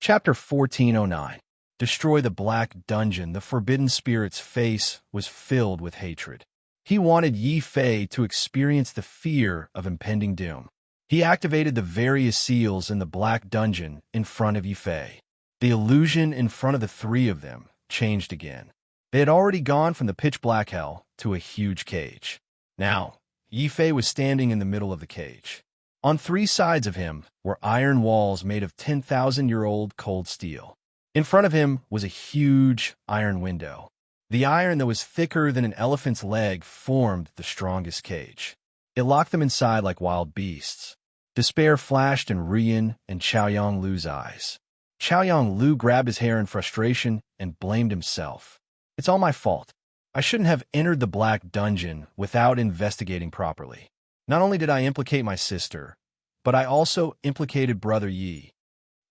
Chapter 1409. Destroy the Black Dungeon. The forbidden spirit's face was filled with hatred. He wanted Yi Fei to experience the fear of impending doom. He activated the various seals in the Black Dungeon in front of Yi Fei. The illusion in front of the three of them changed again. They had already gone from the pitch-black hell to a huge cage. Now, Yi Fei was standing in the middle of the cage. On three sides of him were iron walls made of 10,000-year-old cold steel. In front of him was a huge iron window. The iron that was thicker than an elephant's leg formed the strongest cage. It locked them inside like wild beasts. Despair flashed in Ruyin and Chaoyang Lu's eyes. Chaoyang Lu grabbed his hair in frustration and blamed himself. "It's all my fault. I shouldn't have entered the Black Dungeon without investigating properly. Not only did I implicate my sister, but I also implicated Brother Yi.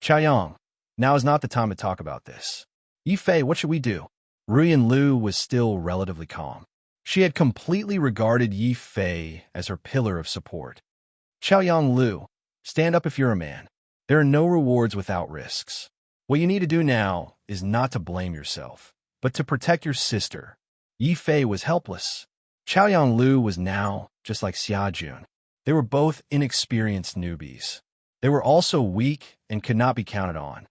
Chaoyang, now is not the time to talk about this. Yi Fei, what should we do?" Ruyin Lu was still relatively calm. She had completely regarded Yi Fei as her pillar of support. "Chaoyang Lu, stand up if you're a man. There are no rewards without risks. What you need to do now is not to blame yourself, but to protect your sister." Yi Fei was helpless. Chaoyang Lu was now just like Xiajun. They were both inexperienced newbies. They were also weak and could not be counted on.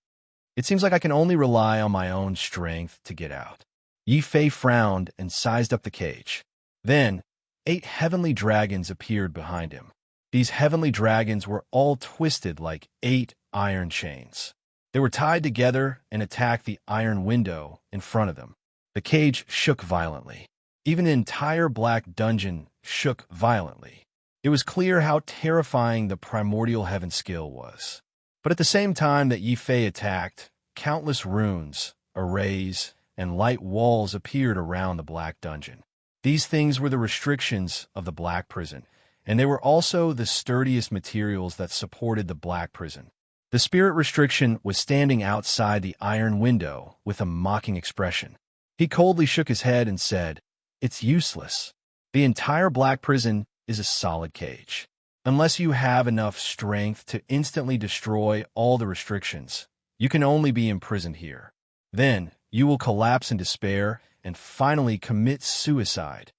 "It seems like I can only rely on my own strength to get out." Yi Fei frowned and sized up the cage. Then, 8 heavenly dragons appeared behind him. These heavenly dragons were all twisted like 8 iron chains. They were tied together and attacked the iron window in front of them. The cage shook violently. Even the entire Black Dungeon shook violently. It was clear how terrifying the primordial heaven skill was. But at the same time that Yi Fei attacked, countless runes, arrays, and light walls appeared around the Black Dungeon. These things were the restrictions of the Black Prison, and they were also the sturdiest materials that supported the Black Prison. The spirit restriction was standing outside the iron window with a mocking expression. He coldly shook his head and said, "It's useless. The entire Black Prison is a solid cage. Unless you have enough strength to instantly destroy all the restrictions, you can only be imprisoned here. Then, you will collapse in despair and finally commit suicide."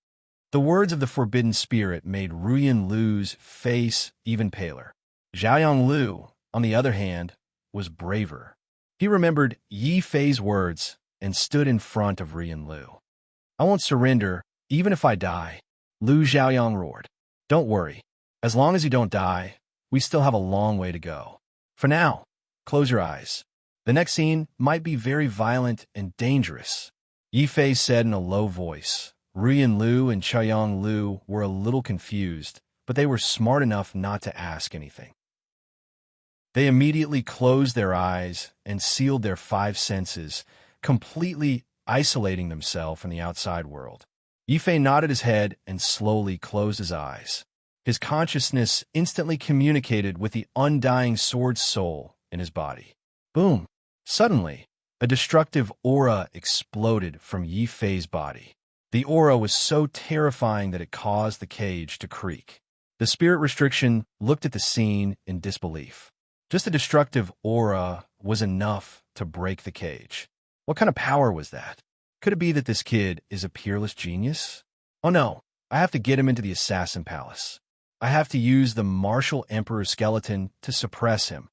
The words of the forbidden spirit made Ruyin Lu's face even paler. Xiaoyang Lu, on the other hand, was braver. He remembered Yi Fei's words and stood in front of Ruyin Lu. "I won't surrender, even if I die," Lu Xiaoyang roared. "Don't worry. As long as you don't die, we still have a long way to go. For now, close your eyes. The next scene might be very violent and dangerous." Yi Fei said in a low voice. Ruyin Lu and Chaoyang Lu were a little confused, but they were smart enough not to ask anything. They immediately closed their eyes and sealed their 5 senses, completely isolating themselves from the outside world. Yi Fei nodded his head and slowly closed his eyes. His consciousness instantly communicated with the undying sword soul in his body. Boom! Suddenly, a destructive aura exploded from Yi Fei's body. The aura was so terrifying that it caused the cage to creak. The spirit restriction looked at the scene in disbelief. Just a destructive aura was enough to break the cage. What kind of power was that? Could it be that this kid is a peerless genius? Oh no, I have to get him into the assassin palace. I have to use the martial emperor skeleton to suppress him.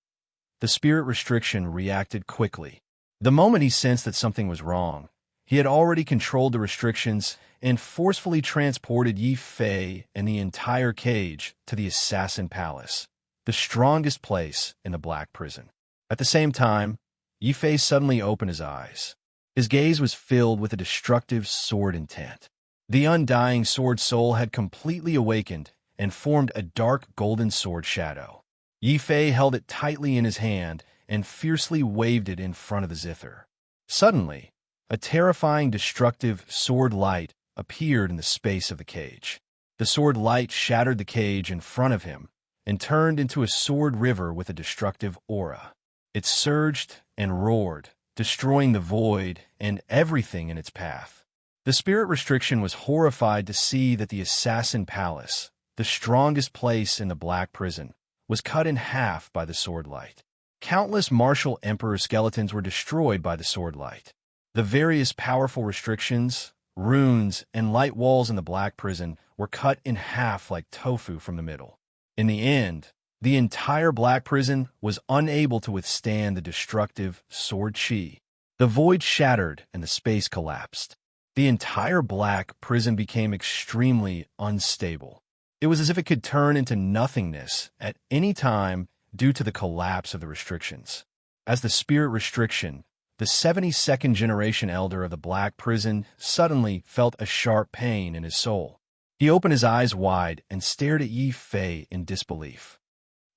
The spirit restriction reacted quickly. The moment he sensed that something was wrong, he had already controlled the restrictions and forcefully transported Yi Fei and the entire cage to the assassin palace, the strongest place in the Black Prison. At the same time, Yi Fei suddenly opened his eyes. His gaze was filled with a destructive sword intent. The undying sword soul had completely awakened and formed a dark golden sword shadow. Yi Fei held it tightly in his hand and fiercely waved it in front of the zither. Suddenly, a terrifying destructive sword light appeared in the space of the cage. The sword light shattered the cage in front of him and turned into a sword river with a destructive aura. It surged and roared, destroying the void and everything in its path. The spirit restriction was horrified to see that the assassin palace, the strongest place in the Black Prison, was cut in half by the sword light. Countless martial emperor skeletons were destroyed by the sword light. The various powerful restrictions, runes, and light walls in the Black Prison were cut in half like tofu from the middle. In the end, the entire Black Prison was unable to withstand the destructive sword chi. The void shattered and the space collapsed. The entire Black Prison became extremely unstable. It was as if it could turn into nothingness at any time due to the collapse of the restrictions. As the spirit restriction, the 72nd generation elder of the Black Prison suddenly felt a sharp pain in his soul. He opened his eyes wide and stared at Yi Fei in disbelief.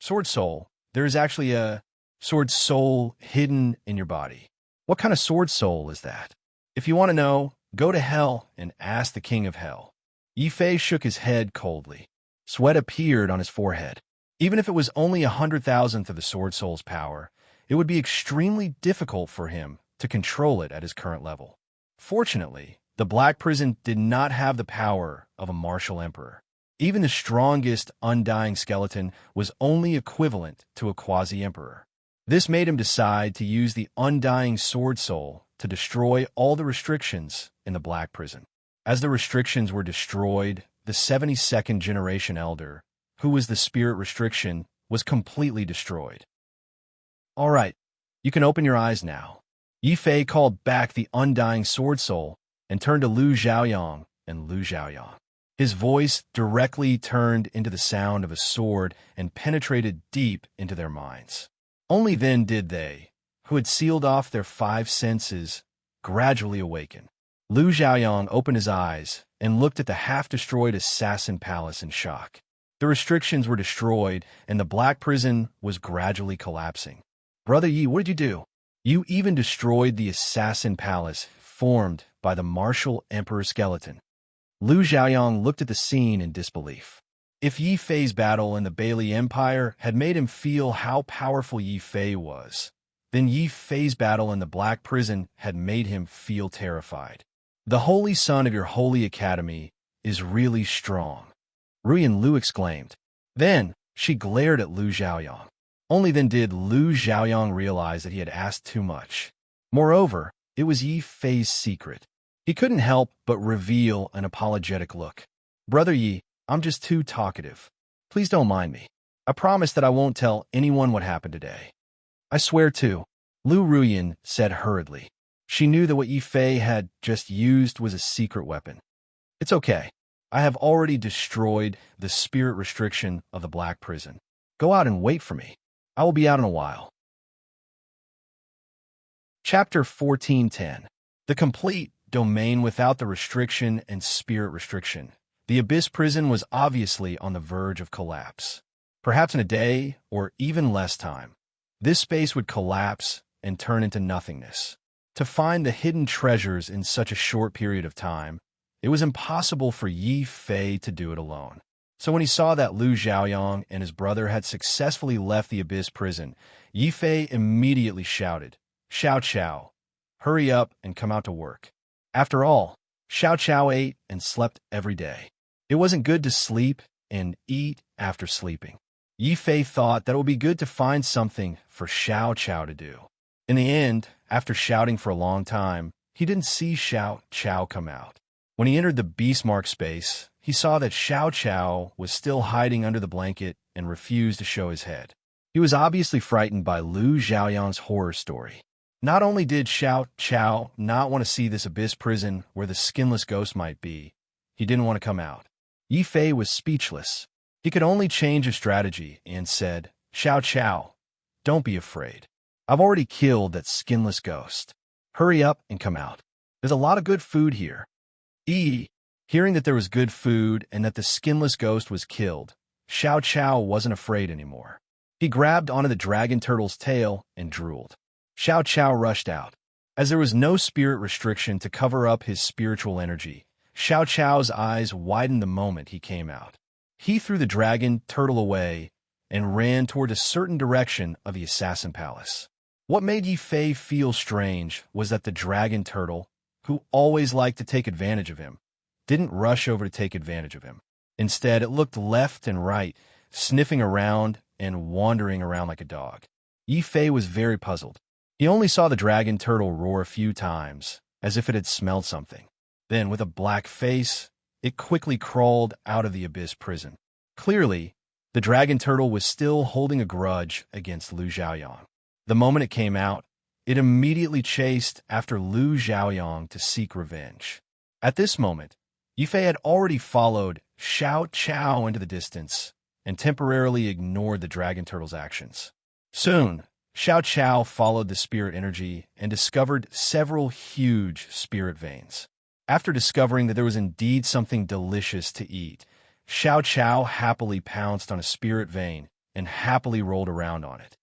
Sword soul, there is actually a sword soul hidden in your body. What kind of sword soul is that? If you want to know, go to hell and ask the king of hell. Yi Fei shook his head coldly. Sweat appeared on his forehead. Even if it was only 100,000th of the sword soul's power, it would be extremely difficult for him to control it at his current level. Fortunately, the Black Prison did not have the power of a martial emperor. Even the strongest undying skeleton was only equivalent to a quasi-emperor. This made him decide to use the undying sword soul to destroy all the restrictions in the Black Prison. As the restrictions were destroyed, the 72nd generation elder, who was the spirit restriction, was completely destroyed. All right, you can open your eyes now. Yi Fei called back the undying sword soul and turned to Lu Xiaoyang and Lu Xiaoyang. His voice directly turned into the sound of a sword and penetrated deep into their minds. Only then did they, who had sealed off their five senses, gradually awaken. Lu Xiaoyang opened his eyes and looked at the half-destroyed assassin palace in shock. The restrictions were destroyed, and the Black Prison was gradually collapsing. Brother Yi, what did you do? You even destroyed the assassin palace formed by the martial emperor skeleton. Lu Xiaoyang looked at the scene in disbelief. If Yi Fei's battle in the Bailey Empire had made him feel how powerful Yi Fei was, then Yi Fei's battle in the Black Prison had made him feel terrified. The holy son of your holy academy is really strong, Ruyan Lu exclaimed. Then she glared at Lu Xiaoyang. Only then did Lu Xiaoyang realize that he had asked too much. Moreover, it was Yi Fei's secret. He couldn't help but reveal an apologetic look. Brother Yi, I'm just too talkative. Please don't mind me. I promise that I won't tell anyone what happened today. I swear to, Lu Ruyan said hurriedly. She knew that what Yi Fei had just used was a secret weapon. It's okay. I have already destroyed the spirit restriction of the Black Prison. Go out and wait for me. I will be out in a while. Chapter 14:10. The complete domain without the restriction and spirit restriction. The Abyss Prison was obviously on the verge of collapse. Perhaps in a day or even less time, this space would collapse and turn into nothingness. To find the hidden treasures in such a short period of time, it was impossible for Yi Fei to do it alone. So when he saw that Lu Xiaoyang and his brother had successfully left the Abyss Prison, Yi Fei immediately shouted, "Xiao Qiao, hurry up and come out to work." After all, Xiao Qiao ate and slept every day. It wasn't good to sleep and eat after sleeping. Yi Fei thought that it would be good to find something for Xiao Qiao to do. In the end, after shouting for a long time, he didn't see Xiao Qiao come out. When he entered the beastmark space, he saw that Xiao Qiao was still hiding under the blanket and refused to show his head. He was obviously frightened by Lu Xiaoyang's horror story. Not only did Xiao Qiao not want to see this Abyss Prison where the skinless ghost might be, he didn't want to come out. Yi Fei was speechless. He could only change his strategy and said, "Xiao Qiao, don't be afraid. I've already killed that skinless ghost. Hurry up and come out. There's a lot of good food here." Hearing that there was good food and that the skinless ghost was killed, Xiao Qiao wasn't afraid anymore. He grabbed onto the dragon turtle's tail and drooled. Xiao Qiao rushed out. As there was no spirit restriction to cover up his spiritual energy, Xiao Qiao's eyes widened the moment he came out. He threw the dragon turtle away and ran toward a certain direction of the assassin palace. What made Yi Fei feel strange was that the dragon turtle, who always liked to take advantage of him, didn't rush over to take advantage of him. Instead, it looked left and right, sniffing around and wandering around like a dog. Yi Fei was very puzzled. He only saw the dragon turtle roar a few times, as if it had smelled something. Then, with a black face, it quickly crawled out of the abyss prison. Clearly, the dragon turtle was still holding a grudge against Lu Xiaoyang. The moment it came out, it immediately chased after Lu Xiaoyang to seek revenge. At this moment, Yi Fei had already followed Xiao Chao into the distance and temporarily ignored the dragon turtle's actions. Soon, Xiao Chao followed the spirit energy and discovered several huge spirit veins. After discovering that there was indeed something delicious to eat, Xiao Chao happily pounced on a spirit vein and happily rolled around on it.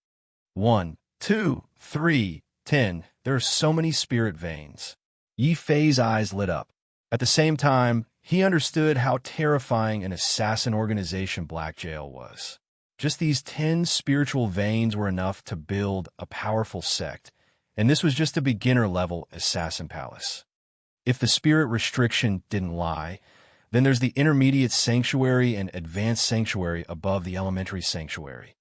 1, 2, 3, 10. There are so many spirit veins. Yi Fei's eyes lit up. At the same time, he understood how terrifying an assassin organization Black Jail was. Just these 10 spiritual veins were enough to build a powerful sect, and this was just a beginner-level assassin palace. If the spirit restriction didn't lie, then there's the intermediate sanctuary and advanced sanctuary above the elementary sanctuary.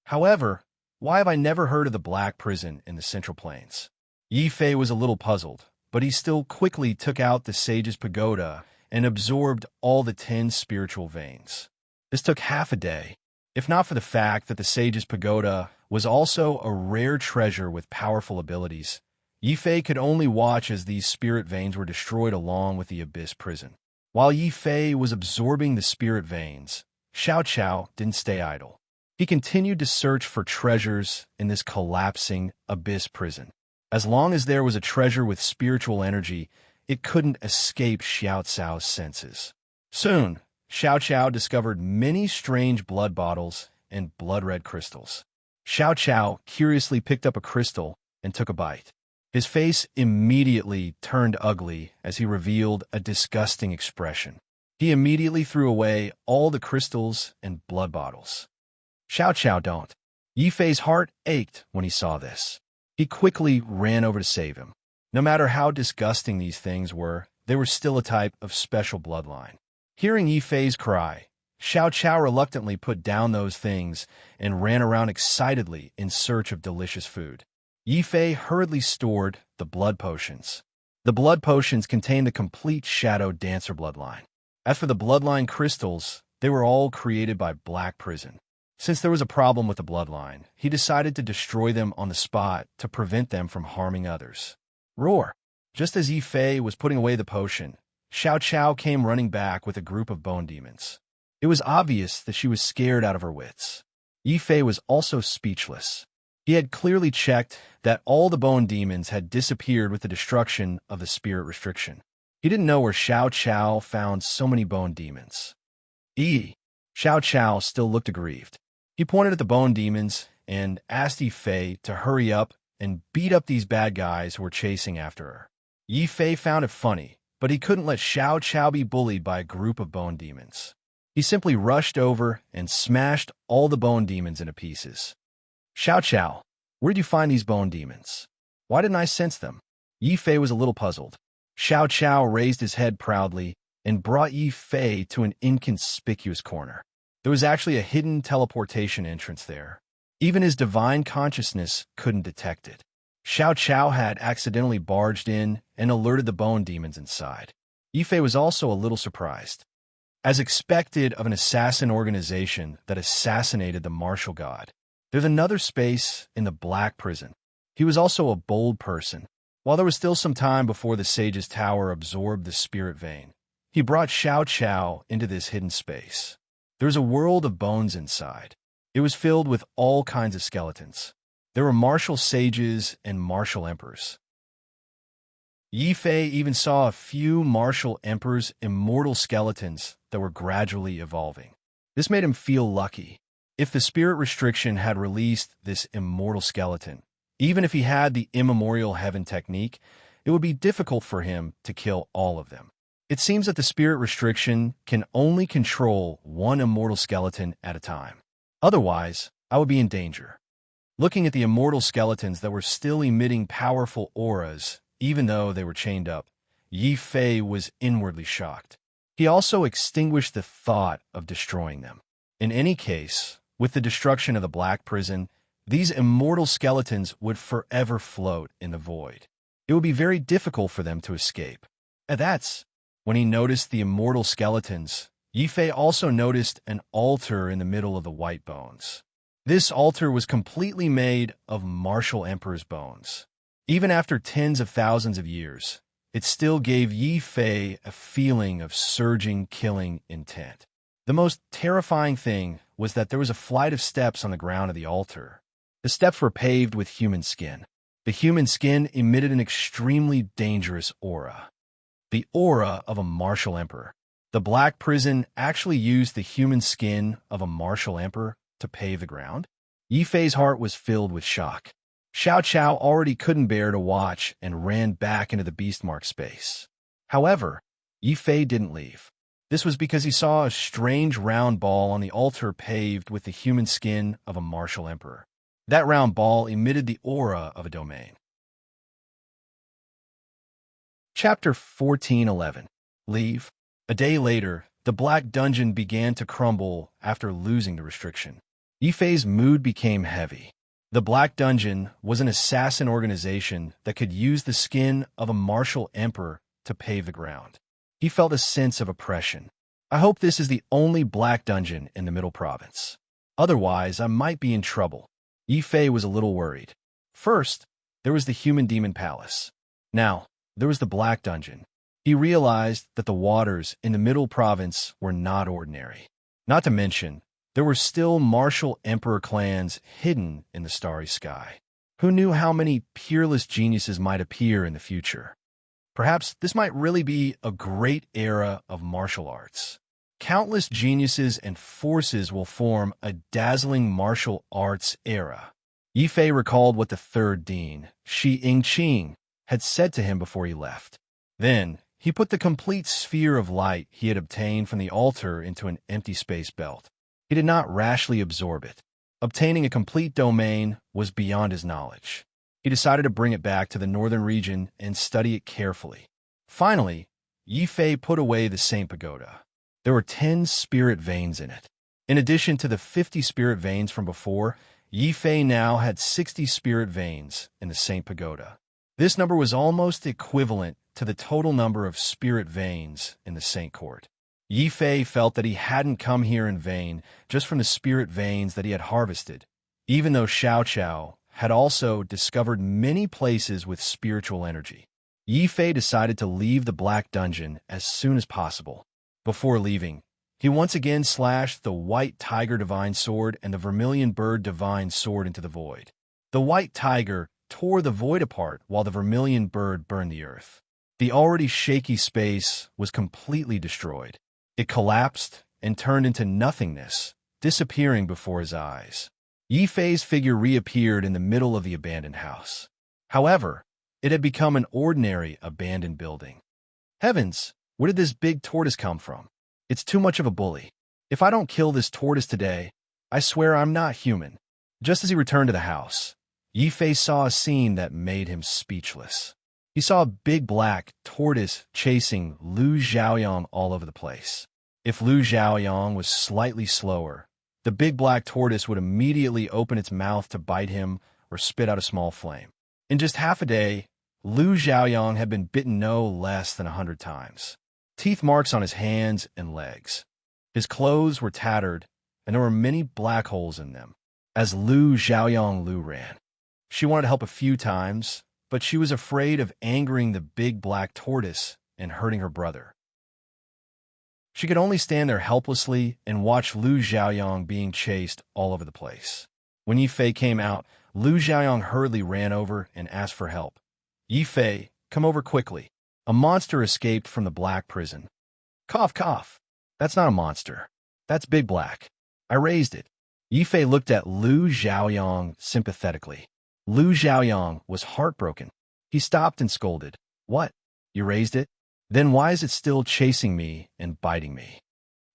However, why have I never heard of the Black Prison in the Central Plains? Yi Fei was a little puzzled, but he still quickly took out the Sage's Pagoda and absorbed all the 10 spiritual veins. This took half a day, if not for the fact that the Sage's Pagoda was also a rare treasure with powerful abilities. Yi Fei could only watch as these spirit veins were destroyed along with the Abyss Prison. While Yi Fei was absorbing the spirit veins, Xiao Chao didn't stay idle. He continued to search for treasures in this collapsing Abyss Prison. As long as there was a treasure with spiritual energy, it couldn't escape Xiao Cao's senses. Soon, Xiao Chao discovered many strange blood bottles and blood-red crystals. Xiao Chao curiously picked up a crystal and took a bite. His face immediately turned ugly as he revealed a disgusting expression. He immediately threw away all the crystals and blood bottles. Xiao Chao don't. Yi Fei's heart ached when he saw this. He quickly ran over to save him. No matter how disgusting these things were, they were still a type of special bloodline. Hearing Yi Fei's cry, Xiao Chao reluctantly put down those things and ran around excitedly in search of delicious food. Yi Fei hurriedly stored the blood potions. The blood potions contained the complete Shadow Dancer bloodline. As for the bloodline crystals, they were all created by Black Prison. Since there was a problem with the bloodline, he decided to destroy them on the spot to prevent them from harming others. Roar! Just as Yi Fei was putting away the potion, Xiao Chao came running back with a group of bone demons. It was obvious that she was scared out of her wits. Yi Fei was also speechless. He had clearly checked that all the bone demons had disappeared with the destruction of the spirit restriction. He didn't know where Xiao Chao found so many bone demons. Xiao Chao still looked aggrieved. He pointed at the bone demons and asked Yi Fei to hurry up and beat up these bad guys who were chasing after her. Yi Fei found it funny, but he couldn't let Xiao Chao be bullied by a group of bone demons. He simply rushed over and smashed all the bone demons into pieces. Xiao Chao, where'd you find these bone demons? Why didn't I sense them? Yi Fei was a little puzzled. Xiao Chao raised his head proudly and brought Yi Fei to an inconspicuous corner. There was actually a hidden teleportation entrance there. Even his divine consciousness couldn't detect it. Xiao Chao had accidentally barged in and alerted the bone demons inside. Yi Fei was also a little surprised. As expected of an assassin organization that assassinated the martial god, there's another space in the Black Prison. He was also a bold person. While there was still some time before the Sage's Tower absorbed the spirit vein, he brought Xiao Chao into this hidden space. There was a world of bones inside. It was filled with all kinds of skeletons. There were martial sages and martial emperors. Yi Fei even saw a few martial emperors' immortal skeletons that were gradually evolving. This made him feel lucky. If the spirit restriction had released this immortal skeleton, even if he had the immemorial heaven technique, it would be difficult for him to kill all of them. It seems that the spirit restriction can only control one immortal skeleton at a time. Otherwise, I would be in danger. Looking at the immortal skeletons that were still emitting powerful auras, even though they were chained up, Yi Fei was inwardly shocked. He also extinguished the thought of destroying them. In any case, with the destruction of the Black Prison, These immortal skeletons would forever float in the void. It would be very difficult for them to escape. And that's when he noticed the immortal skeletons. Yifei also noticed an altar in the middle of the white bones. This altar was completely made of martial emperor's bones. Even after tens of thousands of years, it still gave Yifei a feeling of surging, killing intent. The most terrifying thing was that there was a flight of steps on the ground of the altar. The steps were paved with human skin. The human skin emitted an extremely dangerous aura. The aura of a martial emperor. The Black Prison actually used the human skin of a martial emperor to pave the ground. Yifei's heart was filled with shock. Xiao Qiao already couldn't bear to watch and ran back into the beastmark space. However, Yifei didn't leave. This was because he saw a strange round ball on the altar paved with the human skin of a martial emperor. That round ball emitted the aura of a domain. Chapter 14:11. Leave. A day later, the black dungeon began to crumble after losing the restriction. Yifei's mood became heavy. The Black Dungeon was an assassin organization that could use the skin of a martial emperor to pave the ground. He felt a sense of oppression. I hope this is the only Black Dungeon in the Middle Province. Otherwise, I might be in trouble. Yifei was a little worried. First, there was the Human Demon Palace. Now, there was the Black Dungeon. He realized that the waters in the Middle Province were not ordinary. Not to mention, there were still martial emperor clans hidden in the starry sky. Who knew how many peerless geniuses might appear in the future? Perhaps this might really be a great era of martial arts. Countless geniuses and forces will form a dazzling martial arts era. Yifei recalled what the third dean, Shi Yingqing, had said to him before he left. Then, he put the complete sphere of light he had obtained from the altar into an empty space belt. He did not rashly absorb it. Obtaining a complete domain was beyond his knowledge. He decided to bring it back to the northern region and study it carefully. Finally, Yifei put away the Saint Pagoda. There were 10 spirit veins in it. In addition to the 50 spirit veins from before, Yifei now had 60 spirit veins in the Saint Pagoda. This number was almost equivalent to the total number of spirit veins in the Saint Court. Yifei felt that he hadn't come here in vain just from the spirit veins that he had harvested, even though Xiao Qiao had also discovered many places with spiritual energy. Yifei decided to leave the Black Dungeon as soon as possible. Before leaving, he once again slashed the White Tiger Divine Sword and the Vermilion Bird Divine Sword into the void. The White Tiger tore the void apart while the Vermilion Bird burned the earth. The already shaky space was completely destroyed. It collapsed and turned into nothingness, disappearing before his eyes. Yifei's figure reappeared in the middle of the abandoned house. However, it had become an ordinary abandoned building. Heavens, where did this big tortoise come from? It's too much of a bully. If I don't kill this tortoise today, I swear I'm not human. Just as he returned to the house, Yifei saw a scene that made him speechless. He saw a big black tortoise chasing Lu Xiaoyang all over the place. If Lu Xiaoyang was slightly slower, the big black tortoise would immediately open its mouth to bite him or spit out a small flame. In just half a day, Lu Xiaoyang had been bitten no less than 100 times. Teeth marks on his hands and legs. His clothes were tattered, and there were many black holes in them. As Lu Xiaoyang ran, she wanted to help a few times, but she was afraid of angering the big black tortoise and hurting her brother. She could only stand there helplessly and watch Lu Xiaoyang being chased all over the place. When Yifei came out, Lu Xiaoyang hurriedly ran over and asked for help. Yifei, come over quickly. A monster escaped from the Black Prison. Cough, cough. That's not a monster. That's Big Black. I raised it. Yifei looked at Lu Xiaoyang sympathetically. Lu Xiaoyang was heartbroken. He stopped and scolded. What? You raised it? Then why is it still chasing me and biting me?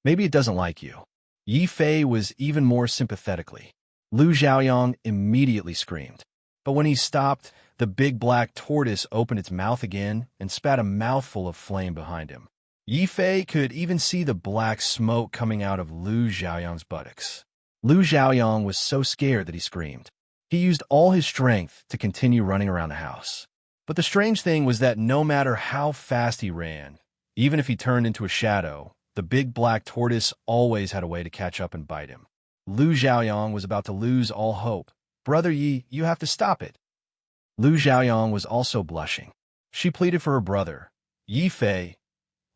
Maybe it doesn't like you. Yifei was even more sympathetically. Lu Xiaoyang immediately screamed. But when he stopped, the big black tortoise opened its mouth again and spat a mouthful of flame behind him. Yifei could even see the black smoke coming out of Lu Xiaoyang's buttocks. Lu Xiaoyang was so scared that he screamed. He used all his strength to continue running around the house. But the strange thing was that no matter how fast he ran, even if he turned into a shadow, the big black tortoise always had a way to catch up and bite him. Lu Xiaoyang was about to lose all hope. "Brother Yi, you have to stop it." Lu Xiaoyang was also blushing. She pleaded for her brother. "Yi Fei,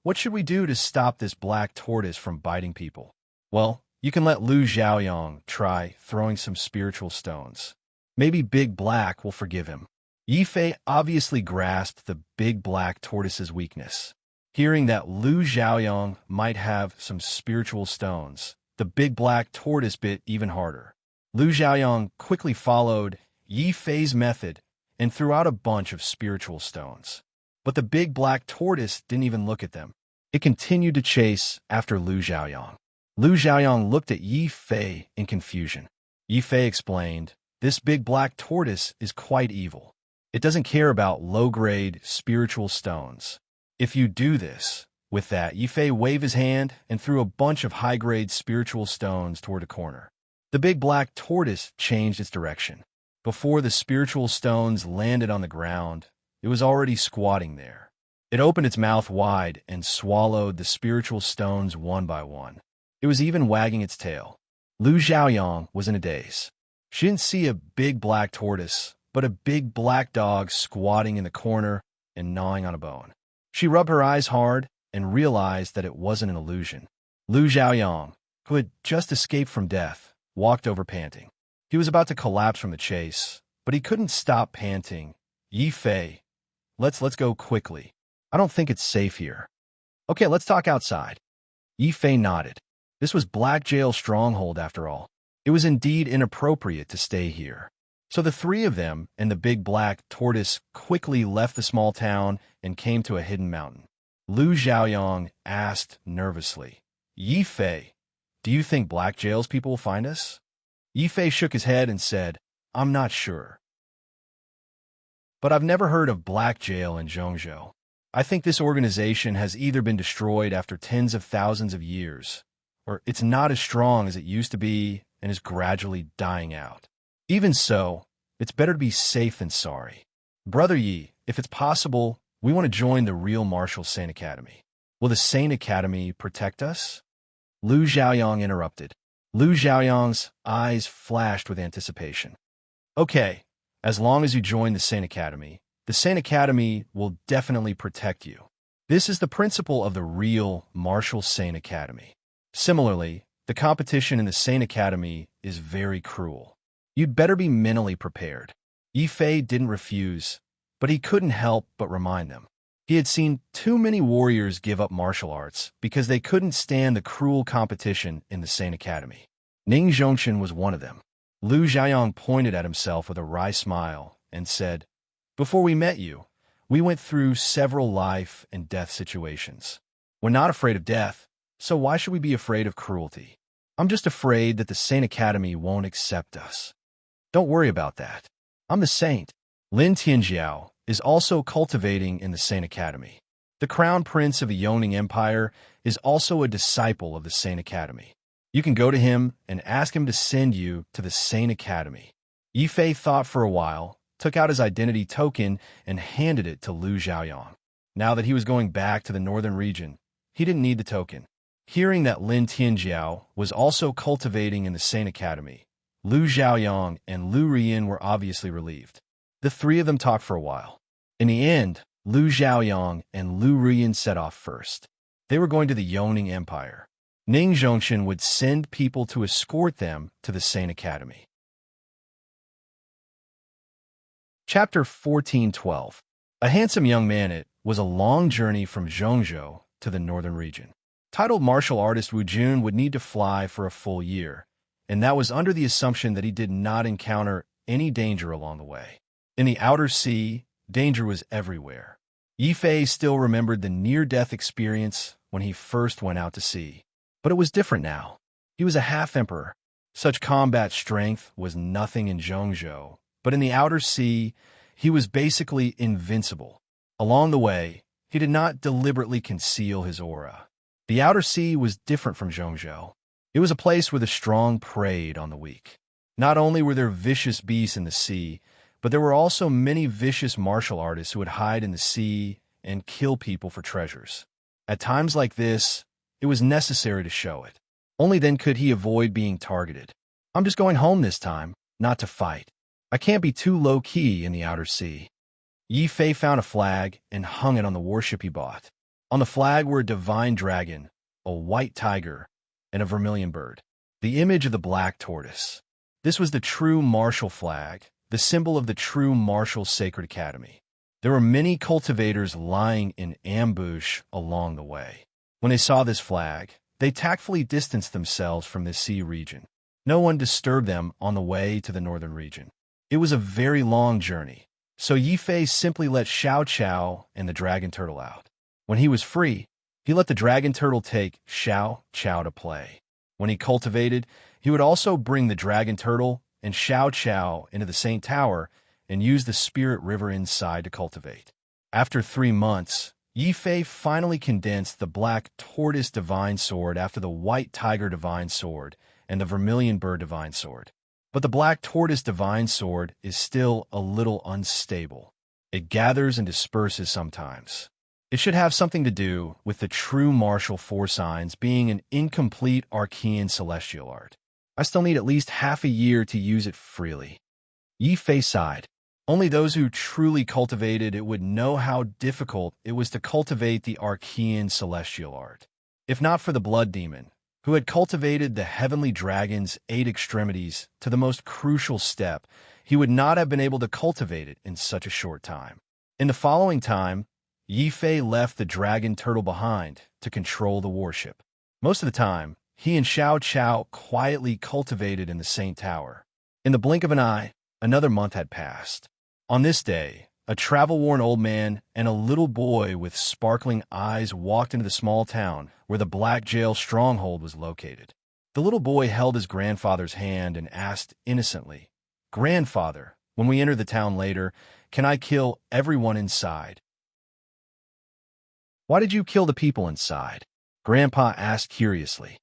what should we do to stop this black tortoise from biting people?" "Well, you can let Lu Xiaoyang try throwing some spiritual stones. Maybe Big Black will forgive him." Yi Fei obviously grasped the big black tortoise's weakness. Hearing that Lu Xiaoyang might have some spiritual stones, the big black tortoise bit even harder. Lu Xiaoyang quickly followed Yi Fei's method and threw out a bunch of spiritual stones. But the big black tortoise didn't even look at them. It continued to chase after Lu Xiaoyang. Lu Xiaoyang looked at Yi Fei in confusion. Yi Fei explained, "This big black tortoise is quite evil. It doesn't care about low-grade spiritual stones. If you do this," with that, Yi Fei waved his hand and threw a bunch of high-grade spiritual stones toward a corner. The big black tortoise changed its direction. Before the spiritual stones landed on the ground, it was already squatting there. It opened its mouth wide and swallowed the spiritual stones one by one. It was even wagging its tail. Lu Xiaoyang was in a daze. She didn't see a big black tortoise, but a big black dog squatting in the corner and gnawing on a bone. She rubbed her eyes hard and realized that it wasn't an illusion. Lu Xiaoyang, who had just escaped from death, walked over panting. He was about to collapse from the chase, but he couldn't stop panting. "Yi Fei, let's go quickly. I don't think it's safe here." "Okay, let's talk outside." Yi Fei nodded. This was Black Jail's stronghold after all. It was indeed inappropriate to stay here. So the three of them and the big black tortoise quickly left the small town and came to a hidden mountain. Lu Xiaoyang asked nervously, "Yi Fei, do you think Black Jail's people will find us?" Yi Fei shook his head and said, "I'm not sure. But I've never heard of Black Jail in Zhongzhou. I think this organization has either been destroyed after tens of thousands of years, or it's not as strong as it used to be and is gradually dying out. Even so, it's better to be safe than sorry. Brother Yi, if it's possible, we want to join the real Martial Saint Academy. Will the Saint Academy protect us?" Lu Xiaoyang interrupted. Lu Xiaoyang's eyes flashed with anticipation. "Okay, as long as you join the Saint Academy will definitely protect you. This is the principle of the real Martial Saint Academy. Similarly, the competition in the Saint Academy is very cruel. You'd better be mentally prepared." Yi Fei didn't refuse, but he couldn't help but remind them. He had seen too many warriors give up martial arts because they couldn't stand the cruel competition in the Saint Academy. Ning Zhongshan was one of them. Lu Xiaoyang pointed at himself with a wry smile and said, "Before we met you, we went through several life and death situations. We're not afraid of death, so why should we be afraid of cruelty? I'm just afraid that the Saint Academy won't accept us. Don't worry about that. I'm the saint." Lin Tianjiao is also cultivating in the Saint Academy. The Crown Prince of the Yongning Empire is also a disciple of the Saint Academy. You can go to him and ask him to send you to the Saint Academy. Yi Fei thought for a while, took out his identity token, and handed it to Lu Xiaoyang. Now that he was going back to the northern region, he didn't need the token. Hearing that Lin Tianjiao was also cultivating in the Saint Academy, Lu Xiaoyang and Lu Riyan were obviously relieved. The three of them talked for a while. In the end, Lu Xiaoyang and Lu Riyan set off first. They were going to the Yongning Empire. Ning Zhongshan would send people to escort them to the Saint Academy. Chapter 14:12. A handsome young man. It was a long journey from Zhongzhou to the northern region. Titled martial artist Wu Jun would need to fly for a full year, and that was under the assumption that he did not encounter any danger along the way. In the outer sea, danger was everywhere. Yi Fei still remembered the near-death experience when he first went out to sea. But it was different now. He was a half-emperor. Such combat strength was nothing in Zhongzhou, but in the outer sea, he was basically invincible. Along the way, he did not deliberately conceal his aura. The outer sea was different from Zhongzhou. It was a place where the strong preyed on the weak. Not only were there vicious beasts in the sea, but there were also many vicious martial artists who would hide in the sea and kill people for treasures. At times like this, it was necessary to show it. Only then could he avoid being targeted. I'm just going home this time, not to fight. I can't be too low-key in the outer sea. Yi Fei found a flag and hung it on the warship he bought. On the flag were a divine dragon, a white tiger, and a vermilion bird, the image of the black tortoise. This was the true martial flag, the symbol of the true martial sacred academy. There were many cultivators lying in ambush along the way. When they saw this flag, they tactfully distanced themselves from this sea region. No one disturbed them on the way to the northern region. It was a very long journey, so Yi Fei simply let Xiao Qiao and the dragon turtle out. When he was free, he let the dragon turtle take Xiao Qiao to play. When he cultivated, he would also bring the dragon turtle and Xiao Qiao into the Saint Tower and use the spirit river inside to cultivate. After 3 months, Yi Fei finally condensed the black tortoise divine sword after the white tiger divine sword and the vermilion bird divine sword. But the black tortoise divine sword is still a little unstable. It gathers and disperses sometimes. It should have something to do with the true martial four signs being an incomplete Archean celestial art. I still need at least half a year to use it freely. Yi Fei sighed. Only those who truly cultivated it would know how difficult it was to cultivate the Archean celestial art. If not for the blood demon, who had cultivated the heavenly dragon's 8 extremities to the most crucial step, he would not have been able to cultivate it in such a short time. In the following time, Yi Fei left the dragon turtle behind to control the warship. Most of the time, he and Xiao Qiao quietly cultivated in the Saint Tower. In the blink of an eye, another month had passed. On this day, a travel-worn old man and a little boy with sparkling eyes walked into the small town where the Black Jail stronghold was located. The little boy held his grandfather's hand and asked innocently, "Grandfather, when we enter the town later, can I kill everyone inside?" "Why did you kill the people inside?" Grandpa asked curiously.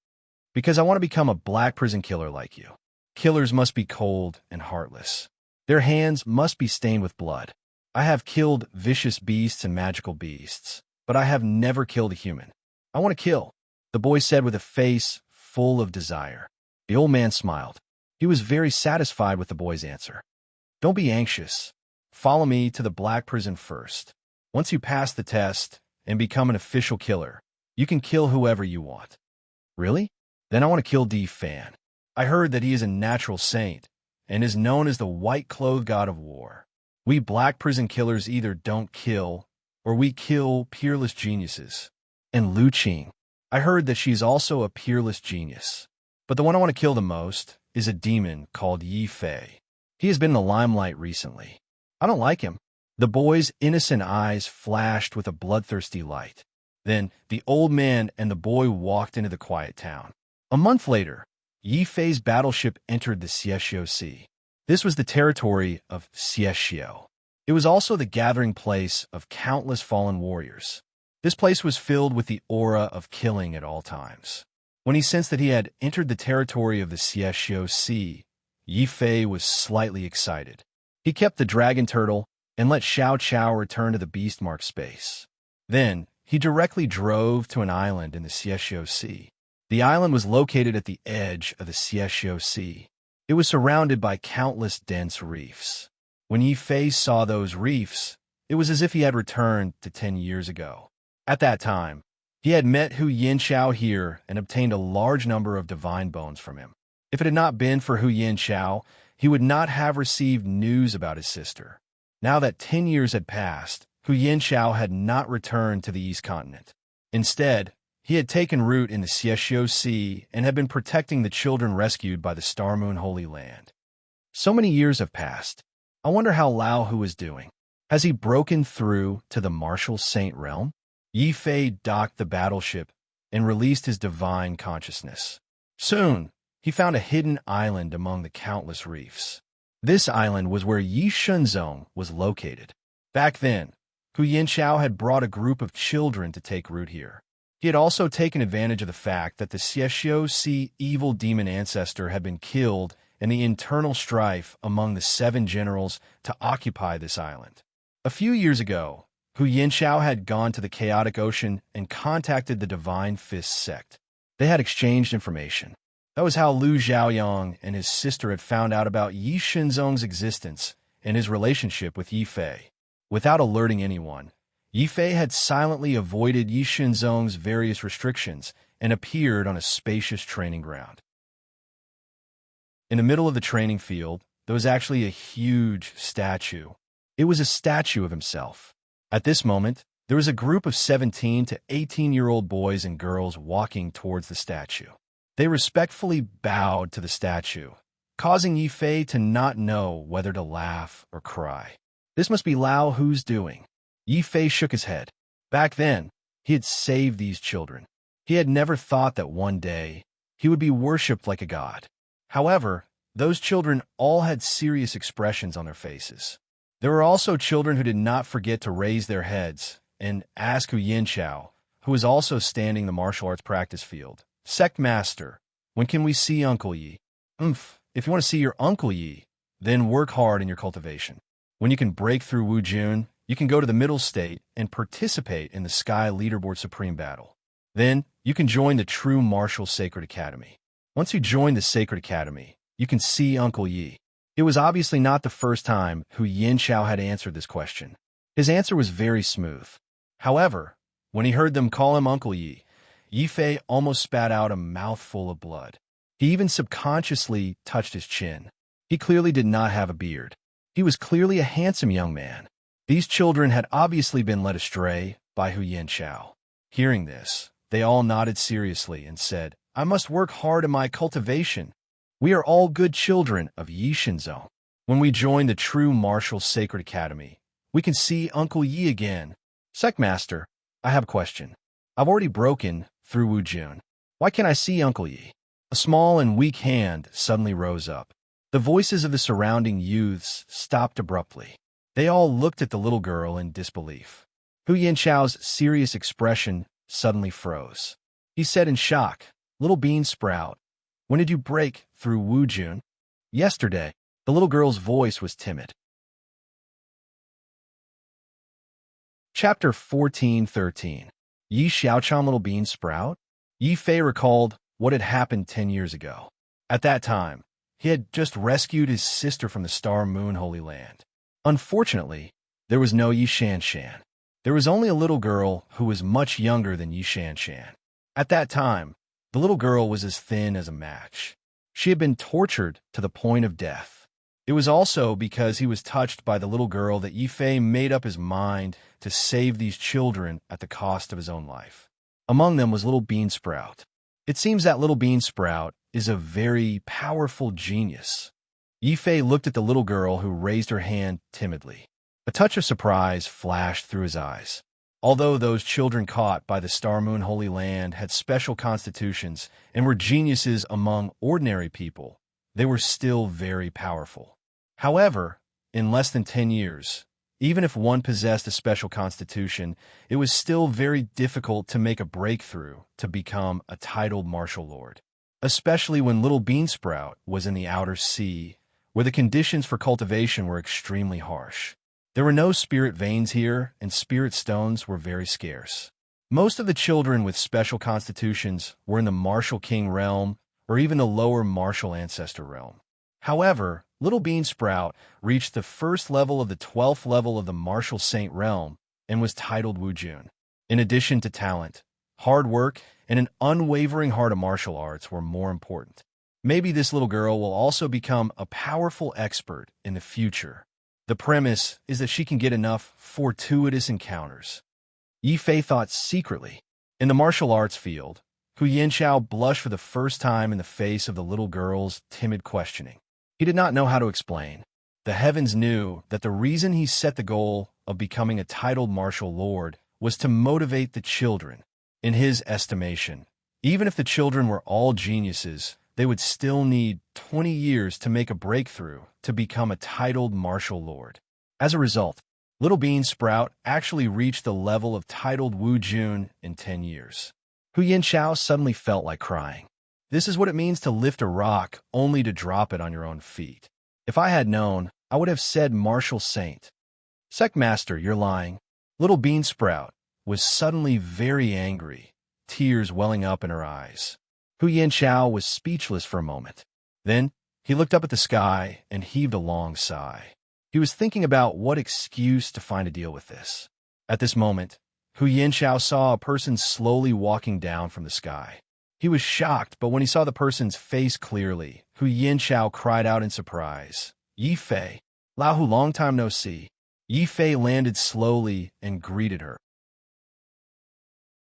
"Because I want to become a black prison killer like you. Killers must be cold and heartless. Their hands must be stained with blood. I have killed vicious beasts and magical beasts, but I have never killed a human. I want to kill," the boy said with a face full of desire. The old man smiled. He was very satisfied with the boy's answer. "Don't be anxious. Follow me to the black prison first. Once you pass the test and become an official killer, you can kill whoever you want." "Really? Then I want to kill D. Fan. I heard that he is a natural saint and is known as the white-clothed god of war. We black prison killers either don't kill or we kill peerless geniuses. And Lu Qing. I heard that she's also a peerless genius. But the one I want to kill the most is a demon called Yi Fei. He has been in the limelight recently. I don't like him." The boy's innocent eyes flashed with a bloodthirsty light. Then the old man and the boy walked into the quiet town. A month later, Yi Fei's battleship entered the Xieshio Sea. This was the territory of Xieshio. It was also the gathering place of countless fallen warriors. This place was filled with the aura of killing at all times. When he sensed that he had entered the territory of the Xieshio Sea, Yi Fei was slightly excited. He kept the dragon turtle and let Xiao Qiao return to the beast-marked space. Then, he directly drove to an island in the Xieshio Sea. The island was located at the edge of the Xieshio Sea. It was surrounded by countless dense reefs. When Yi Fei saw those reefs, it was as if he had returned to 10 years ago. At that time, he had met Hu Yanxiao here and obtained a large number of divine bones from him. If it had not been for Hu Yanxiao, he would not have received news about his sister. Now that 10 years had passed, Hu Yanxiao had not returned to the East Continent. Instead, he had taken root in the Xieshio Sea and had been protecting the children rescued by the Star Moon Holy Land. So many years have passed. I wonder how Lao Hu is doing. Has he broken through to the martial saint realm? Yi Fei docked the battleship and released his divine consciousness. Soon, he found a hidden island among the countless reefs. This island was where Yi Shenzong was located. Back then, Hu Yanxiao had brought a group of children to take root here. He had also taken advantage of the fact that the Xieshio Sea evil demon ancestor had been killed and the internal strife among the 7 generals to occupy this island. A few years ago, Hu Yinshao had gone to the chaotic ocean and contacted the Divine Fist sect. They had exchanged information. That was how Lu Zhaoyang and his sister had found out about Yi Shenzong's existence and his relationship with Yi Fei. Without alerting anyone, Yi Fei had silently avoided Yi Shenzong's various restrictions and appeared on a spacious training ground. In the middle of the training field, there was actually a huge statue. It was a statue of himself. At this moment, there was a group of 17 to 18-year-old boys and girls walking towards the statue. They respectfully bowed to the statue, causing Yi Fei to not know whether to laugh or cry. This must be Lao Hu's doing. Yi Fei shook his head. Back then, he had saved these children. He had never thought that one day he would be worshipped like a god. However, those children all had serious expressions on their faces. There were also children who did not forget to raise their heads and ask Hu Yinshao, who was also standing in the martial arts practice field, "Sect Master, when can we see Uncle Yi?" If you want to see your Uncle Yi, then work hard in your cultivation. When you can break through Wu Jun, you can go to the middle state and participate in the Sky Leaderboard Supreme Battle. Then, you can join the True Martial Sacred Academy. Once you join the Sacred Academy, you can see Uncle Yi. It was obviously not the first time Hu Yinshao had answered this question. His answer was very smooth. However, when he heard them call him Uncle Yi, Yi Fei almost spat out a mouthful of blood. He even subconsciously touched his chin. He clearly did not have a beard. He was clearly a handsome young man. These children had obviously been led astray by Hu Yinshao. Hearing this, they all nodded seriously and said, "I must work hard in my cultivation. We are all good children of Yi Shenzong. When we join the True Martial Sacred Academy, we can see Uncle Yi again." "Sect Master, I have a question. I've already broken through Wu Jun. Why can't I see Uncle Yi?" A small and weak hand suddenly rose up. The voices of the surrounding youths stopped abruptly. They all looked at the little girl in disbelief. Hu Yinshao's serious expression suddenly froze. He said in shock, "Little Bean Sprout, when did you break through Wu Jun?" "Yesterday." The little girl's voice was timid. Chapter 14:13. Yi Xiaochan Little Bean Sprout? Yi Fei recalled what had happened 10 years ago. At that time, he had just rescued his sister from the Star Moon Holy Land. Unfortunately, there was no Yi Shanshan. There was only a little girl who was much younger than Yi Shanshan. At that time, the little girl was as thin as a match. She had been tortured to the point of death. It was also because he was touched by the little girl that Yi Fei made up his mind to save these children at the cost of his own life. Among them was Little Bean Sprout. It seems that Little Bean Sprout is a very powerful genius. Yi Fei looked at the little girl who raised her hand timidly. A touch of surprise flashed through his eyes. Although those children caught by the Star Moon Holy Land had special constitutions and were geniuses among ordinary people, they were still very powerful. However, in less than 10 years, even if one possessed a special constitution, it was still very difficult to make a breakthrough to become a titled martial lord, especially when Little Bean Sprout was in the outer sea, where the conditions for cultivation were extremely harsh. There were no spirit veins here, and spirit stones were very scarce. Most of the children with special constitutions were in the Martial King realm, or even the lower Martial Ancestor realm. However, Little Bean Sprout reached the first level of the 12th level of the Martial Saint realm and was titled Wu Jun. In addition to talent, hard work, and an unwavering heart of martial arts were more important. Maybe this little girl will also become a powerful expert in the future. The premise is that she can get enough fortuitous encounters. Yi Fei thought secretly. In the martial arts field, Hu Yinshao blushed for the first time in the face of the little girl's timid questioning. He did not know how to explain. The heavens knew that the reason he set the goal of becoming a titled martial lord was to motivate the children. In his estimation, even if the children were all geniuses, they would still need 20 years to make a breakthrough to become a titled martial lord. As a result, Little Bean Sprout actually reached the level of titled Wu Jun in 10 years. Hu Yinshao suddenly felt like crying. This is what it means to lift a rock only to drop it on your own feet. If I had known, I would have said martial saint. Sect-master, you're lying. Little Bean Sprout was suddenly very angry, tears welling up in her eyes. Hu Yanchao was speechless for a moment. Then, he looked up at the sky and heaved a long sigh. He was thinking about what excuse to find to deal with this. At this moment, Hu Yanchao saw a person slowly walking down from the sky. He was shocked, but when he saw the person's face clearly, Hu Yanchao cried out in surprise, "Yi Fei, Lao Hu, long time no see." Yi Fei landed slowly and greeted her.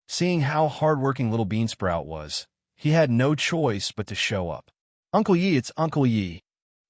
Seeing how hardworking Little Bean Sprout was, he had no choice but to show up. "Uncle Yi, it's Uncle Yi."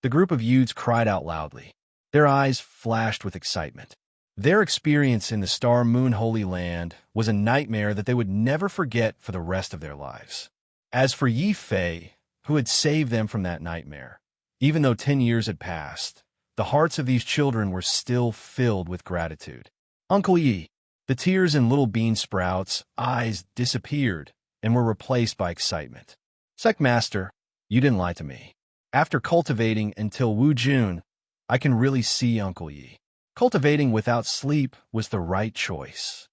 The group of youths cried out loudly. Their eyes flashed with excitement. Their experience in the Star Moon Holy Land was a nightmare that they would never forget for the rest of their lives. As for Yi Fei, who had saved them from that nightmare, even though 10 years had passed, the hearts of these children were still filled with gratitude. "Uncle Yi." The tears in Little Bean Sprout's eyes disappeared and were replaced by excitement. "Sect-master, you didn't lie to me. After cultivating until Wu Jun, I can really see Uncle Yi. Cultivating without sleep was the right choice."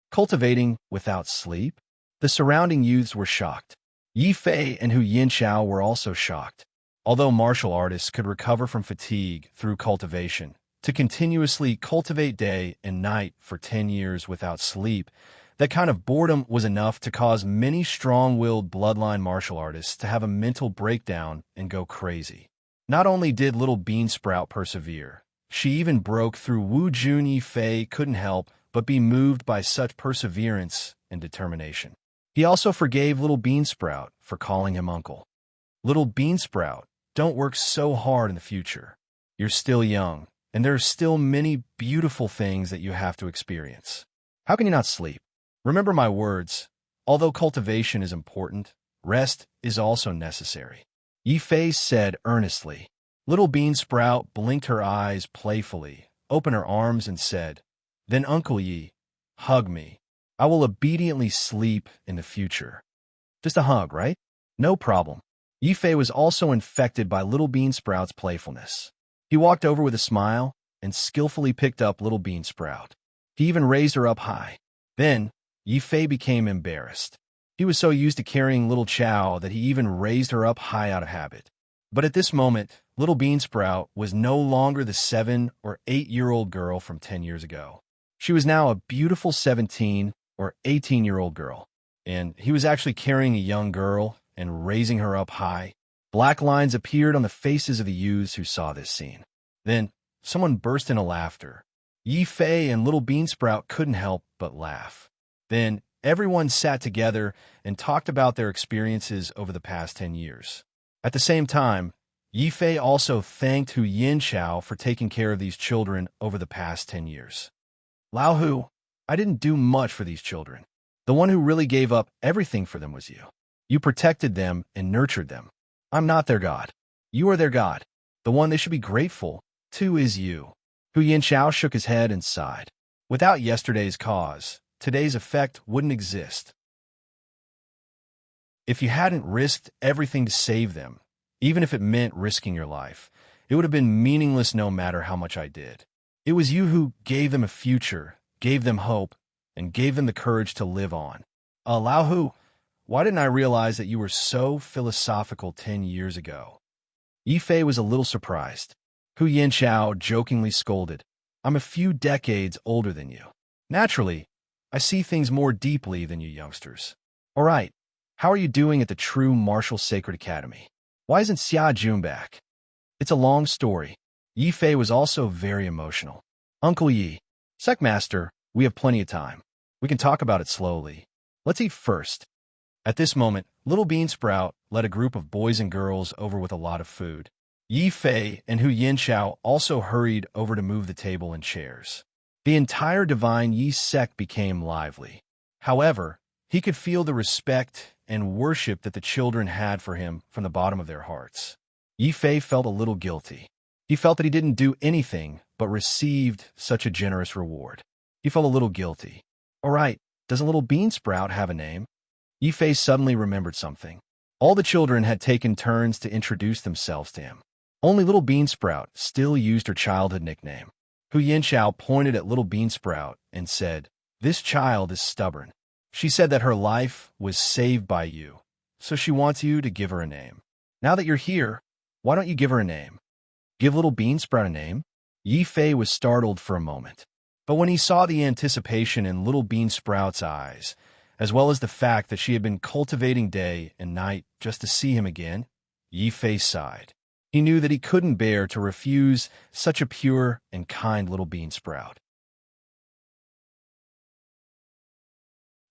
Cultivating without sleep? The surrounding youths were shocked. Yi Fei and Hu Yanchao were also shocked. Although martial artists could recover from fatigue through cultivation, to continuously cultivate day and night for 10 years without sleep, that kind of boredom was enough to cause many strong-willed bloodline martial artists to have a mental breakdown and go crazy. Not only did Little Bean Sprout persevere, she even broke through Wu Jun. Yi Fei couldn't help but be moved by such perseverance and determination. He also forgave Little Bean Sprout for calling him uncle. "Little Bean Sprout, don't work so hard in the future. You're still young, and there are still many beautiful things that you have to experience. How can you not sleep? Remember my words. Although cultivation is important, rest is also necessary." Yi Fei said earnestly. Little Bean Sprout blinked her eyes playfully, opened her arms, and said, "Then Uncle Yi, hug me. I will obediently sleep in the future." Just a hug, right? No problem. Yi Fei was also infected by Little Bean Sprout's playfulness. He walked over with a smile and skillfully picked up Little Bean Sprout. He even raised her up high. Then, Yi Fei became embarrassed. He was so used to carrying Little Chow that he even raised her up high out of habit. But at this moment, Little Bean Sprout was no longer the 7 or 8-year-old girl from 10 years ago. She was now a beautiful 17 or 18-year-old girl, and he was actually carrying a young girl and raising her up high. Black lines appeared on the faces of the youths who saw this scene. Then, someone burst into laughter. Yi Fei and Little Bean Sprout couldn't help but laugh. Then, everyone sat together and talked about their experiences over the past 10 years. At the same time, Yi Fei also thanked Hu Yanchao for taking care of these children over the past 10 years. "Lao Hu, I didn't do much for these children. The one who really gave up everything for them was you. You protected them and nurtured them. I'm not their god. You are their god. The one they should be grateful to is you." Hu Yanchao shook his head and sighed. Without yesterday's cause, today's effect wouldn't exist. If you hadn't risked everything to save them, even if it meant risking your life, it would have been meaningless no matter how much I did. It was you who gave them a future, gave them hope, and gave them the courage to live on. Lao Hu, why didn't I realize that you were so philosophical 10 years ago? Yi Fei was a little surprised. Hu Yanchao jokingly scolded, "I'm a few decades older than you. Naturally, I see things more deeply than you youngsters. All right, how are you doing at the True Martial Sacred Academy? Why isn't Xia Jun back?" It's a long story. Yi Fei was also very emotional. "Uncle Yi, Sect-master, we have plenty of time. We can talk about it slowly. Let's eat first." At this moment, Little Bean Sprout led a group of boys and girls over with a lot of food. Yi Fei and Hu Yanchao also hurried over to move the table and chairs. The entire Divine Yi sect became lively. However, he could feel the respect and worship that the children had for him from the bottom of their hearts. Yi Fei felt a little guilty. He felt that he didn't do anything but received such a generous reward. He felt a little guilty. All right, doesn't Little Bean Sprout have a name? Yi Fei suddenly remembered something. All the children had taken turns to introduce themselves to him. Only Little Beansprout still used her childhood nickname. Hu Yinxiao pointed at Little Beansprout and said, "This child is stubborn. She said that her life was saved by you, so she wants you to give her a name. Now that you're here, why don't you give her a name?" Give Little Beansprout a name? Yi Fei was startled for a moment. But when he saw the anticipation in Little Beansprout's eyes, as well as the fact that she had been cultivating day and night just to see him again, Yi Fei sighed. He knew that he couldn't bear to refuse such a pure and kind Little Beansprout.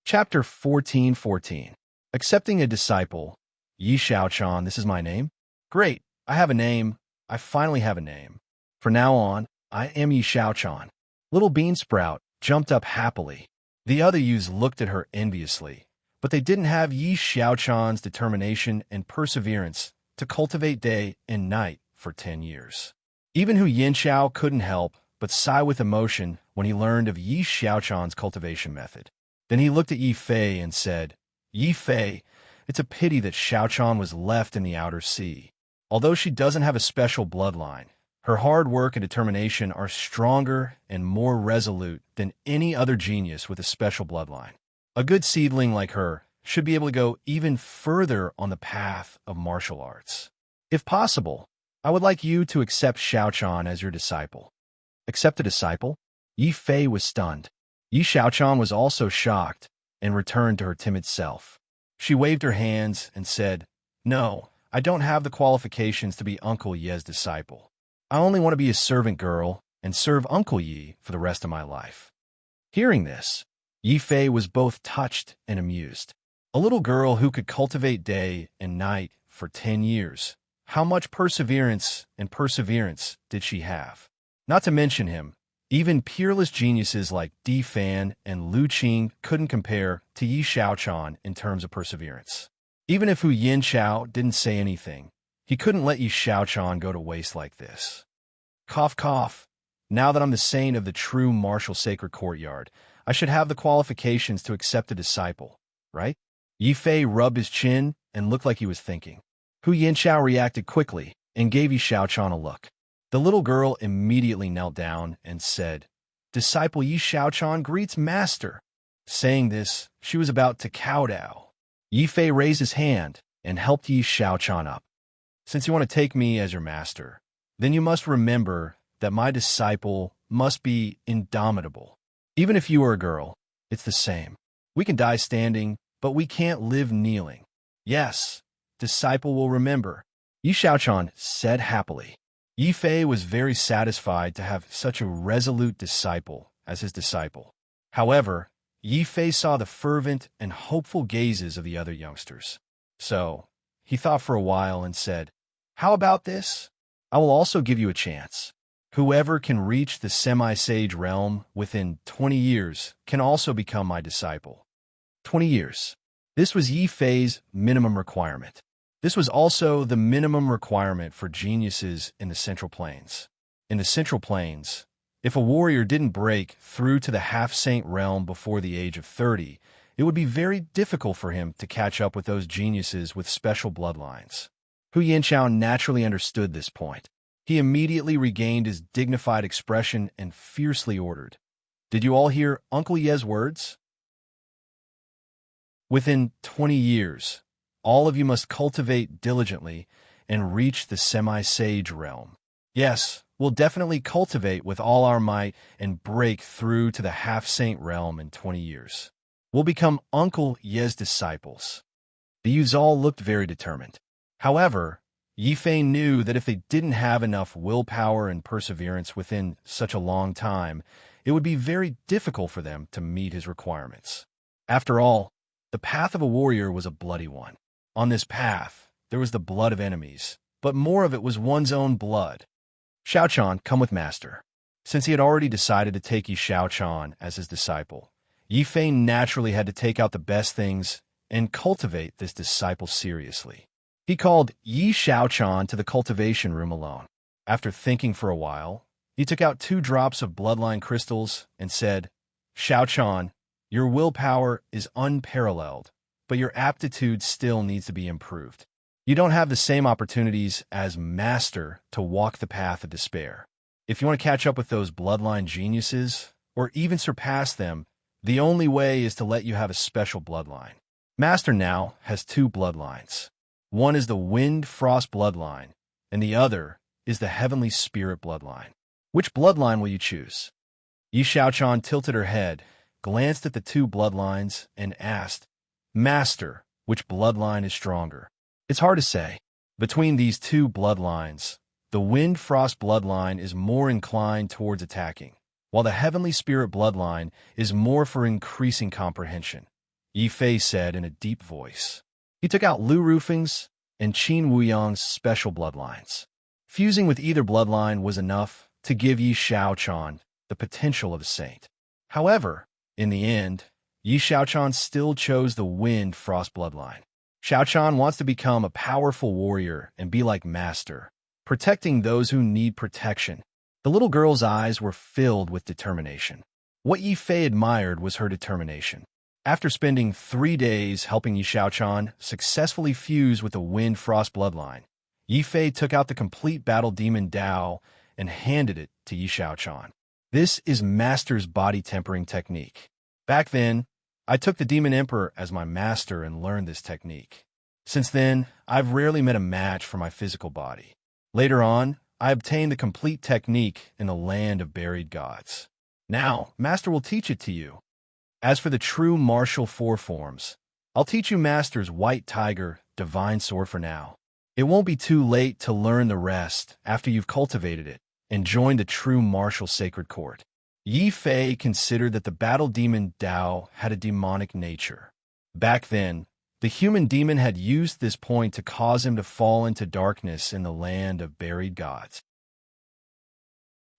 Chapter 14:14. Accepting a disciple. Yi Xiaochan, this is my name? Great, I have a name. I finally have a name. From now on, I am Yi Xiaochan. Little Beansprout jumped up happily. The other youths looked at her enviously, but they didn't have Yi Xiaochan's determination and perseverance to cultivate day and night for 10 years. Even Hu Yinxiao couldn't help but sigh with emotion when he learned of Yi Xiaochan's cultivation method. Then he looked at Yi Fei and said, "Yi Fei, it's a pity that Xiaochan was left in the outer sea. Although she doesn't have a special bloodline, her hard work and determination are stronger and more resolute than any other genius with a special bloodline. A good seedling like her should be able to go even further on the path of martial arts. If possible, I would like you to accept Xiaochan as your disciple." Accept a disciple? Yi Fei was stunned. Yi Xiaochan was also shocked and returned to her timid self. She waved her hands and said, "No, I don't have the qualifications to be Uncle Ye's disciple. I only want to be a servant girl and serve Uncle Yi for the rest of my life." Hearing this, Yi Fei was both touched and amused. A little girl who could cultivate day and night for 10 years. How much perseverance did she have? Not to mention him, even peerless geniuses like Di Fan and Lu Qing couldn't compare to Yi Xiaochan in terms of perseverance. Even if Hu Yinxiao didn't say anything, he couldn't let Yi Xiaochan go to waste like this. Cough, cough. Now that I'm the saint of the true martial sacred courtyard, I should have the qualifications to accept a disciple, right? Yi Fei rubbed his chin and looked like he was thinking. Hu Yinxiao reacted quickly and gave Yi Xiaochan a look. The little girl immediately knelt down and said, "Disciple Yi Xiaochan greets master." Saying this, she was about to kowtow. Yi Fei raised his hand and helped Yi Xiaochan up. "Since you want to take me as your master, then you must remember that my disciple must be indomitable. Even if you are a girl, it's the same. We can die standing, but we can't live kneeling." "Yes, disciple will remember," Yi Xiaochan said happily. Yi Fei was very satisfied to have such a resolute disciple as his disciple. However, Yi Fei saw the fervent and hopeful gazes of the other youngsters. So, he thought for a while and said, "How about this? I will also give you a chance. Whoever can reach the semi-sage realm within 20 years can also become my disciple." 20 years. This was Yi Fei's minimum requirement. This was also the minimum requirement for geniuses in the Central Plains. In the Central Plains, if a warrior didn't break through to the half-saint realm before the age of 30, it would be very difficult for him to catch up with those geniuses with special bloodlines. Hu Yinxiao naturally understood this point. He immediately regained his dignified expression and fiercely ordered, "Did you all hear Uncle Ye's words? Within 20 years, all of you must cultivate diligently and reach the semi-sage realm. Yes, we'll definitely cultivate with all our might and break through to the half-saint realm in 20 years. We'll become Uncle Ye's disciples." The youths all looked very determined. However, Yi Fei knew that if they didn't have enough willpower and perseverance within such a long time, it would be very difficult for them to meet his requirements. After all, the path of a warrior was a bloody one. On this path, there was the blood of enemies, but more of it was one's own blood. "Xiaochan, come with master." Since he had already decided to take Yi Xiaochan as his disciple, Yi Fei naturally had to take out the best things and cultivate this disciple seriously. He called Yi Xiaochan to the cultivation room alone. After thinking for a while, he took out 2 drops of bloodline crystals and said, "Xiaochan, your willpower is unparalleled, but your aptitude still needs to be improved. You don't have the same opportunities as Master to walk the path of despair. If you want to catch up with those bloodline geniuses, or even surpass them, the only way is to let you have a special bloodline. Master now has two bloodlines. One is the Wind-Frost bloodline, and the other is the Heavenly Spirit bloodline. Which bloodline will you choose? Yi Xiaochan tilted her head, glanced at the two bloodlines, and asked, Master, which bloodline is stronger? It's hard to say. Between these two bloodlines, the Wind-Frost bloodline is more inclined towards attacking, while the Heavenly Spirit bloodline is more for increasing comprehension, Yi Fei said in a deep voice. He took out Lu Rufing's and Qin Wuyang's special bloodlines. Fusing with either bloodline was enough to give Yi Xiaochan the potential of a saint. However, in the end, Yi Xiaochan still chose the Wind-Frost bloodline. Xiaochan wants to become a powerful warrior and be like Master, protecting those who need protection. The little girl's eyes were filled with determination. What Yi Fei admired was her determination. After spending 3 days helping Yi Xiaochan successfully fuse with the Wind-Frost bloodline, Yi Fei took out the complete battle demon Dao and handed it to Yi Xiaochan. This is Master's body tempering technique. Back then, I took the Demon Emperor as my master and learned this technique. Since then, I've rarely met a match for my physical body. Later on, I obtained the complete technique in the land of buried gods. Now, Master will teach it to you. As for the true martial four forms, I'll teach you Master's White Tiger Divine Sword for now. It won't be too late to learn the rest after you've cultivated it and joined the true martial sacred court. Yi Fei considered that the battle demon Dao had a demonic nature. Back then, the human demon had used this point to cause him to fall into darkness in the land of buried gods.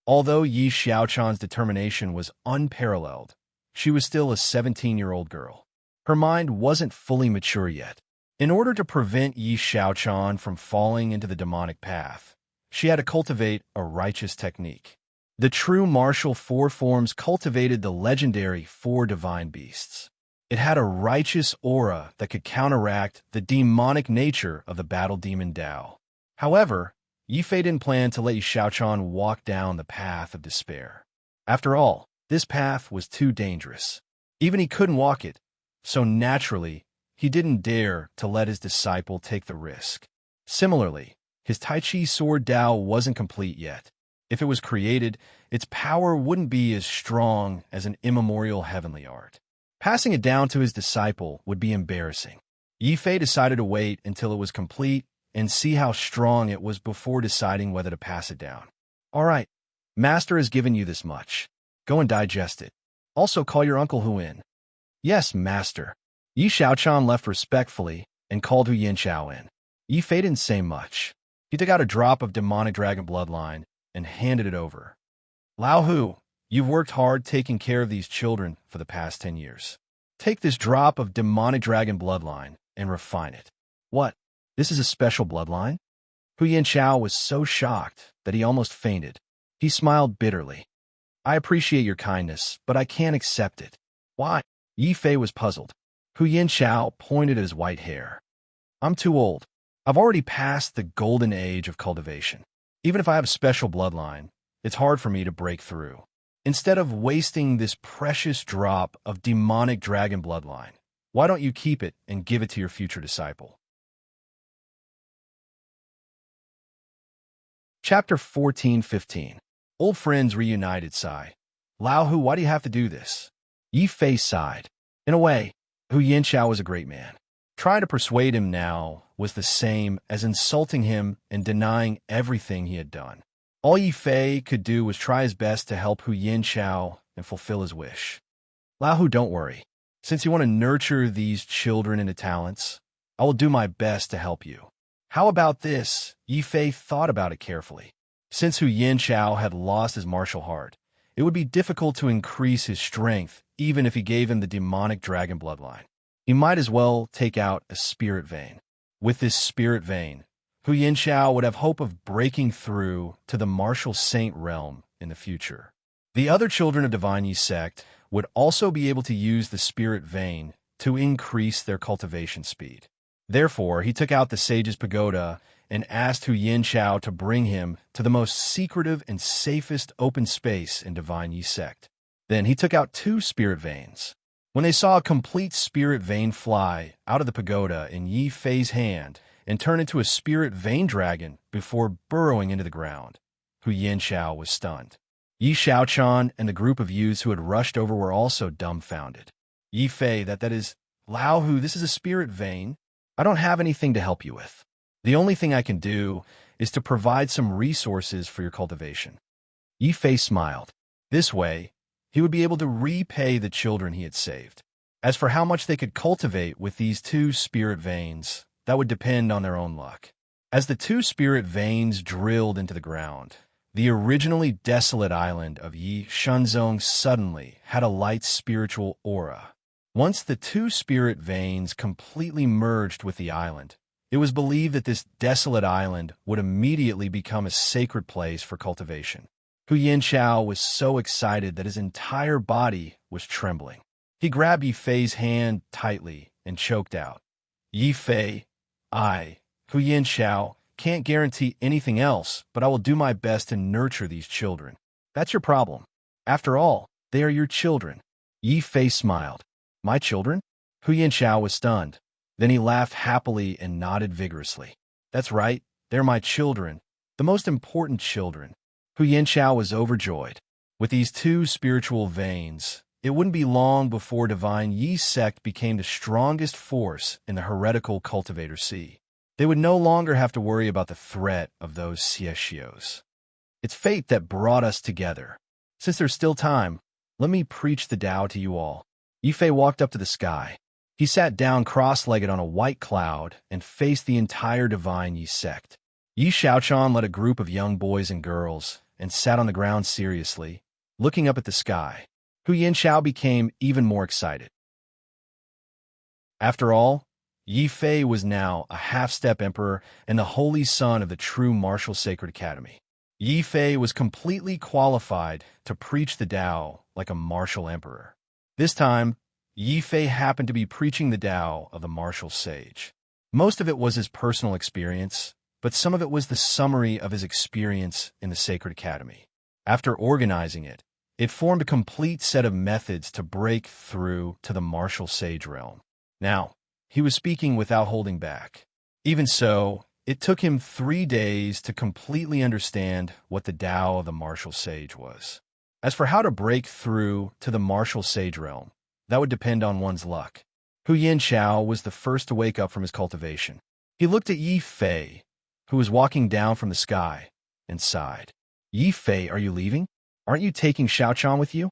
Although Yi Xiaochan's determination was unparalleled, she was still a 17-year-old girl. Her mind wasn't fully mature yet. In order to prevent Yi Xiaochan from falling into the demonic path, she had to cultivate a righteous technique. The true martial four forms cultivated the legendary four divine beasts. It had a righteous aura that could counteract the demonic nature of the battle demon Dao. However, Yi Fei didn't plan to let Yi Xiaochan walk down the path of despair. After all, this path was too dangerous. Even he couldn't walk it, so naturally, he didn't dare to let his disciple take the risk. Similarly, his Tai Chi sword Dao wasn't complete yet. If it was created, its power wouldn't be as strong as an immemorial heavenly art. Passing it down to his disciple would be embarrassing. Yi Fei decided to wait until it was complete and see how strong it was before deciding whether to pass it down. All right, Master has given you this much. Go and digest it. Also call your Uncle Hu in. Yes, Master. Yi Xiaochan left respectfully and called Hu Yanqiao in. Yi Fei didn't say much. He took out a drop of demonic dragon bloodline and handed it over. Lao Hu, you've worked hard taking care of these children for the past 10 years. Take this drop of demonic dragon bloodline and refine it. What? This is a special bloodline? Hu Yanqiao was so shocked that he almost fainted. He smiled bitterly. I appreciate your kindness, but I can't accept it. Why? Yi Fei was puzzled. Hu Yanqiao pointed at his white hair. I'm too old. I've already passed the golden age of cultivation. Even if I have a special bloodline, it's hard for me to break through. Instead of wasting this precious drop of demonic dragon bloodline, why don't you keep it and give it to your future disciple? Chapter 14-15. Old friends reunited sigh. Lao Hu, why do you have to do this? Yi Fei sighed. In a way, Hu Yanqiao was a great man. Trying to persuade him now was the same as insulting him and denying everything he had done. All Yi Fei could do was try his best to help Hu Yanqiao and fulfill his wish. Lao Hu, don't worry. Since you want to nurture these children into talents, I will do my best to help you. How about this? Yi Fei thought about it carefully. Since Hu Yanqiao had lost his martial heart, it would be difficult to increase his strength even if he gave him the demonic dragon bloodline. He might as well take out a spirit vein. With this spirit vein, Hu Yanqiao would have hope of breaking through to the martial saint realm in the future. The other children of Divine Yi sect would also be able to use the spirit vein to increase their cultivation speed. Therefore, he took out the sage's pagoda and asked Hu Yin-Chao to bring him to the most secretive and safest open space in Divine Yi sect. Then he took out 2 spirit veins. When they saw a complete spirit vein fly out of the pagoda in Yi Fei's hand and turn into a spirit vein dragon before burrowing into the ground, Hu Yin-Chao was stunned. Yi Xiaochan and the group of youths who had rushed over were also dumbfounded. Yi Fei, that is, Lao Hu, this is a spirit vein. I don't have anything to help you with. The only thing I can do is to provide some resources for your cultivation. Yi Fei smiled. This way, he would be able to repay the children he had saved. As for how much they could cultivate with these 2 spirit veins, that would depend on their own luck. As the 2 spirit veins drilled into the ground, the originally desolate island of Yi Shenzong suddenly had a light spiritual aura. Once the 2 spirit veins completely merged with the island, it was believed that this desolate island would immediately become a sacred place for cultivation. Hu Yin-Chao was so excited that his entire body was trembling. He grabbed Yi Fei's hand tightly and choked out, "Yi Fei, Hu Yin-Chao, can't guarantee anything else, but I will do my best to nurture these children. That's your problem. After all, they are your children." Yi Fei smiled. "My children?" Hu Yin-Chao was stunned. Then he laughed happily and nodded vigorously. "That's right, they're my children, the most important children." Hu Yin-Chao was overjoyed. With these 2 spiritual veins, it wouldn't be long before Divine Yi sect became the strongest force in the heretical cultivator sea. They would no longer have to worry about the threat of those Xieshios. It's fate that brought us together. Since there's still time, let me preach the Tao to you all. Yi Fei walked up to the sky. He sat down cross-legged on a white cloud and faced the entire Divine Yi sect. Yi Xiaochan led a group of young boys and girls and sat on the ground seriously, looking up at the sky. Hu Yin-Chao became even more excited. After all, Yi Fei was now a half-step emperor and the holy son of the true martial sacred academy. Yi Fei was completely qualified to preach the Tao like a martial emperor. This time, Yi Fei happened to be preaching the Tao of the martial sage. Most of it was his personal experience, but some of it was the summary of his experience in the Sacred Academy. After organizing it, it formed a complete set of methods to break through to the martial sage realm. Now, he was speaking without holding back. Even so, it took him 3 days to completely understand what the Tao of the martial sage was. As for how to break through to the martial sage realm, that would depend on one's luck. Hu Yin-Chao was the first to wake up from his cultivation. He looked at Yi Fei, who was walking down from the sky, and sighed. "Yi Fei, are you leaving? Aren't you taking Xiaochan with you?"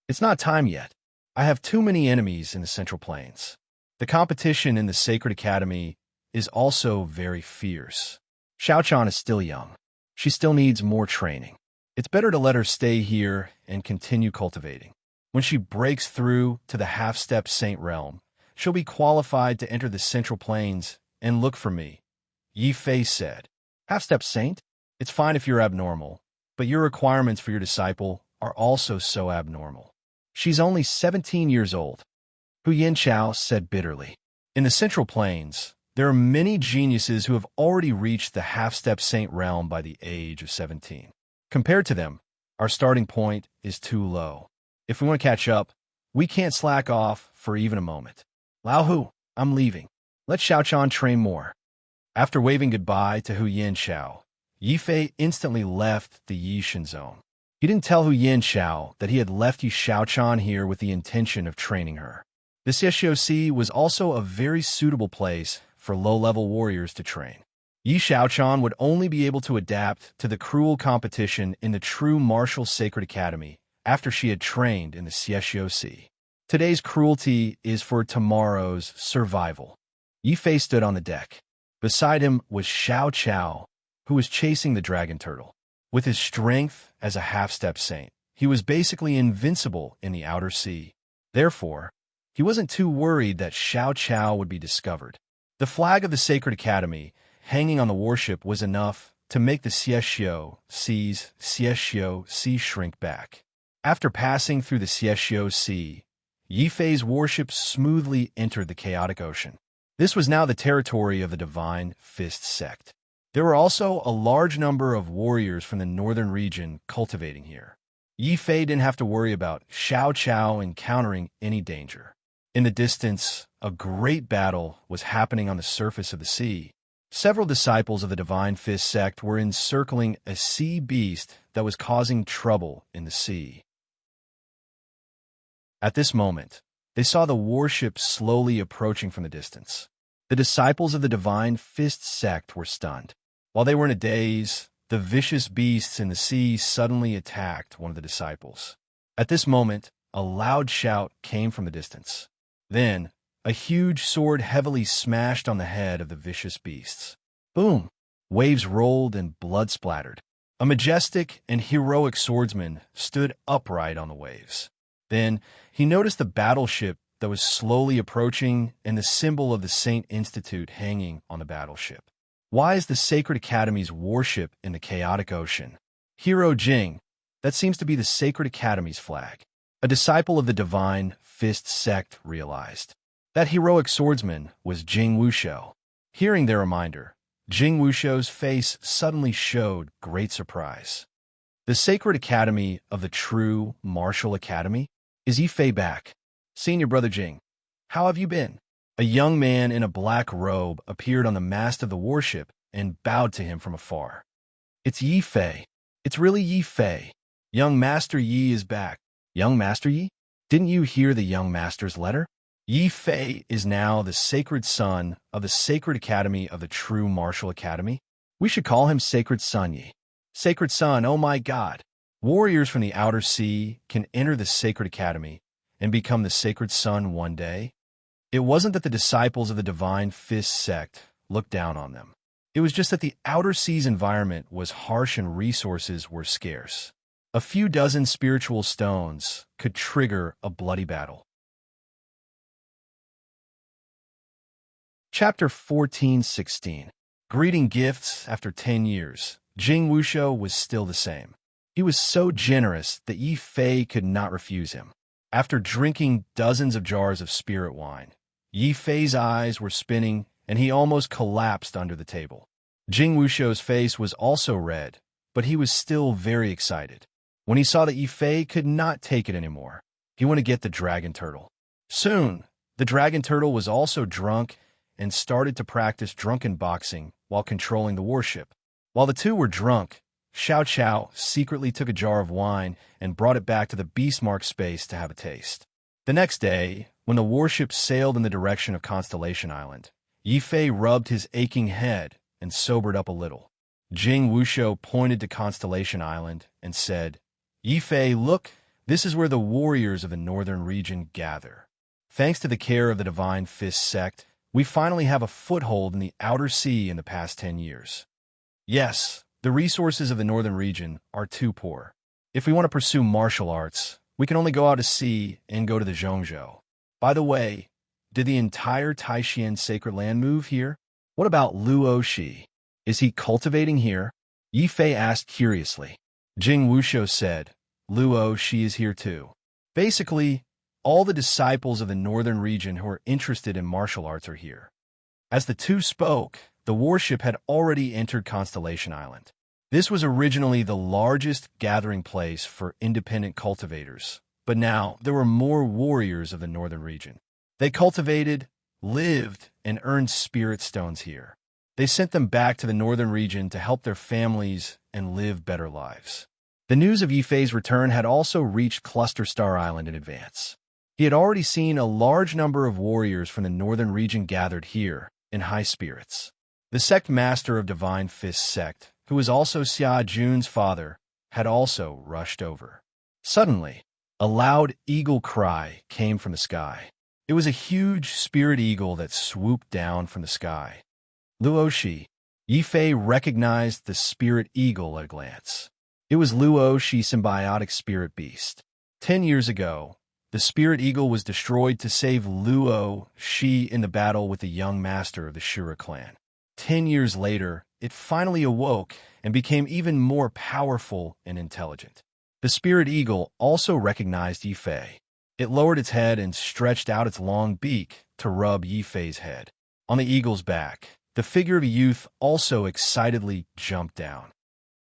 "It's not time yet. I have too many enemies in the Central Plains. The competition in the Sacred Academy is also very fierce. Xiaochan is still young. She still needs more training. It's better to let her stay here and continue cultivating. When she breaks through to the half-step saint realm, she'll be qualified to enter the Central Plains and look for me," Yi Fei said. "Half-step saint? It's fine if you're abnormal, but your requirements for your disciple are also so abnormal. She's only 17 years old," Hu Yin-Chao said bitterly. "In the Central Plains, there are many geniuses who have already reached the half-step saint realm by the age of 17. Compared to them, our starting point is too low. If we want to catch up, we can't slack off for even a moment. Lao Hu, I'm leaving. Let Xiaochan train more." After waving goodbye to Hu Yin-Chao, Yi Fei instantly left the Yi Shenzong. He didn't tell Hu Yin-Chao that he had left Yi Xiaochan here with the intention of training her. The Xieshio Sea was also a very suitable place for low-level warriors to train. Yi Xiaochan would only be able to adapt to the cruel competition in the true martial sacred academy after she had trained in the Xieshio Sea. Today's cruelty is for tomorrow's survival. Yi Fei stood on the deck. Beside him was Xiao Chao, who was chasing the dragon turtle. With his strength as a half-step saint, he was basically invincible in the outer sea. Therefore, he wasn't too worried that Xiao Chao would be discovered. The flag of the Sacred Academy, hanging on the warship, was enough to make the Xieshio Sea shrink back. After passing through the Xieshio Sea, Yifei's warship smoothly entered the chaotic ocean. This was now the territory of the Divine Fist sect. There were also a large number of warriors from the northern region cultivating here. Yifei didn't have to worry about Xiao Chao encountering any danger. In the distance, a great battle was happening on the surface of the sea. Several disciples of the Divine Fist sect were encircling a sea beast that was causing trouble in the sea. At this moment, they saw the warship slowly approaching from the distance. The disciples of the Divine Fist sect were stunned. While they were in a daze, the vicious beasts in the sea suddenly attacked one of the disciples. At this moment, a loud shout came from the distance. Then, a huge sword heavily smashed on the head of the vicious beasts. Boom! Waves rolled and blood splattered. A majestic and heroic swordsman stood upright on the waves. Then, he noticed the battleship that was slowly approaching and the symbol of the Saint Institute hanging on the battleship. Why is the Sacred Academy's warship in the chaotic ocean? Hero Jing, that seems to be the Sacred Academy's flag. A disciple of the Divine Fist sect realized. That heroic swordsman was Jing Wushou. Hearing their reminder, Jing Wushou's face suddenly showed great surprise. The Sacred Academy of the True Martial Academy? Is Yifei back? Senior Brother Jing, how have you been? A young man in a black robe appeared on the mast of the warship and bowed to him from afar. It's Yifei. It's really Yifei. Young Master Yi is back. Young Master Yi? Didn't you hear the young master's letter? Yifei is now the sacred son of the Sacred Academy of the True Martial Academy. We should call him Sacred Son Yi. Sacred Son, oh my God. Warriors from the outer sea can enter the Sacred Academy and become the Sacred Son one day. It wasn't that the disciples of the Divine Fist sect looked down on them. It was just that the outer sea's environment was harsh and resources were scarce. A few dozen spiritual stones could trigger a bloody battle. Chapter 14:16. Greeting gifts after 10 years. Jing Wushou was still the same. He was so generous that Yifei could not refuse him. After drinking dozens of jars of spirit wine, Yifei's eyes were spinning and he almost collapsed under the table. Jing Wushou's face was also red, but he was still very excited. When he saw that Yifei could not take it anymore, he wanted to get the dragon turtle. Soon, the dragon turtle was also drunk and started to practice drunken boxing while controlling the warship. While the two were drunk, Xiao Chao secretly took a jar of wine and brought it back to the Beastmark space to have a taste. The next day, when the warship sailed in the direction of Constellation Island, Yifei rubbed his aching head and sobered up a little. Jing Wushou pointed to Constellation Island and said, Yifei, look, this is where the warriors of the northern region gather. Thanks to the care of the Divine Fist sect, we finally have a foothold in the outer sea in the past 10 years. Yes, the resources of the northern region are too poor. If we want to pursue martial arts, we can only go out to sea and go to the Zhongzhou. By the way, did the entire Taishan sacred land move here? What about Luo Shi? Is he cultivating here? Yifei asked curiously. Jing Wushou said, Luo Shi is here too. Basically, all the disciples of the northern region who are interested in martial arts are here. As the two spoke, the warship had already entered Constellation Island. This was originally the largest gathering place for independent cultivators, but now there were more warriors of the northern region. They cultivated, lived, and earned spirit stones here. They sent them back to the northern region to help their families and live better lives. The news of Yifei's return had also reached Cluster Star Island in advance. He had already seen a large number of warriors from the northern region gathered here, in high spirits. The sect master of Divine Fist sect, who was also Xia Jun's father, had also rushed over. Suddenly, a loud eagle cry came from the sky. It was a huge spirit eagle that swooped down from the sky. Luo Shi. Yifei recognized the spirit eagle at a glance. It was Luo Shi symbiotic spirit beast. 10 years ago, the spirit eagle was destroyed to save Luo Shi in the battle with the young master of the Shura clan. 10 years later, it finally awoke and became even more powerful and intelligent. The spirit eagle also recognized Yifei. It lowered its head and stretched out its long beak to rub Yi Fei's head. On the eagle's back, the figure of a youth also excitedly jumped down.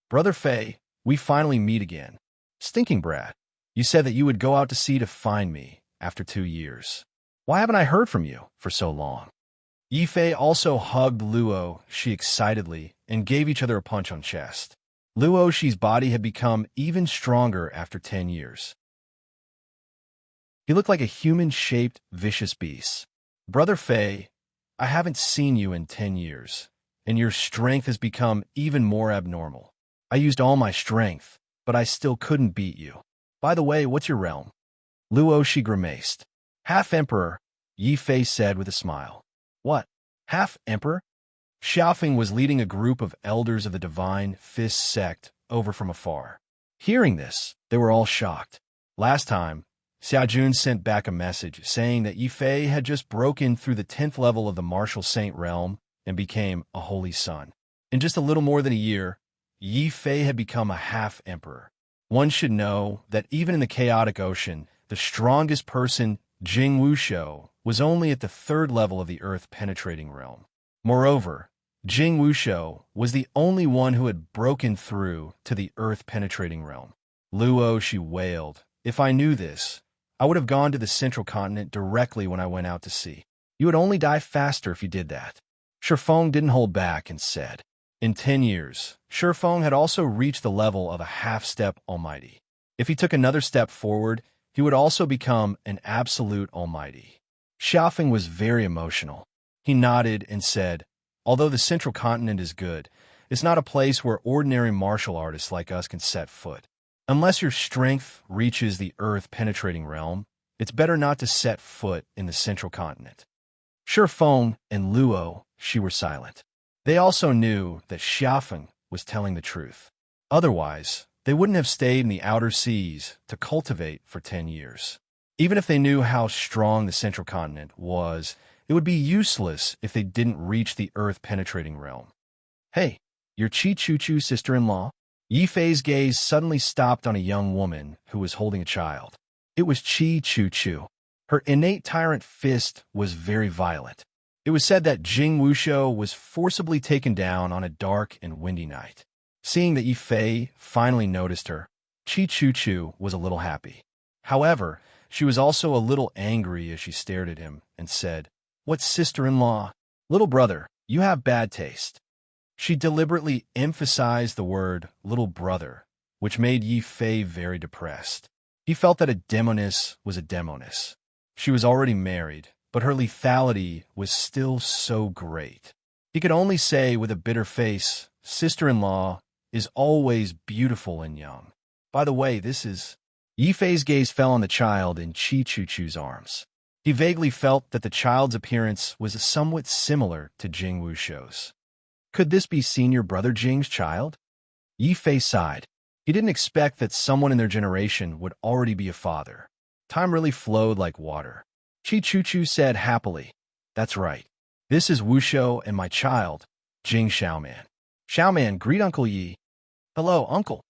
"Brother Fei, we finally meet again. Stinking brat, you said that you would go out to sea to find me after 2 years. Why haven't I heard from you for so long?" Yi Fei also hugged Luo Shi excitedly and gave each other a punch on chest. Luo Shi's body had become even stronger after 10 years. He looked like a human-shaped, vicious beast. "Brother Fei, I haven't seen you in 10 years, and your strength has become even more abnormal. I used all my strength, but I still couldn't beat you. By the way, what's your realm?" Luo Shi grimaced. "Half-emperor," Yi Fei said with a smile. "What? Half-emperor?" Xiaofeng was leading a group of elders of the Divine Fist sect over from afar. Hearing this, they were all shocked. Last time, Xiaojun sent back a message saying that Yi Fei had just broken through the 10th level of the martial saint realm and became a holy son. In just a little more than a year, Yi Fei had become a half-emperor. One should know that even in the chaotic ocean, the strongest person, Jing Wushou, was only at the 3rd level of the earth-penetrating realm. Moreover, Jing Wushou was the only one who had broken through to the earth-penetrating realm. Luo Shi wailed, "If I knew this, I would have gone to the central continent directly when I went out to sea. You would only die faster if you did that." Shifeng didn't hold back and said, in 10 years, Shifeng had also reached the level of a half-step almighty. If he took another step forward, he would also become an absolute almighty. Xiaofeng was very emotional. He nodded and said, "Although the central continent is good, it's not a place where ordinary martial artists like us can set foot. Unless your strength reaches the earth-penetrating realm, it's better not to set foot in the central continent." Shifeng and Luo Shi were silent. They also knew that Xiaofeng was telling the truth. Otherwise, they wouldn't have stayed in the outer seas to cultivate for 10 years. Even if they knew how strong the central continent was, it would be useless if they didn't reach the earth-penetrating realm. "Hey, your Chi-Chu-Chu sister-in-law?" Yi Fei's gaze suddenly stopped on a young woman who was holding a child. It was Chi-Chu-Chu. Her innate tyrant fist was very violent. It was said that Jing Wushou was forcibly taken down on a dark and windy night. Seeing that Yi Fei finally noticed her, Chi-Chu-Chu was a little happy. However, she was also a little angry as she stared at him and said, "What sister-in-law? Little brother, you have bad taste." She deliberately emphasized the word little brother, which made Yi Fei very depressed. He felt that a demoness was a demoness. She was already married, but her lethality was still so great. He could only say with a bitter face, "Sister-in-law is always beautiful and young. By the way, this is..." Yi Fei's gaze fell on the child in Chi-Chu-Chu's arms. He vaguely felt that the child's appearance was somewhat similar to Jing Wushou's. Could this be senior brother Jing's child? Yi Fei sighed. He didn't expect that someone in their generation would already be a father. Time really flowed like water. Chi-Chu-Chu said happily, "That's right. This is Wushou and my child, Jing Xiaoman. Xiaoman, greet Uncle Yi." "Hello, Uncle."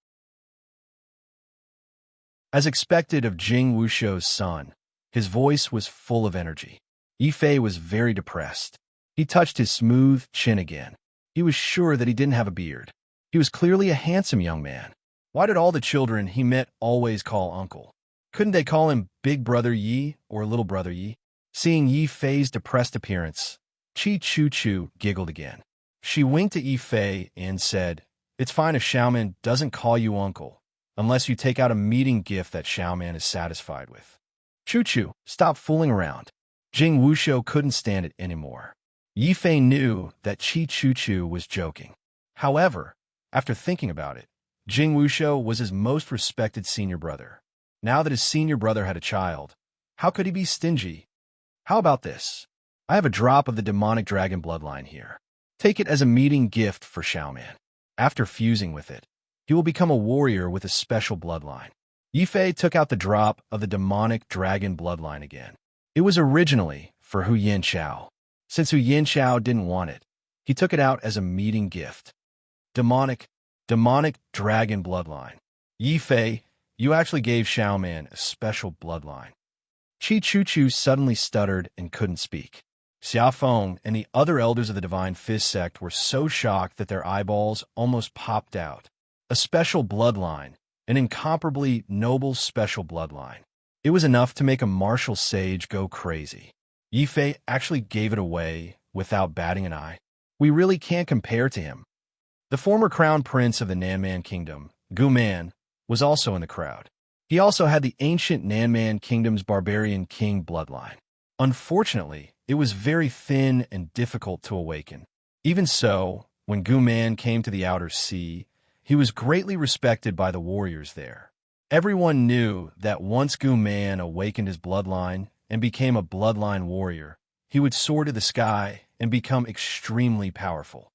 As expected of Jing Wushou's son, his voice was full of energy. Yi Fei was very depressed. He touched his smooth chin again. He was sure that he didn't have a beard. He was clearly a handsome young man. Why did all the children he met always call uncle? Couldn't they call him Big Brother Yi or Little Brother Yi? Seeing Yi Fei's depressed appearance, Chi-Chu-Chu giggled again. She winked at Yi Fei and said, "It's fine if Xiaoman doesn't call you uncle, unless you take out a meeting gift that Xiaoman is satisfied with." "Chu-Chu, stop fooling around." Jing Wushou couldn't stand it anymore. Yi Fei knew that Chi-Chu-Chu was joking. However, after thinking about it, Jing Wushou was his most respected senior brother. Now that his senior brother had a child, how could he be stingy? "How about this? I have a drop of the demonic dragon bloodline here. Take it as a meeting gift for Xiaoman. After fusing with it, he will become a warrior with a special bloodline." Yi Fei took out the drop of the demonic dragon bloodline again. It was originally for Hu Yanqiao. Since Hu Yanqiao didn't want it, he took it out as a meeting gift. Demonic dragon bloodline. Yi Fei, you actually gave Xiaoman a special bloodline. Chi Chu Chu suddenly stuttered and couldn't speak. Xia Feng and the other elders of the Divine Fist sect were so shocked that their eyeballs almost popped out. A special bloodline, an incomparably noble special bloodline. It was enough to make a martial sage go crazy. Yi Fei actually gave it away without batting an eye. We really can't compare to him. The former crown prince of the Nanman Kingdom, Gu Man, was also in the crowd. He also had the ancient Nanman Kingdom's barbarian king bloodline. Unfortunately, it was very thin and difficult to awaken. Even so, when Gu Man came to the Outer Sea, he was greatly respected by the warriors there. Everyone knew that once Gu Man awakened his bloodline and became a bloodline warrior, he would soar to the sky and become extremely powerful.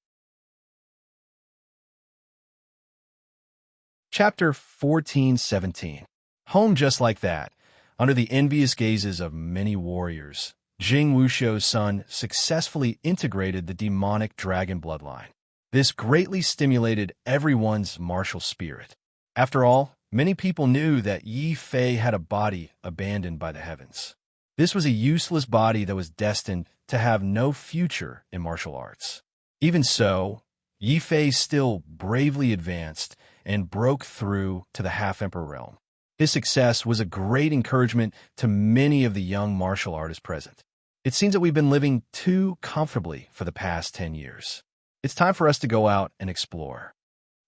Chapter 14-17. Home just like that, under the envious gazes of many warriors, Jing Wuxiu's son successfully integrated the demonic dragon bloodline. This greatly stimulated everyone's martial spirit. After all, many people knew that Yi Fei had a body abandoned by the heavens. This was a useless body that was destined to have no future in martial arts. Even so, Yi Fei still bravely advanced and broke through to the half-emperor realm. His success was a great encouragement to many of the young martial artists present. It seems that we've been living too comfortably for the past 10 years. It's time for us to go out and explore.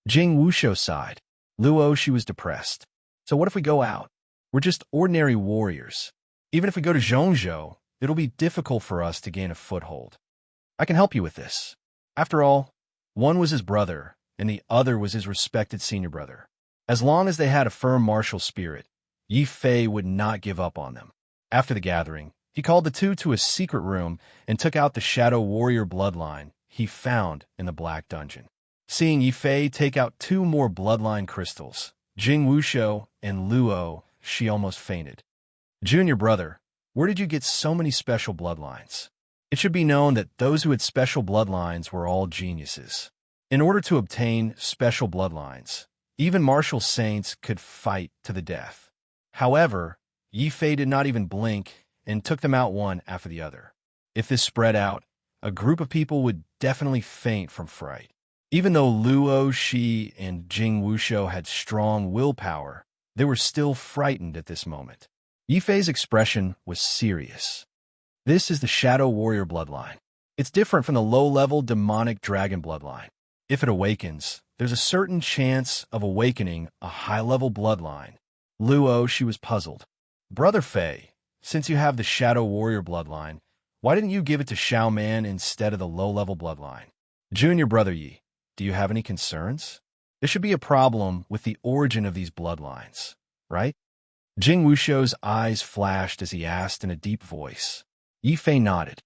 Jing Wuxiu sighed. Luo, she was depressed. So what if we go out? We're just ordinary warriors. Even if we go to Zhongzhou, it'll be difficult for us to gain a foothold. I can help you with this. After all, one was his brother, and the other was his respected senior brother. As long as they had a firm martial spirit, Yi Fei would not give up on them. After the gathering, he called the two to a secret room and took out the shadow warrior bloodline he found in the black dungeon. Seeing Yi Fei take out 2 more bloodline crystals, Jing Wuxiu and Luo, she almost fainted. Junior brother, where did you get so many special bloodlines? It should be known that those who had special bloodlines were all geniuses. In order to obtain special bloodlines, even martial saints could fight to the death. However, Yi Fei did not even blink and took them out one after the other. If this spread out, a group of people would definitely faint from fright. Even though Luo Shi and Jing Wuxiu had strong willpower, they were still frightened at this moment. Yi Fei's expression was serious. This is the Shadow Warrior bloodline. It's different from the low-level demonic dragon bloodline. If it awakens, there's a certain chance of awakening a high-level bloodline. Luo, she was puzzled. Brother Fei, since you have the Shadow Warrior bloodline, why didn't you give it to Xiao Man instead of the low-level bloodline? Junior brother Yi, do you have any concerns? There should be a problem with the origin of these bloodlines, right? Jing Wuxiu's eyes flashed as he asked in a deep voice. Yi Fei nodded.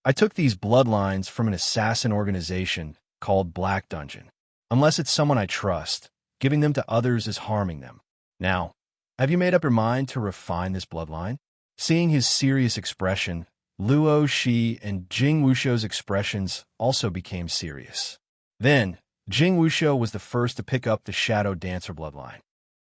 I took these bloodlines from an assassin organization called Black Dungeon. Unless it's someone I trust, giving them to others is harming them. Now, have you made up your mind to refine this bloodline? Seeing his serious expression, Luo Shi and Jing Wuxiu's expressions also became serious. Then, Jing Wuxiu was the first to pick up the Shadow Dancer bloodline.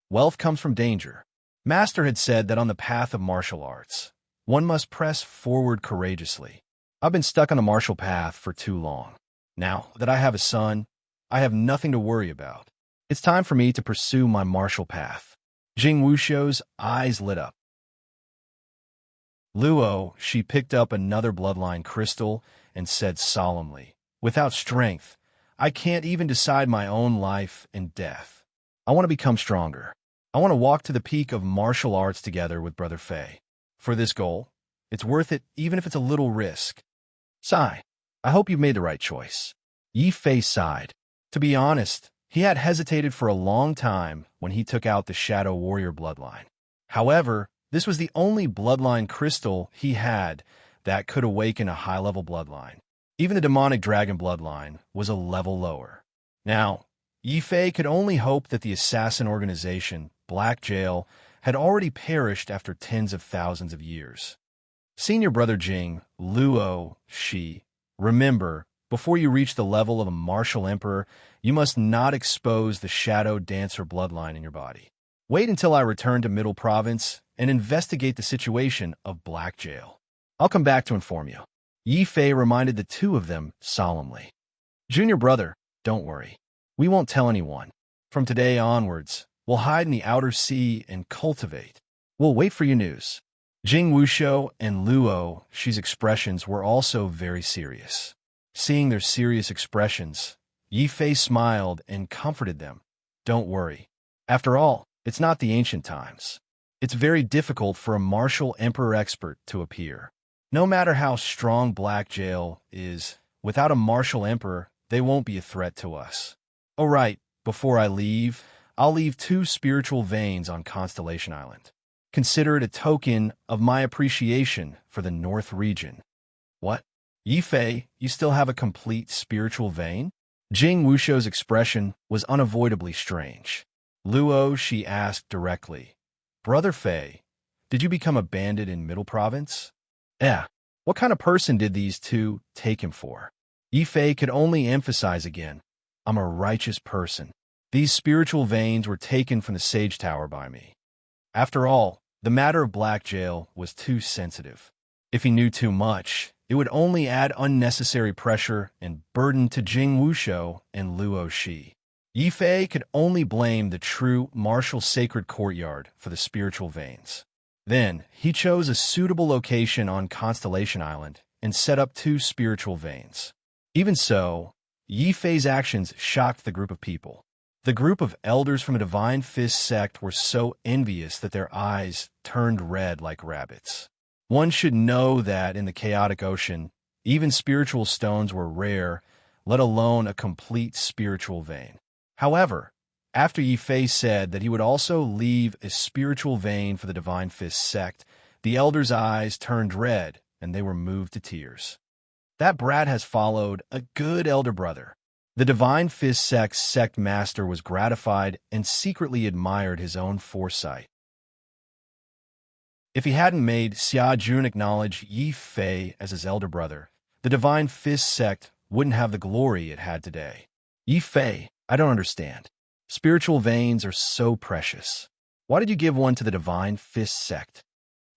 Wealth comes from danger. Master had said that on the path of martial arts, one must press forward courageously. I've been stuck on a martial path for too long. Now that I have a son, I have nothing to worry about. It's time for me to pursue my martial path. Jing Wuxiu's eyes lit up. Luo, she picked up another bloodline crystal and said solemnly, without strength, I can't even decide my own life and death. I want to become stronger. I want to walk to the peak of martial arts together with Brother Fei. For this goal, it's worth it even if it's a little risk. Sigh, I hope you've made the right choice. Yi Fei sighed. To be honest, he had hesitated for a long time when he took out the Shadow Warrior bloodline. However, this was the only bloodline crystal he had that could awaken a high-level bloodline. Even the demonic dragon bloodline was a level lower. Now, Yi Fei could only hope that the assassin organization, Black Jail, had already perished after tens of thousands of years. Senior brother Jing, Luo Shi, remember, before you reach the level of a martial emperor, you must not expose the Shadow Dancer bloodline in your body. Wait until I return to Middle Province, and investigate the situation of Black Jail. I'll come back to inform you. Yi Fei reminded the two of them solemnly. Junior brother, don't worry. We won't tell anyone. From today onwards, we'll hide in the outer sea and cultivate. We'll wait for your news. Jing Wushou and Luo Shi's expressions were also very serious. Seeing their serious expressions, Yi Fei smiled and comforted them. Don't worry. After all, it's not the ancient times. It's very difficult for a martial emperor expert to appear. No matter how strong Black Jail is, without a martial emperor, they won't be a threat to us. Oh right, before I leave, I'll leave 2 spiritual veins on Constellation Island. Consider it a token of my appreciation for the North region. What? Yi Fei, you still have a complete spiritual vein? Jing Wushou's expression was unavoidably strange. Luo Shi asked directly, Brother Fei, did you become a bandit in Middle Province? What kind of person did these two take him for? Yi Fei could only emphasize again, I'm a righteous person. These spiritual veins were taken from the Sage Tower by me. After all, the matter of Black Jail was too sensitive. If he knew too much, it would only add unnecessary pressure and burden to Jing Wushou and Luo Shi. Yi Fei could only blame the true martial sacred courtyard for the spiritual veins. Then, he chose a suitable location on Constellation Island and set up 2 spiritual veins. Even so, Yi Fei's actions shocked the group of people. The group of elders from a Divine Fist sect were so envious that their eyes turned red like rabbits. One should know that in the chaotic ocean, even spiritual stones were rare, let alone a complete spiritual vein. However, after Yi Fei said that he would also leave a spiritual vein for the Divine Fist sect, the elders' eyes turned red and they were moved to tears. That brat has followed a good elder brother. The Divine Fist sect's sect master was gratified and secretly admired his own foresight. If he hadn't made Xia Jun acknowledge Yi Fei as his elder brother, the Divine Fist sect wouldn't have the glory it had today. Yi Fei, I don't understand. Spiritual veins are so precious. Why did you give one to the Divine Fist sect?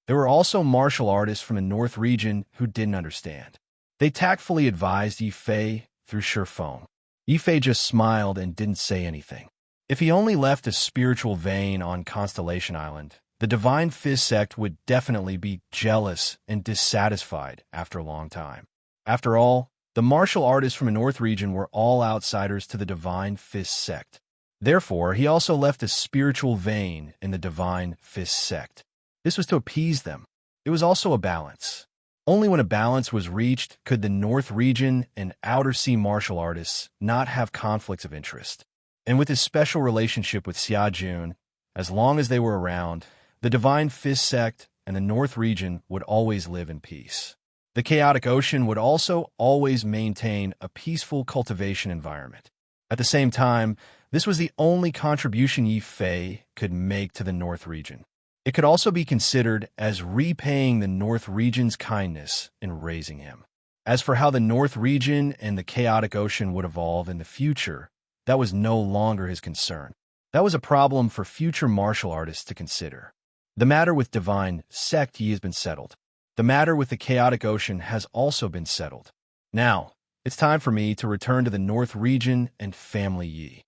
There were also martial artists from the North region who didn't understand. They tactfully advised Yi Fei through sure phone. Yi Fei just smiled and didn't say anything. If he only left a spiritual vein on Constellation Island, the Divine Fist sect would definitely be jealous and dissatisfied after a long time. After all, the martial artists from the North region were all outsiders to the Divine Fist sect. Therefore, he also left a spiritual vein in the Divine Fist sect. This was to appease them. It was also a balance. Only when a balance was reached could the North region and Outer Sea martial artists not have conflicts of interest. And with his special relationship with Xia Jun, as long as they were around, the Divine Fist sect and the North region would always live in peace. The chaotic ocean would also always maintain a peaceful cultivation environment. At the same time, this was the only contribution Yi Fei could make to the North region. It could also be considered as repaying the North region's kindness in raising him. As for how the North region and the chaotic ocean would evolve in the future, that was no longer his concern. That was a problem for future martial artists to consider. The matter with Divine Sect Yi has been settled. The matter with the chaotic ocean has also been settled. Now, it's time for me to return to the North region and family Yi.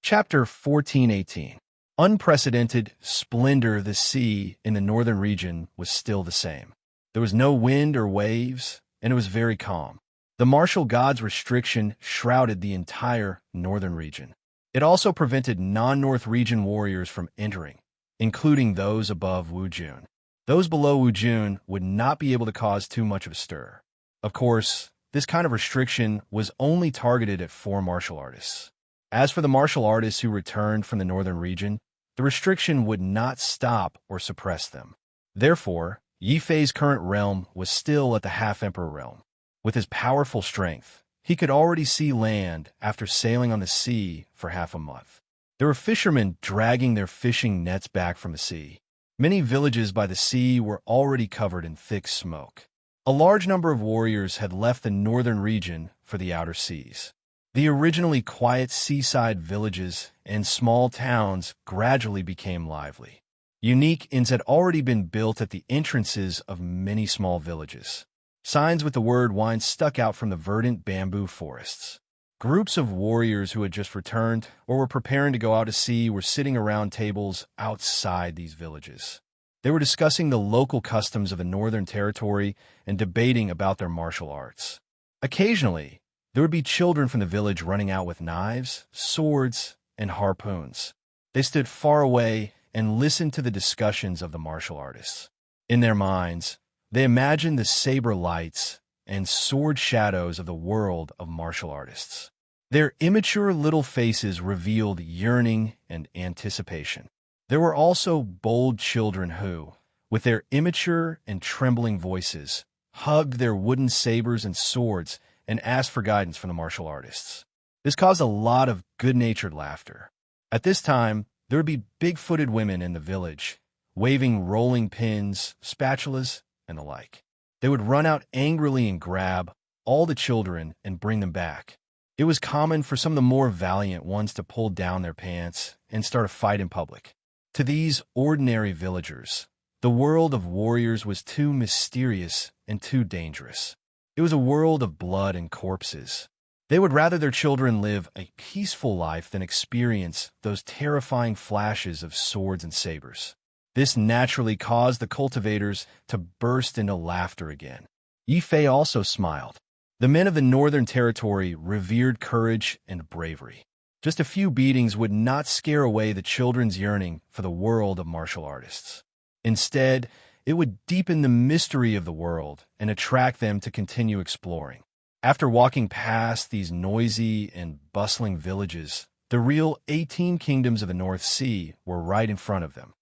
Chapter 1418. Unprecedented splendor. The sea in the northern region was still the same. There was no wind or waves, and it was very calm. The martial god's restriction shrouded the entire northern region. It also prevented non-North region warriors from entering, including those above Wujun. Those below Wujun would not be able to cause too much of a stir. Of course, this kind of restriction was only targeted at 4 martial artists. As for the martial artists who returned from the northern region, the restriction would not stop or suppress them. Therefore, Yi Fei's current realm was still at the half-emperor realm. With his powerful strength, he could already see land after sailing on the sea for half a month. There were fishermen dragging their fishing nets back from the sea. Many villages by the sea were already covered in thick smoke. A large number of warriors had left the northern region for the outer seas. The originally quiet seaside villages and small towns gradually became lively. Unique inns had already been built at the entrances of many small villages. Signs with the word wine stuck out from the verdant bamboo forests. Groups of warriors who had just returned or were preparing to go out to sea were sitting around tables outside these villages. They were discussing the local customs of the Northern Territory and debating about their martial arts. Occasionally, there would be children from the village running out with knives, swords, and harpoons. They stood far away and listened to the discussions of the martial artists. In their minds, they imagined the saber lights and sword shadows of the world of martial artists. Their immature little faces revealed yearning and anticipation. There were also bold children who, with their immature and trembling voices, hugged their wooden sabers and swords and asked for guidance from the martial artists. This caused a lot of good-natured laughter. At this time, there would be big-footed women in the village, waving rolling pins, spatulas, and the like. They would run out angrily and grab all the children and bring them back. It was common for some of the more valiant ones to pull down their pants and start a fight in public. To these ordinary villagers, the world of warriors was too mysterious and too dangerous. It was a world of blood and corpses. They would rather their children live a peaceful life than experience those terrifying flashes of swords and sabers. This naturally caused the cultivators to burst into laughter again. Yi Fei also smiled. The men of the Northern Territory revered courage and bravery. Just a few beatings would not scare away the children's yearning for the world of martial artists. Instead, it would deepen the mystery of the world and attract them to continue exploring. After walking past these noisy and bustling villages, the real 18 kingdoms of the North Sea were right in front of them.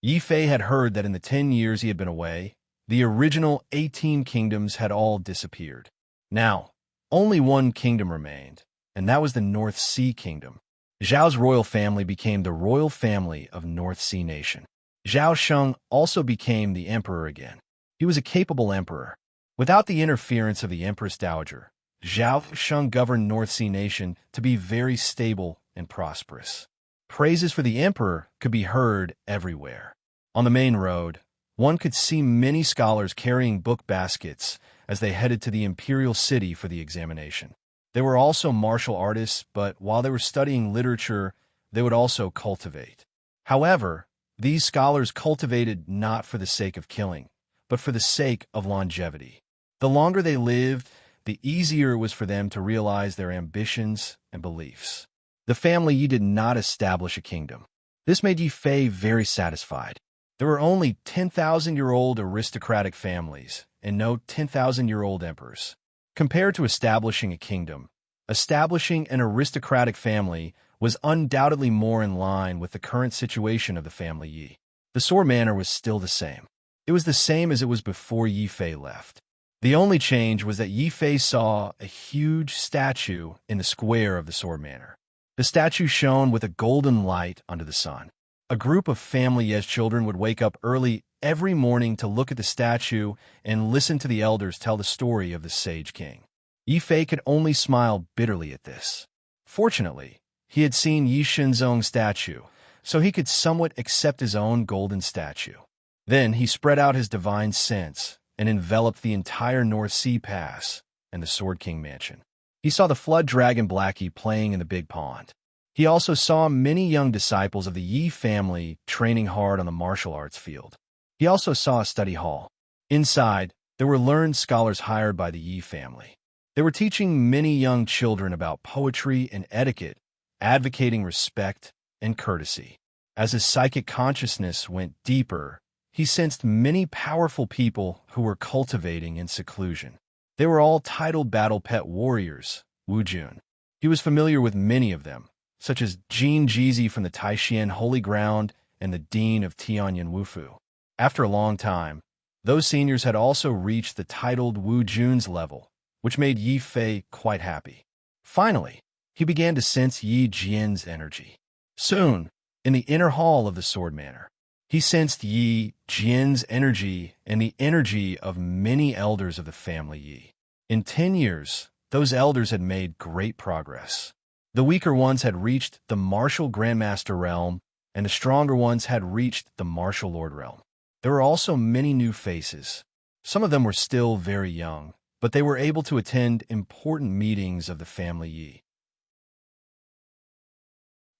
Yi Fei had heard that in the 10 years he had been away, the original 18 kingdoms had all disappeared. Now, only one kingdom remained, and that was the North Sea Kingdom. Zhao's royal family became the royal family of North Sea Nation. Zhao Sheng also became the emperor again. He was a capable emperor. Without the interference of the Empress Dowager, Zhao Sheng governed North Sea Nation to be very stable and prosperous. Praises for the emperor could be heard everywhere. On the main road, one could see many scholars carrying book baskets as they headed to the imperial city for the examination. They were also martial artists, but while they were studying literature, they would also cultivate. However, these scholars cultivated not for the sake of killing, but for the sake of longevity. The longer they lived, the easier it was for them to realize their ambitions and beliefs. The family Yi did not establish a kingdom. This made Yi Fei very satisfied. There were only 10,000-year-old aristocratic families and no 10,000-year-old emperors. Compared to establishing a kingdom, establishing an aristocratic family was undoubtedly more in line with the current situation of the family Yi. The sword manor was still the same. It was the same as it was before Yi Fei left. The only change was that Yi Fei saw a huge statue in the square of the sword manor. The statue shone with a golden light under the sun. A group of family Yes children would wake up early every morning to look at the statue and listen to the elders tell the story of the sage king. Yi Fei could only smile bitterly at this. Fortunately, he had seen Yi Shenzong's statue, so he could somewhat accept his own golden statue. Then he spread out his divine sense and enveloped the entire North Sea Pass and the Sword King Mansion. He saw the flood dragon Blackie playing in the big pond. He also saw many young disciples of the Yi family training hard on the martial arts field. He also saw a study hall. Inside, there were learned scholars hired by the Yi family. They were teaching many young children about poetry and etiquette, advocating respect and courtesy. As his psychic consciousness went deeper, he sensed many powerful people who were cultivating in seclusion. They were all titled battle pet warriors, Wu Jun. He was familiar with many of them, such as Jin Jizi from the Taishan Holy Ground and the Dean of Tianyan Wufu. After a long time, those seniors had also reached the titled Wu Jun's level, which made Yi Fei quite happy. Finally, he began to sense Yi Jian's energy. Soon, in the inner hall of the Sword Manor, he sensed Yi Jian's energy and the energy of many elders of the family Yi. In 10 years, those elders had made great progress. The weaker ones had reached the martial grandmaster realm, and the stronger ones had reached the martial lord realm. There were also many new faces. Some of them were still very young, but they were able to attend important meetings of the family Yi.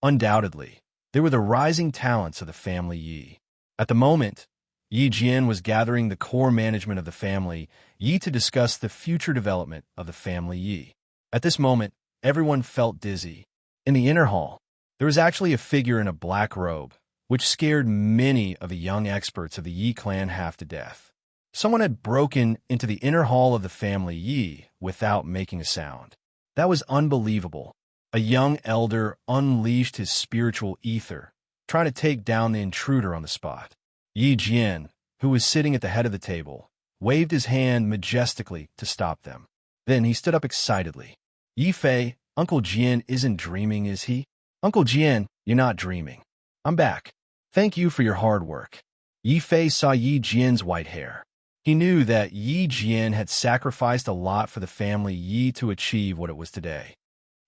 Undoubtedly, they were the rising talents of the family Yi. At the moment, Yi Jian was gathering the core management of the family Yi to discuss the future development of the family Yi. At this moment, everyone felt dizzy. In the inner hall, there was actually a figure in a black robe, which scared many of the young experts of the Yi clan half to death. Someone had broken into the inner hall of the family Yi without making a sound. That was unbelievable. A young elder unleashed his spiritual ether, trying to take down the intruder on the spot. Yi Jian, who was sitting at the head of the table, waved his hand majestically to stop them. Then he stood up excitedly. Yi Fei, Uncle Jian isn't dreaming, is he? Uncle Jian, you're not dreaming. I'm back. Thank you for your hard work. Yi Fei saw Yi Jian's white hair. He knew that Yi Jian had sacrificed a lot for the family Yi to achieve what it was today.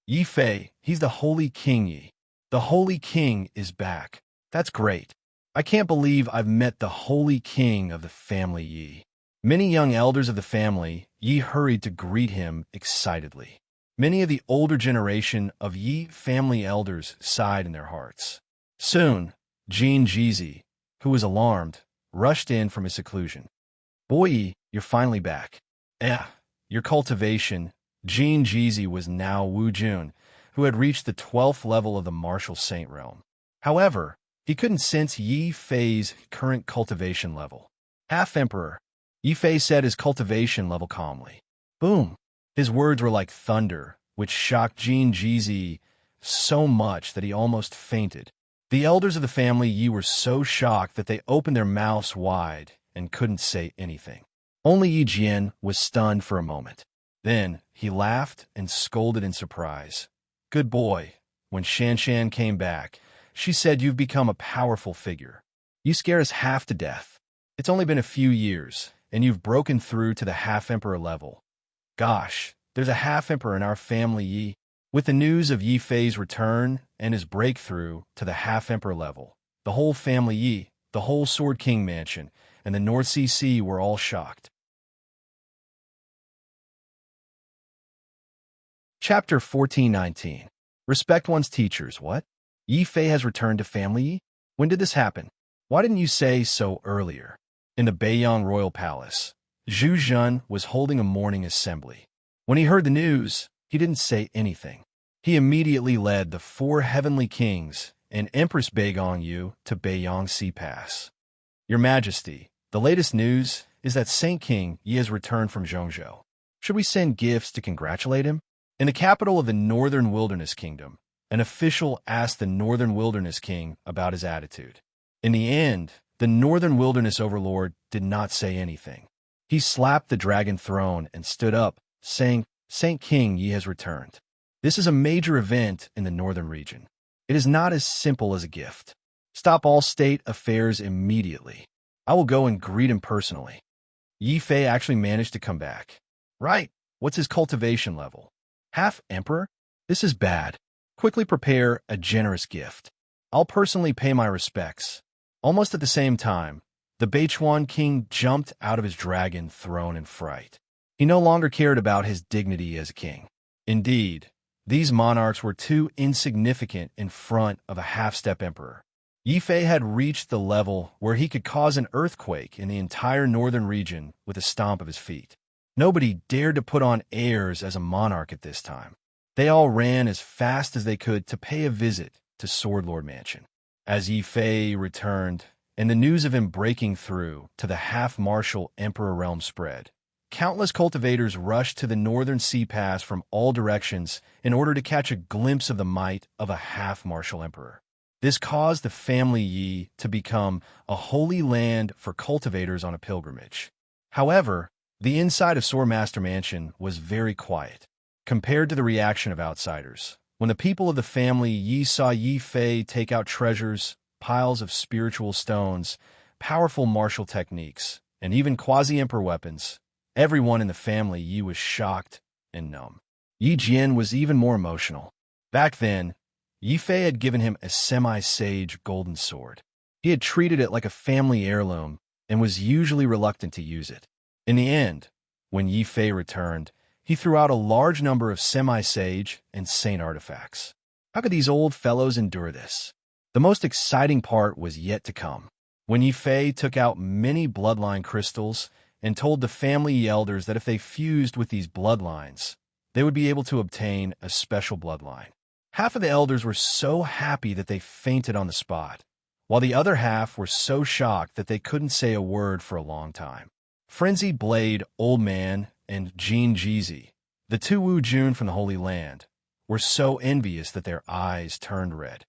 Yi Fei, he's the Holy King Yi. The Holy King is back. That's great. I can't believe I've met the Holy King of the family Yi. Many young elders of the family Yi hurried to greet him excitedly. Many of the older generation of Yi family elders sighed in their hearts. Soon, Jin Jizi, who was alarmed, rushed in from his seclusion. Boy Yi, you're finally back. Your cultivation. Jin Jizi was now Wu Jun, who had reached the 12th level of the martial saint realm. However, he couldn't sense Yi Fei's current cultivation level. Half-Emperor, Yi Fei said his cultivation level calmly. Boom! His words were like thunder, which shocked Jin Jizi so much that he almost fainted. The elders of the family Yi were so shocked that they opened their mouths wide and couldn't say anything. Only Yi Jian was stunned for a moment. Then he laughed and scolded in surprise. Good boy. When Shan came back, she said you've become a powerful figure. You scare us half to death. It's only been a few years, and you've broken through to the half-emperor level. Gosh, there's a half-emperor in our family Yi. With the news of Yi Fei's return and his breakthrough to the half-emperor level, the whole family Yi, the whole Sword King mansion, and the North Sea were all shocked. Chapter 1419. Respect one's teachers. What? Yi Fei has returned to family Yi? When did this happen? Why didn't you say so earlier? In the Beiyang Royal Palace, Zhu Zhen was holding a morning assembly. When he heard the news, he didn't say anything. He immediately led the 4 heavenly kings and Empress Beigong Yu to Beiyang Sea Pass. Your Majesty, the latest news is that Saint King Yi has returned from Zhongzhou. Should we send gifts to congratulate him? In the capital of the Northern Wilderness Kingdom, an official asked the Northern Wilderness King about his attitude. In the end, the Northern Wilderness Overlord did not say anything. He slapped the dragon throne and stood up, saying, Saint King Yi has returned. This is a major event in the northern region. It is not as simple as a gift. Stop all state affairs immediately. I will go and greet him personally. Yi Fei actually managed to come back. Right. What's his cultivation level? Half-Emperor? This is bad. Quickly prepare a generous gift. I'll personally pay my respects. Almost at the same time, the Beichuan king jumped out of his dragon throne in fright. He no longer cared about his dignity as a king. Indeed, these monarchs were too insignificant in front of a half-step emperor. Yi Fei had reached the level where he could cause an earthquake in the entire northern region with a stomp of his feet. Nobody dared to put on airs as a monarch at this time. They all ran as fast as they could to pay a visit to Sword Lord Mansion. As Yi Fei returned, and the news of him breaking through to the half-martial emperor realm spread, countless cultivators rushed to the northern sea pass from all directions in order to catch a glimpse of the might of a half-martial emperor. This caused the family Yi to become a holy land for cultivators on a pilgrimage. However, the inside of Swordmaster Mansion was very quiet, compared to the reaction of outsiders. When the people of the family Yi saw Yi Fei take out treasures, piles of spiritual stones, powerful martial techniques, and even quasi-emperor weapons, everyone in the family Yi was shocked and numb. Yi Jian was even more emotional. Back then, Yi Fei had given him a semi-sage golden sword. He had treated it like a family heirloom and was usually reluctant to use it. In the end, when Yi Fei returned, he threw out a large number of semi-sage and saint artifacts. How could these old fellows endure this? The most exciting part was yet to come. When Yi Fei took out many bloodline crystals and told the family elders that if they fused with these bloodlines, they would be able to obtain a special bloodline. Half of the elders were so happy that they fainted on the spot, while the other half were so shocked that they couldn't say a word for a long time. Frenzied Blade, Old Man, and Jean Jeezy, the two Wu Jun from the Holy Land, were so envious that their eyes turned red.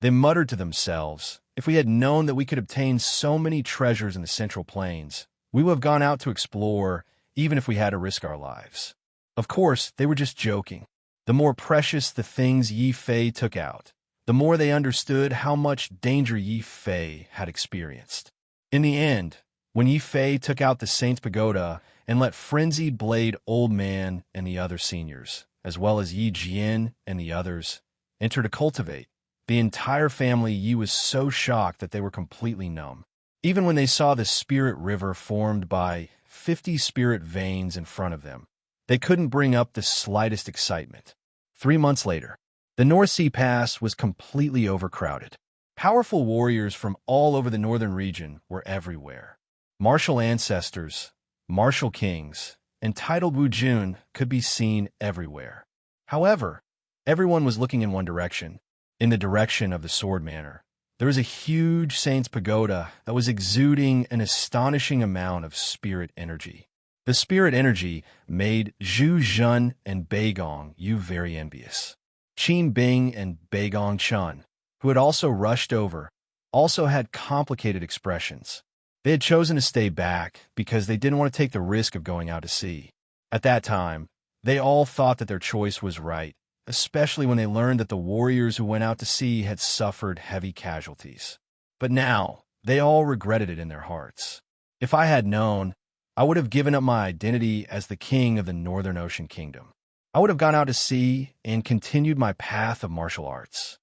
They muttered to themselves, "If we had known that we could obtain so many treasures in the Central Plains, we would have gone out to explore, even if we had to risk our lives." Of course, they were just joking. The more precious the things Yi Fei took out, the more they understood how much danger Yi Fei had experienced. In the end, when Yi Fei took out the Saint's Pagoda and let Frenzied Blade Old Man and the other seniors, as well as Yi Jian and the others, enter to cultivate, the entire family Yi was so shocked that they were completely numb. Even when they saw the spirit river formed by 50 spirit veins in front of them, they couldn't bring up the slightest excitement. 3 months later, the North Sea Pass was completely overcrowded. Powerful warriors from all over the northern region were everywhere. Martial ancestors, martial kings, and titled Wu Jun could be seen everywhere. However, everyone was looking in one direction, in the direction of the Sword Manor. There was a huge Saint's Pagoda that was exuding an astonishing amount of spirit energy. The spirit energy made Zhu Zhen and Beigong Yu very envious. Qin Bing and Beigong Chun, who had also rushed over, also had complicated expressions. They had chosen to stay back because they didn't want to take the risk of going out to sea. At that time, they all thought that their choice was right, especially when they learned that the warriors who went out to sea had suffered heavy casualties. But now, they all regretted it in their hearts. If I had known, I would have given up my identity as the king of the Northern Ocean Kingdom. I would have gone out to sea and continued my path of martial arts.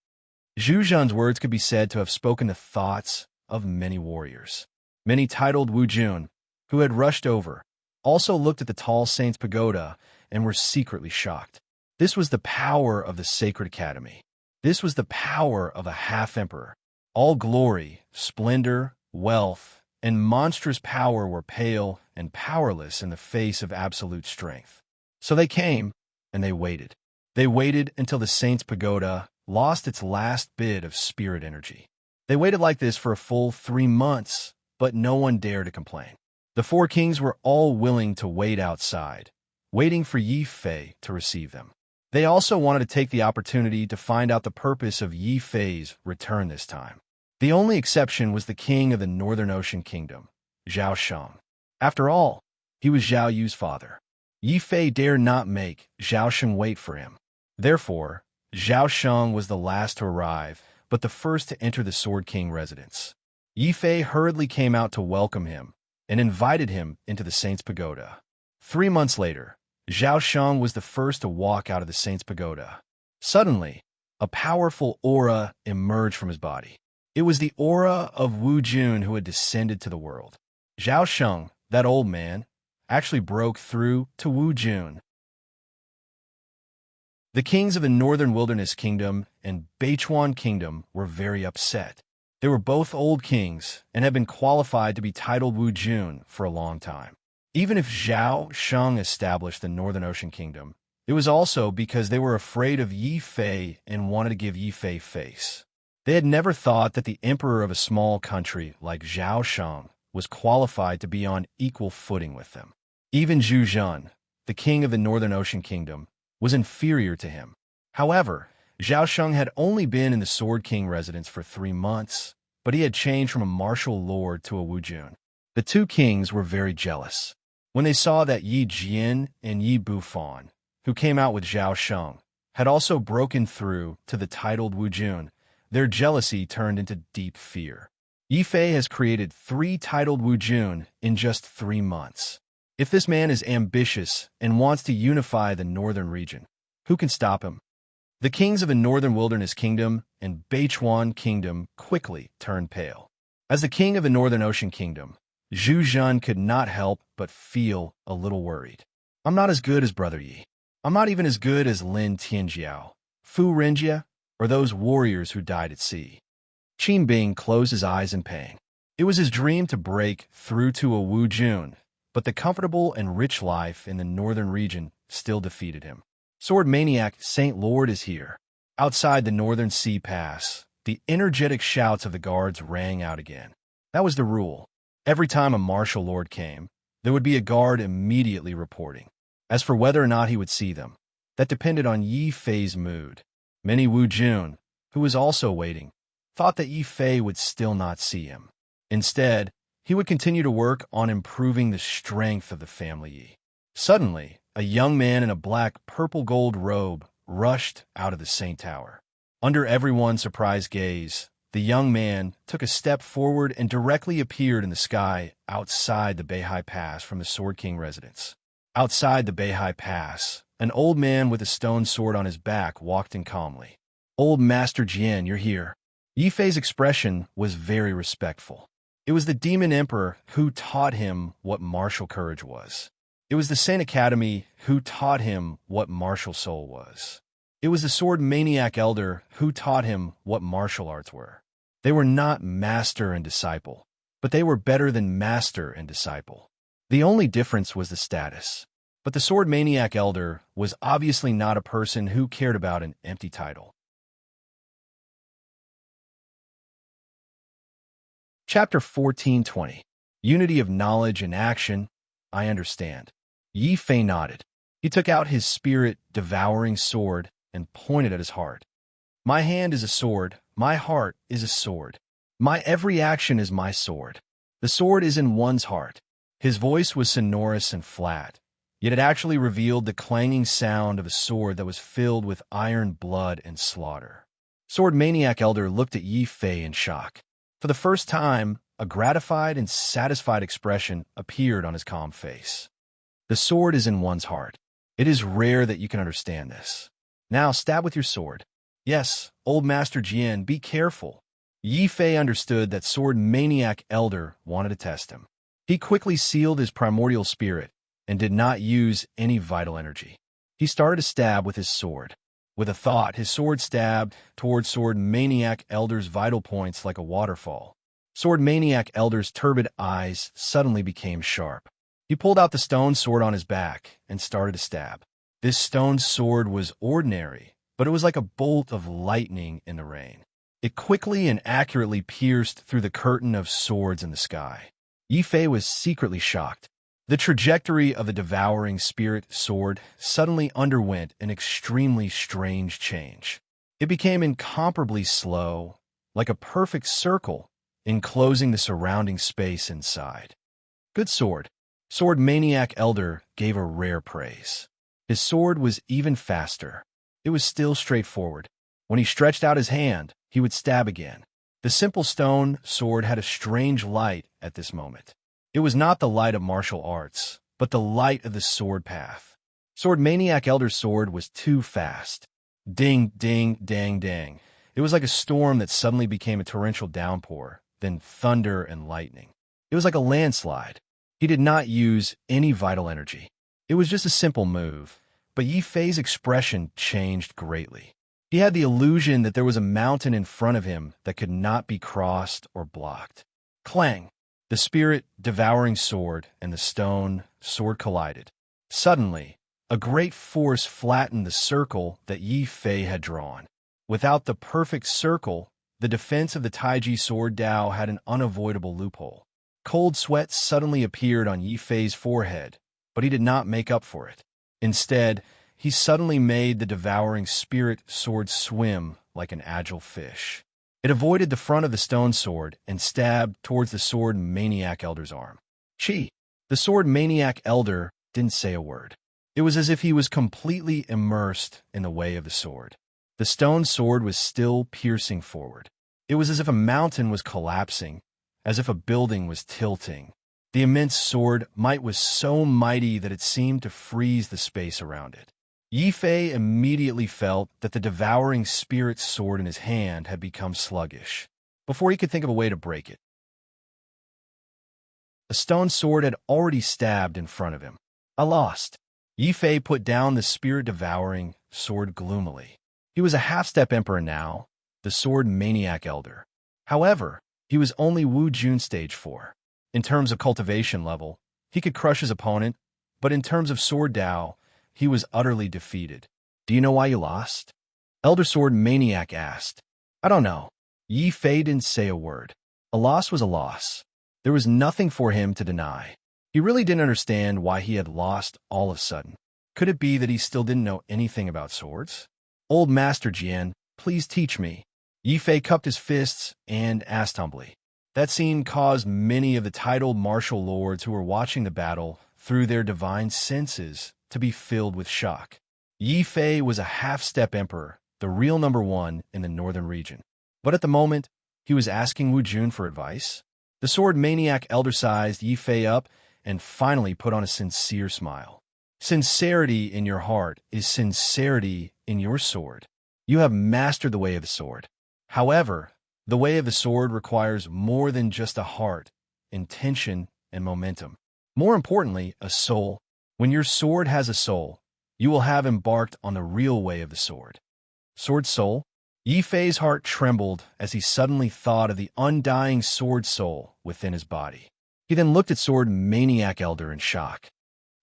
Zhu Zhen's words could be said to have spoken the thoughts of many warriors. Many titled Wu Jun, who had rushed over, also looked at the tall Saint's Pagoda and were secretly shocked. This was the power of the Sacred Academy. This was the power of a half-emperor. All glory, splendor, wealth, and monstrous power were pale and powerless in the face of absolute strength. So they came, and they waited. They waited until the Saint's Pagoda lost its last bit of spirit energy. They waited like this for a full 3 months, but no one dared to complain. The 4 kings were all willing to wait outside, waiting for Yi Fei to receive them. They also wanted to take the opportunity to find out the purpose of Yi Fei's return this time. The only exception was the king of the Northern Ocean Kingdom, Zhao Sheng. After all, he was Zhao Yu's father. Yi Fei dared not make Zhao Sheng wait for him. Therefore, Zhao Sheng was the last to arrive, but the first to enter the Sword King residence. Yi Fei hurriedly came out to welcome him and invited him into the Saint's Pagoda. 3 months later, Zhao Sheng was the first to walk out of the Saint's Pagoda. Suddenly, a powerful aura emerged from his body. It was the aura of Wu Jun who had descended to the world. Zhao Sheng, that old man, actually broke through to Wu Jun. The kings of the Northern Wilderness Kingdom and Beichuan Kingdom were very upset. They were both old kings and had been qualified to be titled Wu Jun for a long time. Even if Zhao Sheng established the Northern Ocean Kingdom, it was also because they were afraid of Yi Fei and wanted to give Yi Fei face. They had never thought that the emperor of a small country like Zhao Sheng was qualified to be on equal footing with them. Even Zhu Zhen, the king of the Northern Ocean Kingdom, was inferior to him. However, Zhao Sheng had only been in the Sword King residence for 3 months, but he had changed from a martial lord to a Wu Jun. The 2 kings were very jealous. When they saw that Yi Jian and Yi Bufan, who came out with Zhao Sheng, had also broken through to the titled Wu Jun, their jealousy turned into deep fear. Yi Fei has created 3 titled Wu Jun in just 3 months. If this man is ambitious and wants to unify the northern region, who can stop him? The kings of the Northern Wilderness Kingdom and Beichuan Kingdom quickly turned pale. As the king of the Northern Ocean Kingdom, Zhu Zhen could not help but feel a little worried. I'm not as good as Brother Yi. I'm not even as good as Lin Tianjiao, Fu Renjia, or those warriors who died at sea. Qin Bing closed his eyes in pain. It was his dream to break through to a Wu Jun, but the comfortable and rich life in the northern region still defeated him. Sword Maniac Saint Lord is here. Outside the Northern Sea Pass, the energetic shouts of the guards rang out again. That was the rule. Every time a martial lord came, there would be a guard immediately reporting. As for whether or not he would see them, that depended on Yi Fei's mood. Many Wu Jun, who was also waiting, thought that Yi Fei would still not see him. Instead, he would continue to work on improving the strength of the family Yi. Suddenly, a young man in a black purple-gold robe rushed out of the Saint Tower. Under everyone's surprised gaze, the young man took a step forward and directly appeared in the sky outside the Beihai Pass from the Sword King residence. Outside the Beihai Pass, an old man with a stone sword on his back walked in calmly. "Old Master Jian, you're here." Yi Fei's expression was very respectful. It was the Demon Emperor who taught him what martial courage was. It was the Saint Academy who taught him what martial soul was. It was the Sword Maniac Elder who taught him what martial arts were. They were not master and disciple, but they were better than master and disciple. The only difference was the status. But the Sword Maniac Elder was obviously not a person who cared about an empty title. Chapter 1420. Unity of Knowledge and Action. I understand. Yi Fei nodded. He took out his spirit-devouring sword and pointed at his heart. My hand is a sword. My heart is a sword. My every action is my sword. The sword is in one's heart. His voice was sonorous and flat, yet it actually revealed the clanging sound of a sword that was filled with iron blood and slaughter. Sword Maniac Elder looked at Yi Fei in shock. For the first time, a gratified and satisfied expression appeared on his calm face. The sword is in one's heart. It is rare that you can understand this. Now stab with your sword. Yes, old Master Jian, be careful. Yi Fei understood that Sword Maniac Elder wanted to test him. He quickly sealed his primordial spirit and did not use any vital energy. He started to stab with his sword. With a thought, his sword stabbed toward Sword Maniac Elder's vital points like a waterfall. Sword Maniac Elder's turbid eyes suddenly became sharp. He pulled out the stone sword on his back and started to stab. This stone sword was ordinary, but it was like a bolt of lightning in the rain. It quickly and accurately pierced through the curtain of swords in the sky. Yi Fei was secretly shocked. The trajectory of the devouring spirit sword suddenly underwent an extremely strange change. It became incomparably slow, like a perfect circle, enclosing the surrounding space inside. Good sword. Sword Maniac Elder gave a rare praise. His sword was even faster. It was still straightforward. When he stretched out his hand, he would stab again. The simple stone sword had a strange light at this moment. It was not the light of martial arts, but the light of the sword path. Sword Maniac Elder's sword was too fast. Ding, ding, dang, dang. It was like a storm that suddenly became a torrential downpour, then thunder and lightning. It was like a landslide. He did not use any vital energy. It was just a simple move, but Yi Fei's expression changed greatly. He had the illusion that there was a mountain in front of him that could not be crossed or blocked. Clang! The spirit-devouring sword and the stone sword collided. Suddenly, a great force flattened the circle that Yi Fei had drawn. Without the perfect circle, the defense of the Taiji sword Dao had an unavoidable loophole. Cold sweat suddenly appeared on Yi Fei's forehead, but he did not make up for it. Instead, he suddenly made the devouring spirit sword swim like an agile fish. It avoided the front of the stone sword and stabbed towards the Sword Maniac Elder's arm. Chi! The Sword Maniac Elder didn't say a word. It was as if he was completely immersed in the way of the sword. The stone sword was still piercing forward. It was as if a mountain was collapsing, as if a building was tilting. The immense sword might was so mighty that it seemed to freeze the space around it. Yi Fei immediately felt that the devouring spirit sword in his hand had become sluggish. Before he could think of a way to break it, a stone sword had already stabbed in front of him. I lost. Yi Fei put down the spirit-devouring sword gloomily. He was a half-step emperor now, the sword maniac elder. However, he was only Wu Jun stage 4. In terms of cultivation level, he could crush his opponent, but in terms of sword Dao, he was utterly defeated. Do you know why you lost? Elder Sword Maniac asked. I don't know. Yi Fei didn't say a word. A loss was a loss. There was nothing for him to deny. He really didn't understand why he had lost all of a sudden. Could it be that he still didn't know anything about swords? Old Master Jian, please teach me. Yi Fei cupped his fists and asked humbly. That scene caused many of the titled martial lords who were watching the battle through their divine senses to be filled with shock. Yi Fei was a half-step emperor, the real #1 in the northern region. But at the moment, he was asking Wu Jun for advice. The sword maniac elder sized Yi Fei up and finally put on a sincere smile. Sincerity in your heart is sincerity in your sword. You have mastered the way of the sword. However, the way of the sword requires more than just a heart, intention, and momentum. More importantly, a soul. When your sword has a soul, you will have embarked on the real way of the sword. Sword soul? Yi Fei's heart trembled as he suddenly thought of the undying sword soul within his body. He then looked at Sword Maniac Elder in shock.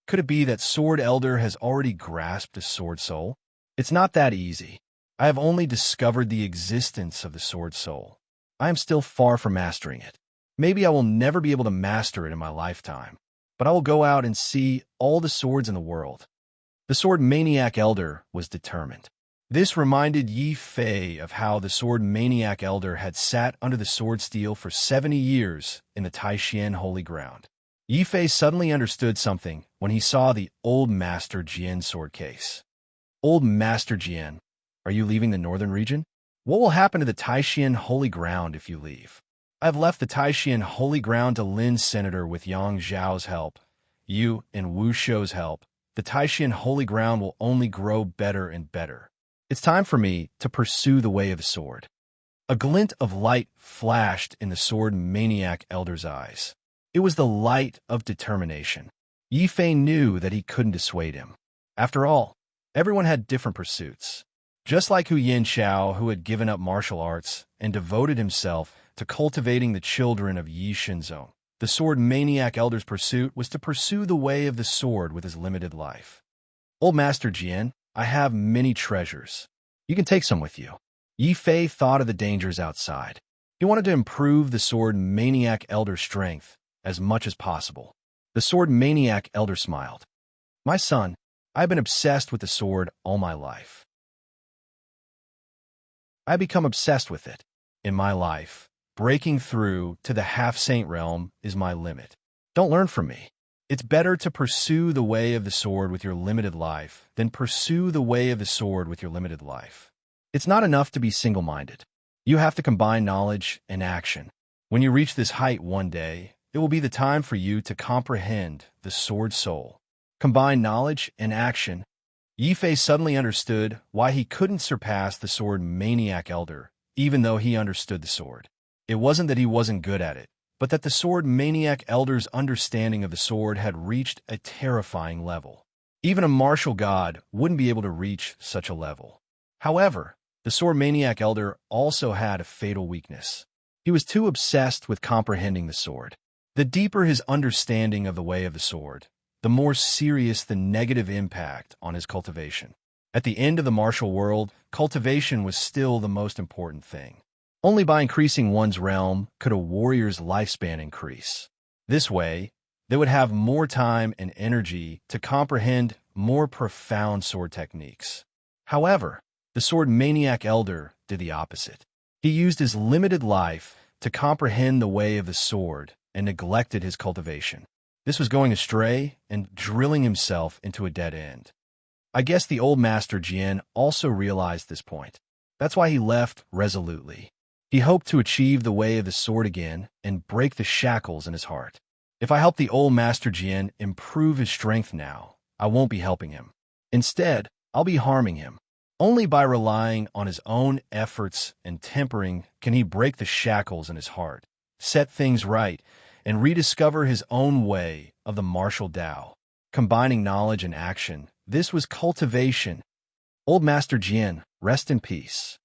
Could it be that Sword Elder has already grasped the sword soul? It's not that easy. I have only discovered the existence of the sword soul. I am still far from mastering it. Maybe I will never be able to master it in my lifetime, but I will go out and see all the swords in the world. The Sword Maniac Elder was determined. This reminded Yi Fei of how the Sword Maniac Elder had sat under the sword steel for 70 years in the Taishan Holy Ground. Yi Fei suddenly understood something when he saw the Old Master Jian sword case. Old Master Jian, are you leaving the northern region? What will happen to the Taishan Holy Ground if you leave? I have left the Taishan Holy Ground to Lin's senator with Yang Zhao's help. You and Wu Shou's help. The Taishan Holy Ground will only grow better and better. It's time for me to pursue the way of the sword. A glint of light flashed in the Sword Maniac Elder's eyes. It was the light of determination. Yi Fei knew that he couldn't dissuade him. After all, everyone had different pursuits. Just like Hu Yanxiao, who had given up martial arts and devoted himself to cultivating the children of Yi Shinzong, the Sword Maniac Elder's pursuit was to pursue the way of the sword with his limited life. Old Master Jian, I have many treasures. You can take some with you. Yi Fei thought of the dangers outside. He wanted to improve the Sword Maniac Elder's strength as much as possible. The Sword Maniac Elder smiled. My son, I've been obsessed with the sword all my life. I become obsessed with it. In my life, breaking through to the half-saint realm is my limit. Don't learn from me. It's better to pursue the way of the sword with your limited life than pursue the way of the sword with your limited life. It's not enough to be single-minded. You have to combine knowledge and action. When you reach this height one day, it will be the time for you to comprehend the sword soul. Combine knowledge and action. Yi Fei suddenly understood why he couldn't surpass the Sword Maniac Elder, even though he understood the sword. It wasn't that he wasn't good at it, but that the Sword Maniac Elder's understanding of the sword had reached a terrifying level. Even a martial god wouldn't be able to reach such a level. However, the Sword Maniac Elder also had a fatal weakness. He was too obsessed with comprehending the sword. The deeper his understanding of the way of the sword, the more serious the negative impact on his cultivation. At the end of the martial world, cultivation was still the most important thing. Only by increasing one's realm could a warrior's lifespan increase. This way, they would have more time and energy to comprehend more profound sword techniques. However, the Sword Maniac Elder did the opposite. He used his limited life to comprehend the way of the sword and neglected his cultivation. This was going astray and drilling himself into a dead end. I guess the old Master Jian also realized this point. That's why he left resolutely. He hoped to achieve the way of the sword again and break the shackles in his heart. If I help the old Master Jian improve his strength now, I won't be helping him. Instead, I'll be harming him. Only by relying on his own efforts and tempering can he break the shackles in his heart, set things right, and rediscover his own way of the martial Tao. Combining knowledge and action, this was cultivation. Old Master Jian, rest in peace.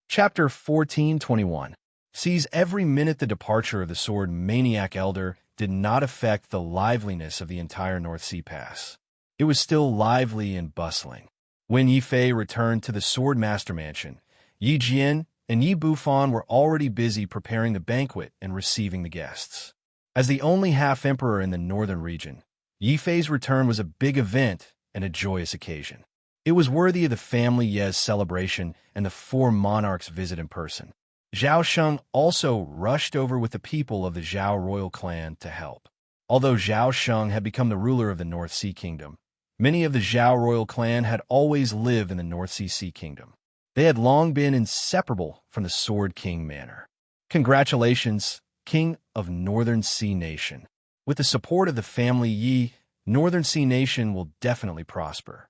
Chapter 1421 sees every minute the departure of the sword maniac elder did not affect the liveliness of the entire North Sea Pass. It was still lively and bustling. When Yi Fei returned to the Sword Master Mansion, Yi Jian and Yi Bufan were already busy preparing the banquet and receiving the guests. As the only half-emperor in the northern region, Yi Fei's return was a big event and a joyous occasion. It was worthy of the family Ye's celebration and the four monarchs' visit in person. Zhao Sheng also rushed over with the people of the Zhao royal clan to help. Although Zhao Sheng had become the ruler of the North Sea Kingdom, many of the Zhao royal clan had always lived in the North Sea Kingdom. They had long been inseparable from the Sword King manor. Congratulations, King of Northern Sea Nation. With the support of the family Yi, Northern Sea Nation will definitely prosper.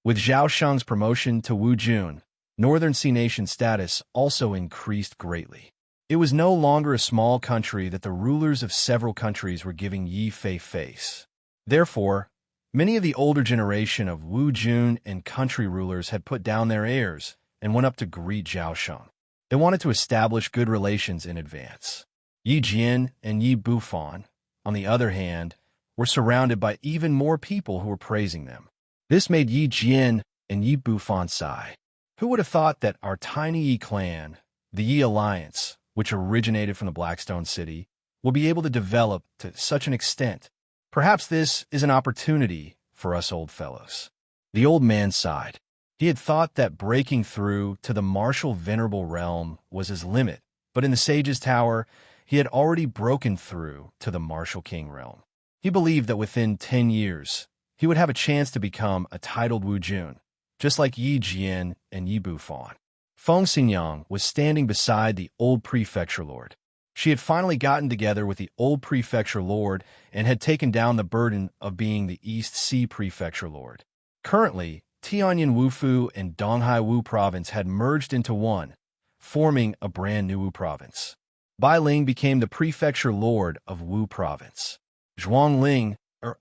With Zhao Sheng's promotion to Wu Jun, Northern Sea Nation's status also increased greatly. It was no longer a small country that the rulers of several countries were giving Yi Fei face. Therefore, many of the older generation of Wu Jun and country rulers had put down their heirs and went up to greet Zhao Sheng. They wanted to establish good relations in advance. Yi Jian and Yi Bufan, on the other hand, were surrounded by even more people who were praising them. This made Yi Jian and Yi Bufan sigh. Who would have thought that our tiny Yi clan, the Yi Alliance, which originated from the Blackstone City, will be able to develop to such an extent? Perhaps this is an opportunity for us old fellows. The old man sighed. He had thought that breaking through to the martial venerable realm was his limit, but in the Sage's Tower, he had already broken through to the martial king realm. He believed that within 10 years, he would have a chance to become a titled Wu Jun, just like Yi Jian and Yi Bufan. Feng Xingyang was standing beside the old prefecture lord. She had finally gotten together with the old prefecture lord and had taken down the burden of being the East Sea prefecture lord. Currently, Tianyin Wufu and Donghai Wu province had merged into one, forming a brand new Wu province. Bai Ling became the prefecture lord of Wu province. Zhuang Ling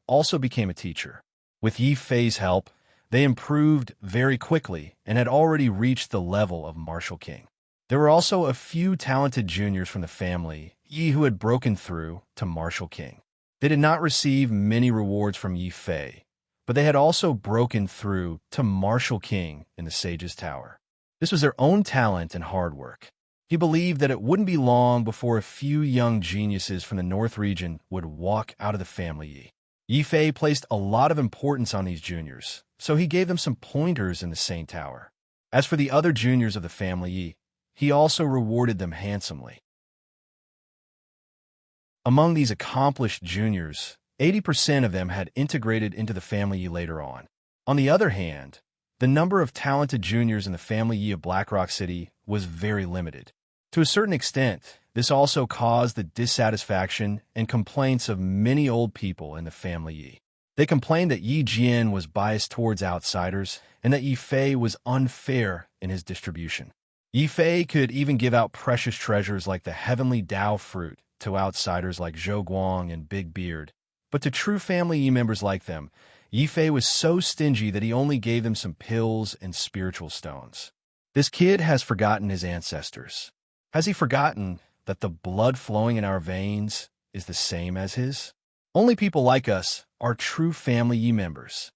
also became a teacher. With Yi Fei's help, they improved very quickly and had already reached the level of martial king. There were also a few talented juniors from the family Yi who had broken through to martial king. They did not receive many rewards from Yi Fei, but they had also broken through to martial king in the Sage's Tower. This was their own talent and hard work. He believed that it wouldn't be long before a few young geniuses from the North region would walk out of the family Yi. Yi Fei placed a lot of importance on these juniors, so he gave them some pointers in the same tower. As for the other juniors of the family Yi, he also rewarded them handsomely. Among these accomplished juniors, 80% of them had integrated into the family Yi later on. On the other hand, the number of talented juniors in the family Yi of Blackrock City was very limited. To a certain extent, this also caused the dissatisfaction and complaints of many old people in the family Yi. They complained that Yi Jian was biased towards outsiders and that Yi Fei was unfair in his distribution. Yi Fei could even give out precious treasures like the heavenly Dao fruit to outsiders like Zhou Guang and Big Beard. But to true family Yi members like them, Yi Fei was so stingy that he only gave them some pills and spiritual stones. This kid has forgotten his ancestors. Has he forgotten that the blood flowing in our veins is the same as his? Only people like us are true family Yi members.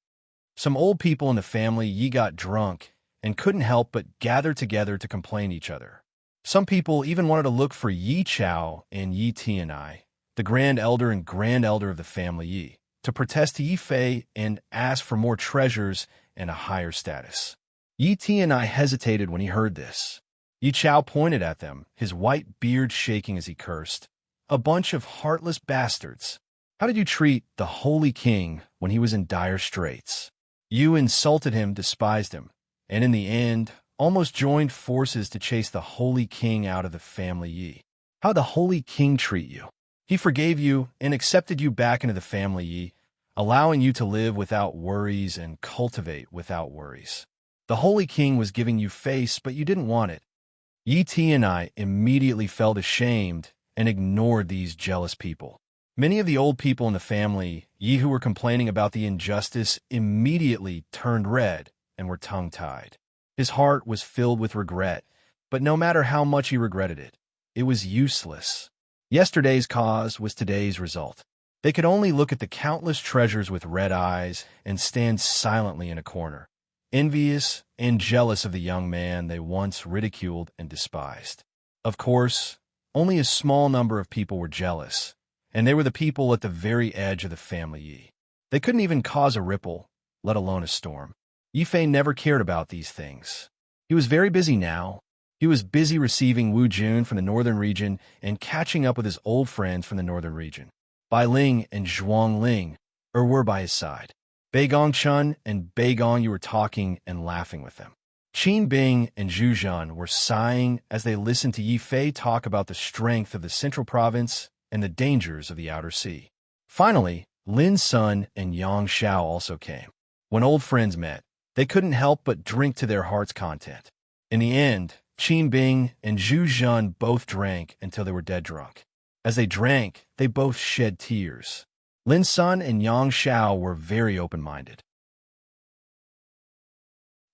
Some old people in the family Yi got drunk and couldn't help but gather together to complain each other. Some people even wanted to look for Yi Chao and Yi Tianai, the grand elder and grand elder of the family Yi, to protest Yi Fei and ask for more treasures and a higher status. Yi Tianai hesitated when he heard this. Yi Chao pointed at them, his white beard shaking as he cursed. A bunch of heartless bastards. How did you treat the holy king when he was in dire straits? You insulted him, despised him, and in the end, almost joined forces to chase the Holy King out of the family Yi. How'd the Holy King treat you? He forgave you and accepted you back into the family Yi, allowing you to live without worries and cultivate without worries. The Holy King was giving you face, but you didn't want it. Yi Ti and I immediately felt ashamed and ignored these jealous people. Many of the old people in the family Yi who were complaining about the injustice immediately turned red and were tongue-tied. His heart was filled with regret, but no matter how much he regretted it, it was useless. Yesterday's cause was today's result. They could only look at the countless treasures with red eyes and stand silently in a corner, envious and jealous of the young man they once ridiculed and despised. Of course, only a small number of people were jealous, and they were the people at the very edge of the family Yi. They couldn't even cause a ripple, let alone a storm. Yi Fei never cared about these things. He was very busy now. He was busy receiving Wu Jun from the northern region and catching up with his old friends from the northern region. Bai Ling and Zhuang Ling were by his side. Bei Gong Chun and Bei Gong, you were talking and laughing with them. Qin Bing and Zhu Zhan were sighing as they listened to Yi Fei talk about the strength of the central province and the dangers of the outer sea. Finally, Lin Sun and Yang Xiao also came. When old friends met, they couldn't help but drink to their heart's content. In the end, Qin Bing and Zhu Zhan both drank until they were dead drunk. As they drank, they both shed tears. Lin Sun and Yang Xiao were very open-minded.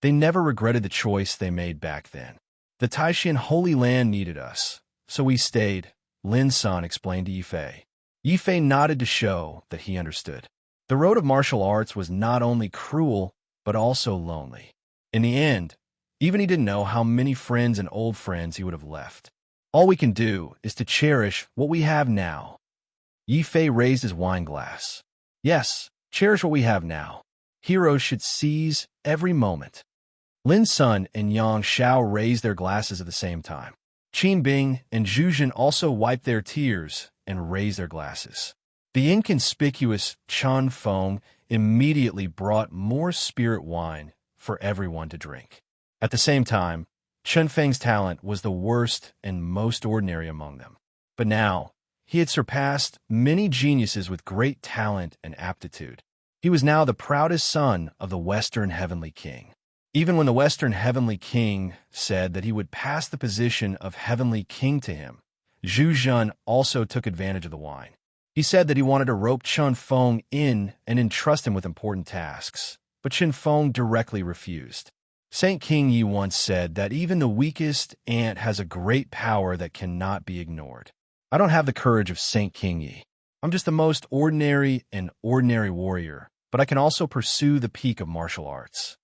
They never regretted the choice they made back then. The Taishan Holy Land needed us, so we stayed, Lin Sun explained to Yi Fei. Yi Fei nodded to show that he understood. The road of martial arts was not only cruel, but also lonely. In the end, even he didn't know how many friends and old friends he would have left. All we can do is to cherish what we have now. Yi Fei raised his wine glass. Yes, cherish what we have now. Heroes should seize every moment. Lin Sun and Yang Xiao raised their glasses at the same time. Qin Bing and Zhu Zhan also wiped their tears and raised their glasses. The inconspicuous Chun Feng immediately brought more spirit wine for everyone to drink. At the same time, Chun Feng's talent was the worst and most ordinary among them. But now, he had surpassed many geniuses with great talent and aptitude. He was now the proudest son of the Western Heavenly King. Even when the Western Heavenly King said that he would pass the position of Heavenly King to him, Zhu Zhan also took advantage of the wine. He said that he wanted to rope Chun Feng in and entrust him with important tasks, but Chun Feng directly refused. Saint King Yi once said that even the weakest ant has a great power that cannot be ignored. I don't have the courage of Saint King Yi. I'm just the most ordinary warrior, but I can also pursue the peak of martial arts.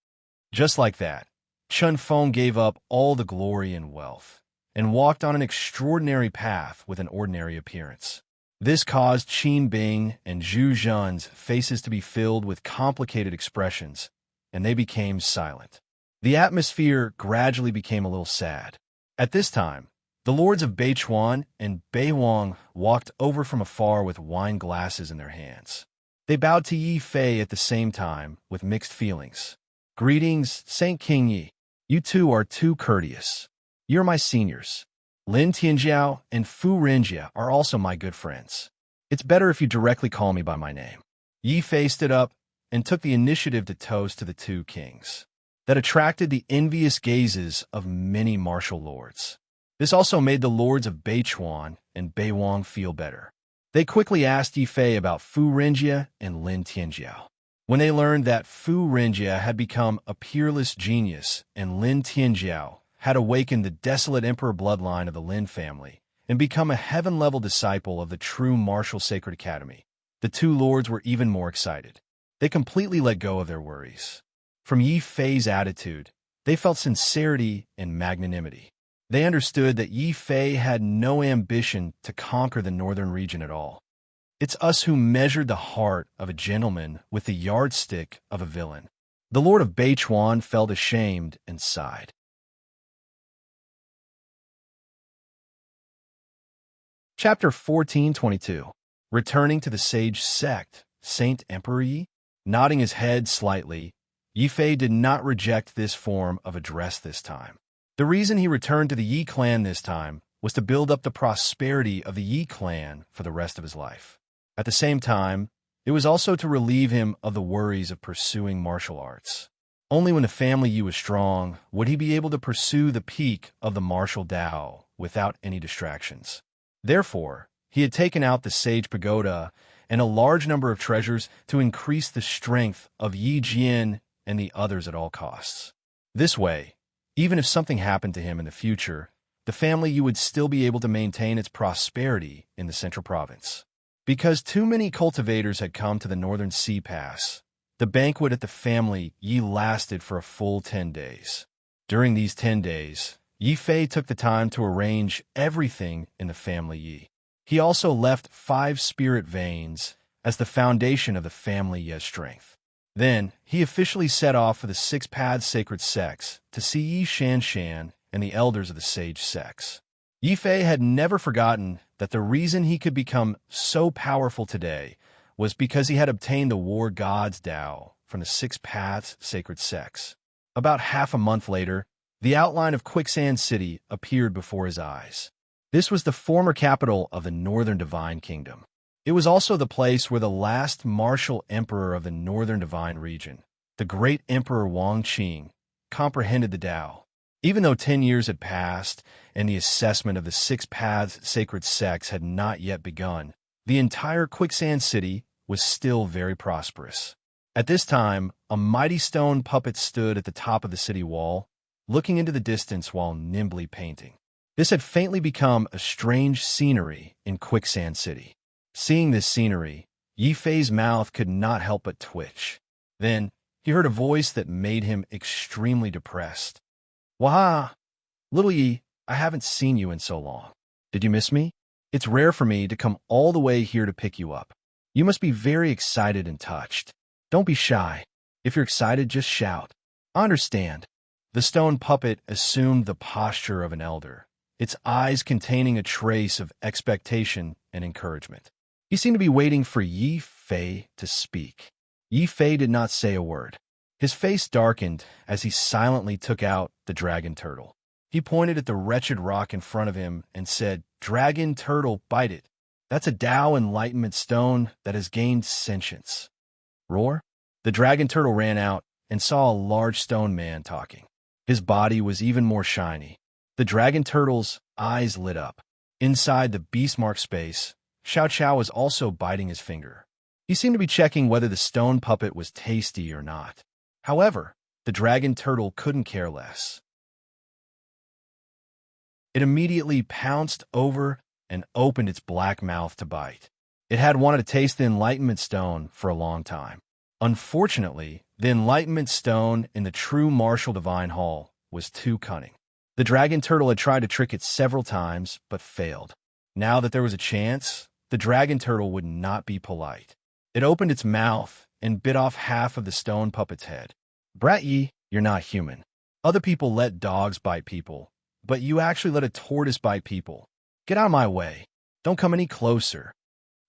Just like that, Chun Feng gave up all the glory and wealth and walked on an extraordinary path with an ordinary appearance. This caused Qin Bing and Zhu Zhan's faces to be filled with complicated expressions, and they became silent. The atmosphere gradually became a little sad. At this time, the lords of Beichuan and Beiwang walked over from afar with wine glasses in their hands. They bowed to Yi Fei at the same time with mixed feelings. Greetings, Saint King Yi. You two are too courteous. You're my seniors. Lin Tianjiao and Fu Renjia are also my good friends. It's better if you directly call me by my name. Yi Fei stood up and took the initiative to toast to the two kings. That attracted the envious gazes of many martial lords. This also made the lords of Beichuan and Beiwang feel better. They quickly asked Yi Fei about Fu Renjia and Lin Tianjiao. When they learned that Fu Renjia had become a peerless genius and Lin Tianjiao had awakened the desolate emperor bloodline of the Lin family and become a heaven-level disciple of the true martial sacred academy, the two lords were even more excited. They completely let go of their worries. From Yi Fei's attitude, they felt sincerity and magnanimity. They understood that Yi Fei had no ambition to conquer the northern region at all. It's us who measured the heart of a gentleman with the yardstick of a villain. The Lord of Beichuan felt ashamed and sighed. Chapter 1422. Returning to the sage sect, Saint Emperor Yi, nodding his head slightly, Yifei did not reject this form of address this time. The reason he returned to the Yi clan this time was to build up the prosperity of the Yi clan for the rest of his life. At the same time, it was also to relieve him of the worries of pursuing martial arts. Only when the family Yi was strong would he be able to pursue the peak of the martial Dao without any distractions. Therefore, he had taken out the Sage Pagoda and a large number of treasures to increase the strength of Yi Jian and the others at all costs. This way, even if something happened to him in the future, the family Yi would still be able to maintain its prosperity in the central province. Because too many cultivators had come to the northern sea pass, the banquet at the family Yi lasted for a full 10 days. During these 10 days, Yifei took the time to arrange everything in the family Yi. He also left 5 spirit veins as the foundation of the family Yi's strength. Then, he officially set off for the 6-path sacred sects to see Yi Shanshan and the elders of the sage sects. Yifei had never forgotten that the reason he could become so powerful today was because he had obtained the war god's Dao from the 6 paths sacred sects. About half a month later, the outline of Quicksand City appeared before his eyes. This was the former capital of the Northern Divine Kingdom. It was also the place where the last martial emperor of the Northern Divine region, the great Emperor Wang Qing, comprehended the Dao. Even though 10 years had passed and the assessment of the 6 paths sacred sects had not yet begun, the entire Quicksand City was still very prosperous. At this time, a mighty stone puppet stood at the top of the city wall, looking into the distance while nimbly painting. This had faintly become a strange scenery in Quicksand City. Seeing this scenery, Yifei's mouth could not help but twitch. Then, he heard a voice that made him extremely depressed. "Wah! Little Yi, I haven't seen you in so long. Did you miss me? It's rare for me to come all the way here to pick you up. You must be very excited and touched. Don't be shy. If you're excited, just shout. I understand." The stone puppet assumed the posture of an elder, its eyes containing a trace of expectation and encouragement. He seemed to be waiting for Yifei to speak. Yifei did not say a word. His face darkened as he silently took out the dragon turtle. He pointed at the wretched rock in front of him and said, "Dragon turtle, bite it. That's a Dao enlightenment stone that has gained sentience." Roar. The dragon turtle ran out and saw a large stone man talking. His body was even more shiny. The dragon turtle's eyes lit up. Inside the beastmark space, Xiao Qiao was also biting his finger. He seemed to be checking whether the stone puppet was tasty or not. However, the dragon turtle couldn't care less. It immediately pounced over and opened its black mouth to bite. It had wanted to taste the enlightenment stone for a long time. Unfortunately, the enlightenment stone in the true martial divine hall was too cunning. The dragon turtle had tried to trick it several times, but failed. Now that there was a chance, the dragon turtle would not be polite. It opened its mouth and bit off half of the stone puppet's head. "Brat Yi, you're not human. Other people let dogs bite people, but you actually let a tortoise bite people. Get out of my way. Don't come any closer."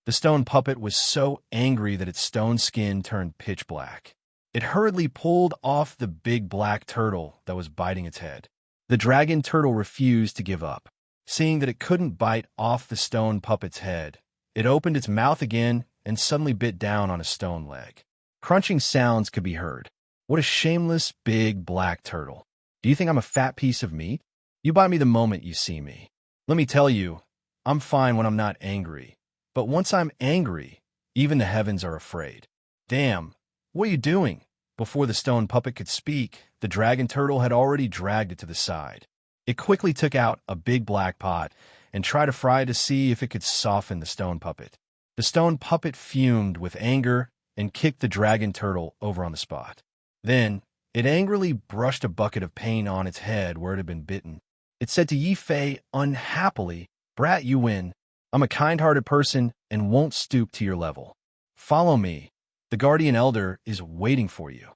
The stone puppet was so angry that its stone skin turned pitch black. It hurriedly pulled off the big black turtle that was biting its head. The dragon turtle refused to give up. Seeing that it couldn't bite off the stone puppet's head, it opened its mouth again and suddenly bit down on a stone leg. Crunching sounds could be heard. What a shameless, big, black turtle. Do you think I'm a fat piece of meat? You bite me the moment you see me. Let me tell you, I'm fine when I'm not angry. But once I'm angry, even the heavens are afraid. Damn, what are you doing? Before the stone puppet could speak, the dragon turtle had already dragged it to the side. It quickly took out a big black pot and tried to fry it to see if it could soften the stone puppet. The stone puppet fumed with anger and kicked the dragon turtle over on the spot. Then, it angrily brushed a bucket of paint on its head where it had been bitten. It said to Yifei unhappily, "Brat, you win. I'm a kind-hearted person and won't stoop to your level. Follow me. The guardian elder is waiting for you."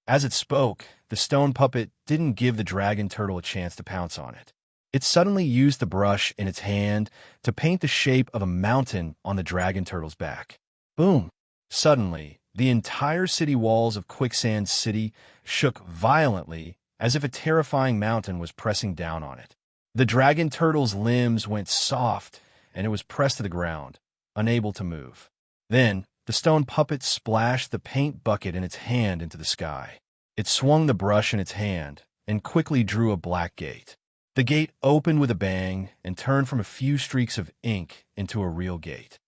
As it spoke, the stone puppet didn't give the dragon turtle a chance to pounce on it. It suddenly used the brush in its hand to paint the shape of a mountain on the dragon turtle's back. Boom! Suddenly, the entire city walls of Quicksand City shook violently as if a terrifying mountain was pressing down on it. The dragon turtle's limbs went soft and it was pressed to the ground, unable to move. Then, the stone puppet splashed the paint bucket in its hand into the sky. It swung the brush in its hand and quickly drew a black gate. The gate opened with a bang and turned from a few streaks of ink into a real gate.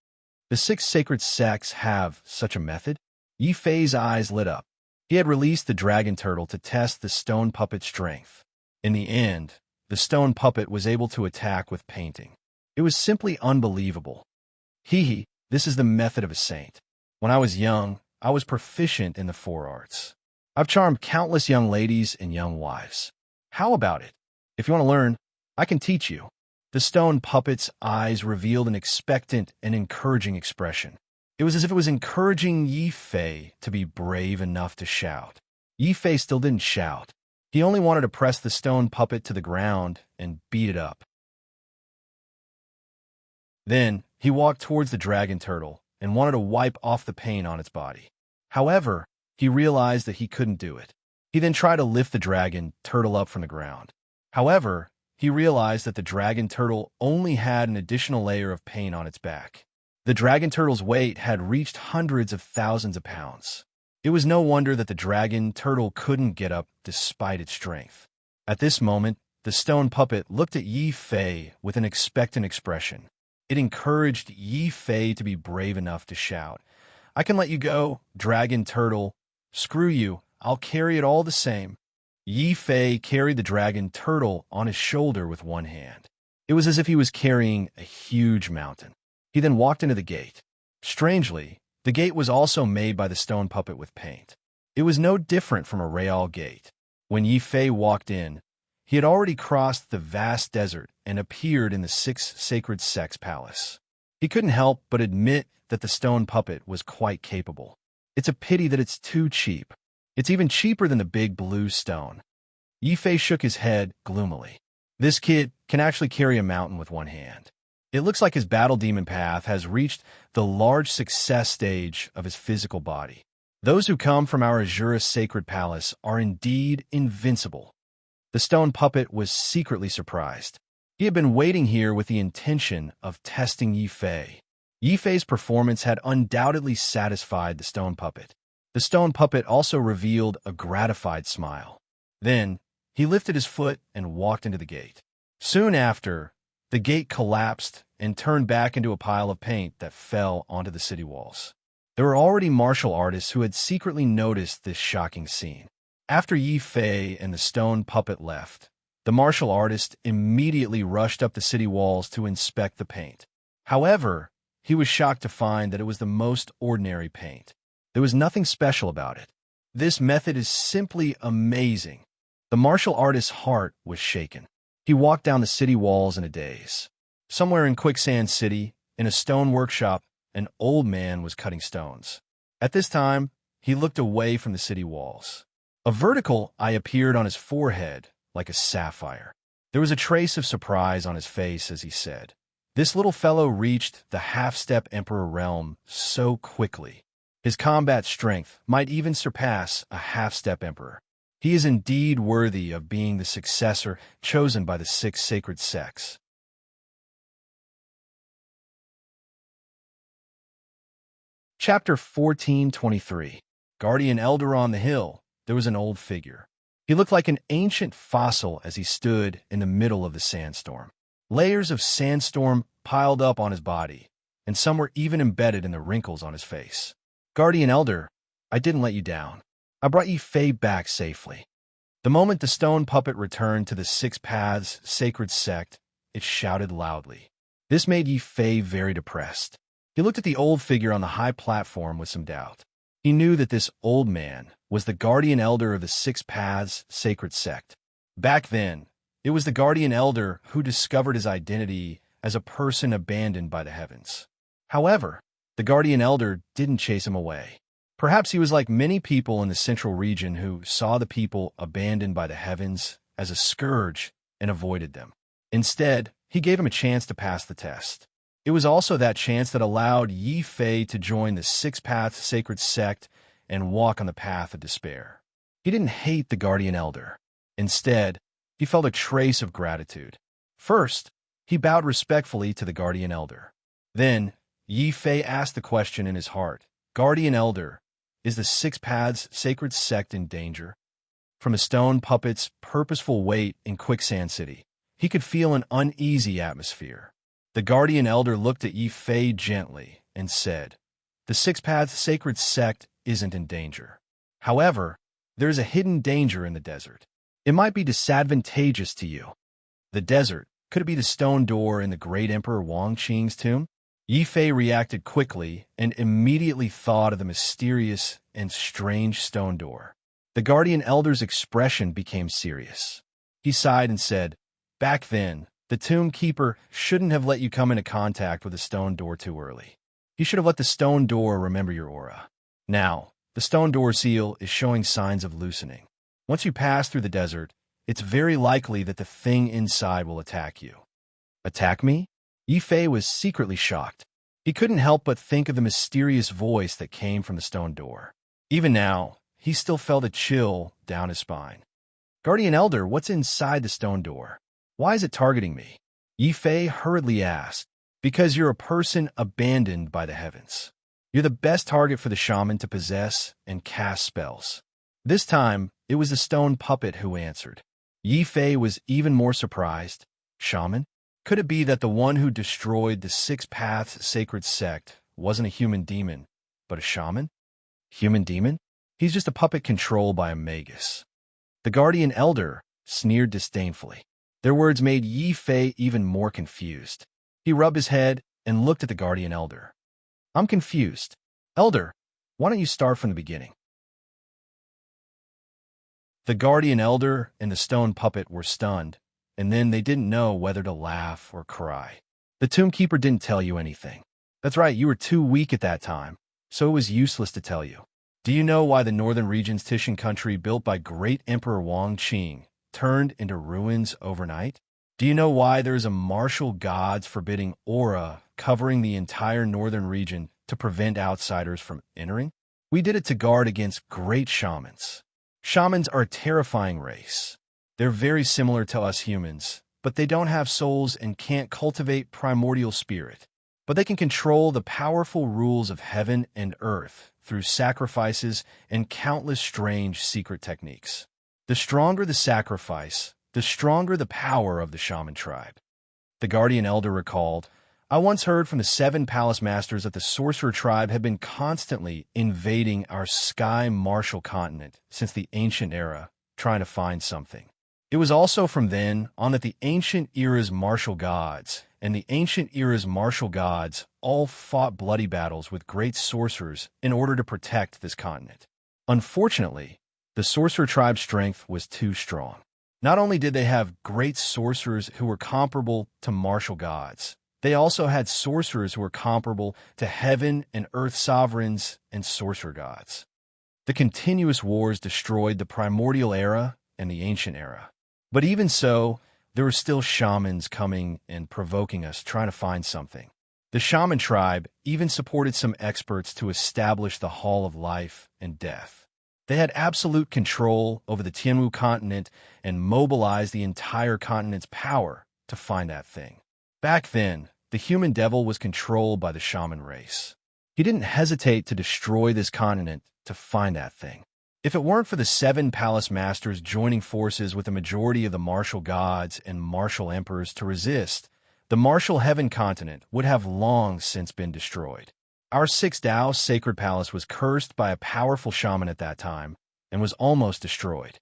The 6 sacred sects have such a method? Yi Fei's eyes lit up. He had released the dragon turtle to test the stone puppet's strength. In the end, the stone puppet was able to attack with painting. It was simply unbelievable. Hee, this is the method of a saint. When I was young, I was proficient in the 4 arts. I've charmed countless young ladies and young wives. How about it? If you want to learn, I can teach you. The stone puppet's eyes revealed an expectant and encouraging expression. It was as if it was encouraging Yi Fei to be brave enough to shout. Yi Fei still didn't shout. He only wanted to press the stone puppet to the ground and beat it up. Then, he walked towards the dragon turtle and wanted to wipe off the paint on its body. However, he realized that he couldn't do it. He then tried to lift the dragon turtle up from the ground. However, he realized that the dragon turtle only had an additional layer of paint on its back. The dragon turtle's weight had reached hundreds of thousands of pounds. It was no wonder that the dragon turtle couldn't get up despite its strength. At this moment, the stone puppet looked at Yi Fei with an expectant expression. It encouraged Yi Fei to be brave enough to shout, "I can let you go, dragon turtle. Screw you, I'll carry it all the same." Yi Fei carried the dragon turtle on his shoulder with one hand. It was as if he was carrying a huge mountain. He then walked into the gate. Strangely, the gate was also made by the stone puppet with paint. It was no different from a real gate. When Yi Fei walked in, he had already crossed the vast desert and appeared in the 6 sacred sects' palace. He couldn't help but admit that the stone puppet was quite capable. It's a pity that it's too cheap. It's even cheaper than the big blue stone. Yi Fei shook his head gloomily. This kid can actually carry a mountain with one hand. It looks like his battle demon path has reached the large success stage of his physical body. Those who come from our Azura sacred palace are indeed invincible. The stone puppet was secretly surprised. He had been waiting here with the intention of testing Yi Fei. Yi Fei's performance had undoubtedly satisfied the stone puppet. The stone puppet also revealed a gratified smile. Then, he lifted his foot and walked into the gate. Soon after, the gate collapsed and turned back into a pile of paint that fell onto the city walls. There were already martial artists who had secretly noticed this shocking scene. After Yi Fei and the stone puppet left, the martial artist immediately rushed up the city walls to inspect the paint. However, he was shocked to find that it was the most ordinary paint. There was nothing special about it. This method is simply amazing. The martial artist's heart was shaken. He walked down the city walls in a daze. Somewhere in Quicksand City, in a stone workshop, an old man was cutting stones. At this time, he looked away from the city walls. A vertical eye appeared on his forehead like a sapphire. There was a trace of surprise on his face as he said, "This little fellow reached the half-step emperor realm so quickly. His combat strength might even surpass a half-step emperor. He is indeed worthy of being the successor chosen by the 6 sacred sects." Chapter 14:23. Guardian Elder on the hill. There was an old figure. He looked like an ancient fossil as he stood in the middle of the sandstorm. Layers of sandstorm piled up on his body, and some were even embedded in the wrinkles on his face. "Guardian Elder, I didn't let you down. I brought Yi Fei back safely." The moment the stone puppet returned to the 6 Paths sacred sect, it shouted loudly. This made Yi Fei very depressed. He looked at the old figure on the high platform with some doubt. He knew that this old man was the guardian elder of the 6 Paths sacred sect. Back then, it was the guardian elder who discovered his identity as a person abandoned by the heavens. However, the guardian elder didn't chase him away. Perhaps he was like many people in the central region who saw the people abandoned by the heavens as a scourge and avoided them. Instead, he gave him a chance to pass the test. It was also that chance that allowed Yi Fei to join the Six-Path Sacred Sect and walk on the path of despair. He didn't hate the Guardian Elder. Instead, he felt a trace of gratitude. First, he bowed respectfully to the Guardian Elder. Then, Yi Fei asked the question in his heart, "Guardian Elder, is the Six Paths Sacred Sect in danger?" From a stone puppet's purposeful wait in Quicksand City, he could feel an uneasy atmosphere. The Guardian Elder looked at Yi Fei gently and said, "The Six Paths Sacred Sect isn't in danger. However, there is a hidden danger in the desert. It might be disadvantageous to you." The desert? Could it be the stone door in the great Emperor Wang Qing's tomb? Yi Fei reacted quickly and immediately thought of the mysterious and strange stone door. The Guardian Elder's expression became serious. He sighed and said, "Back then, the tomb keeper shouldn't have let you come into contact with the stone door too early. He should have let the stone door remember your aura. Now, the stone door seal is showing signs of loosening. Once you pass through the desert, it's very likely that the thing inside will attack you." Attack me? Yi Fei was secretly shocked. He couldn't help but think of the mysterious voice that came from the stone door. Even now, he still felt a chill down his spine. "Guardian Elder, what's inside the stone door? Why is it targeting me?" Yi Fei hurriedly asked. "Because you're a person abandoned by the heavens. You're the best target for the shaman to possess and cast spells." This time, it was the stone puppet who answered. Yi Fei was even more surprised. Shaman? Could it be that the one who destroyed the Six Paths Sacred Sect wasn't a human demon, but a shaman? Human demon? He's just a puppet controlled by a magus. The Guardian Elder sneered disdainfully. Their words made Yi Fei even more confused. He rubbed his head and looked at the Guardian Elder. "I'm confused. Elder, why don't you start from the beginning?" The Guardian Elder and the stone puppet were stunned, and then they didn't know whether to laugh or cry. "The Tomb Keeper didn't tell you anything. That's right, you were too weak at that time, so it was useless to tell you. Do you know why the northern region's Tishan country built by great Emperor Wang Qing turned into ruins overnight? Do you know why there is a martial god's forbidding aura covering the entire northern region to prevent outsiders from entering? We did it to guard against great shamans. Shamans are a terrifying race. They're very similar to us humans, but they don't have souls and can't cultivate primordial spirit. But they can control the powerful rules of heaven and earth through sacrifices and countless strange secret techniques. The stronger the sacrifice, the stronger the power of the shaman tribe." The Guardian Elder recalled, "I once heard from the 7 palace masters that the sorcerer tribe had been constantly invading our sky martial continent since the ancient era, trying to find something. It was also from then on that the ancient era's martial gods and the ancient era's martial gods all fought bloody battles with great sorcerers in order to protect this continent. Unfortunately, the sorcerer tribe's strength was too strong. Not only did they have great sorcerers who were comparable to martial gods, they also had sorcerers who were comparable to heaven and earth sovereigns and sorcerer gods. The continuous wars destroyed the primordial era and the ancient era. But even so, there were still shamans coming and provoking us, trying to find something. The shaman tribe even supported some experts to establish the Hall of Life and Death. They had absolute control over the Tianwu continent and mobilized the entire continent's power to find that thing. Back then, the human devil was controlled by the shaman race. He didn't hesitate to destroy this continent to find that thing. If it weren't for the 7 palace masters joining forces with the majority of the martial gods and martial emperors to resist, the martial heaven continent would have long since been destroyed. Our 6 Dao sacred palace was cursed by a powerful shaman at that time and was almost destroyed.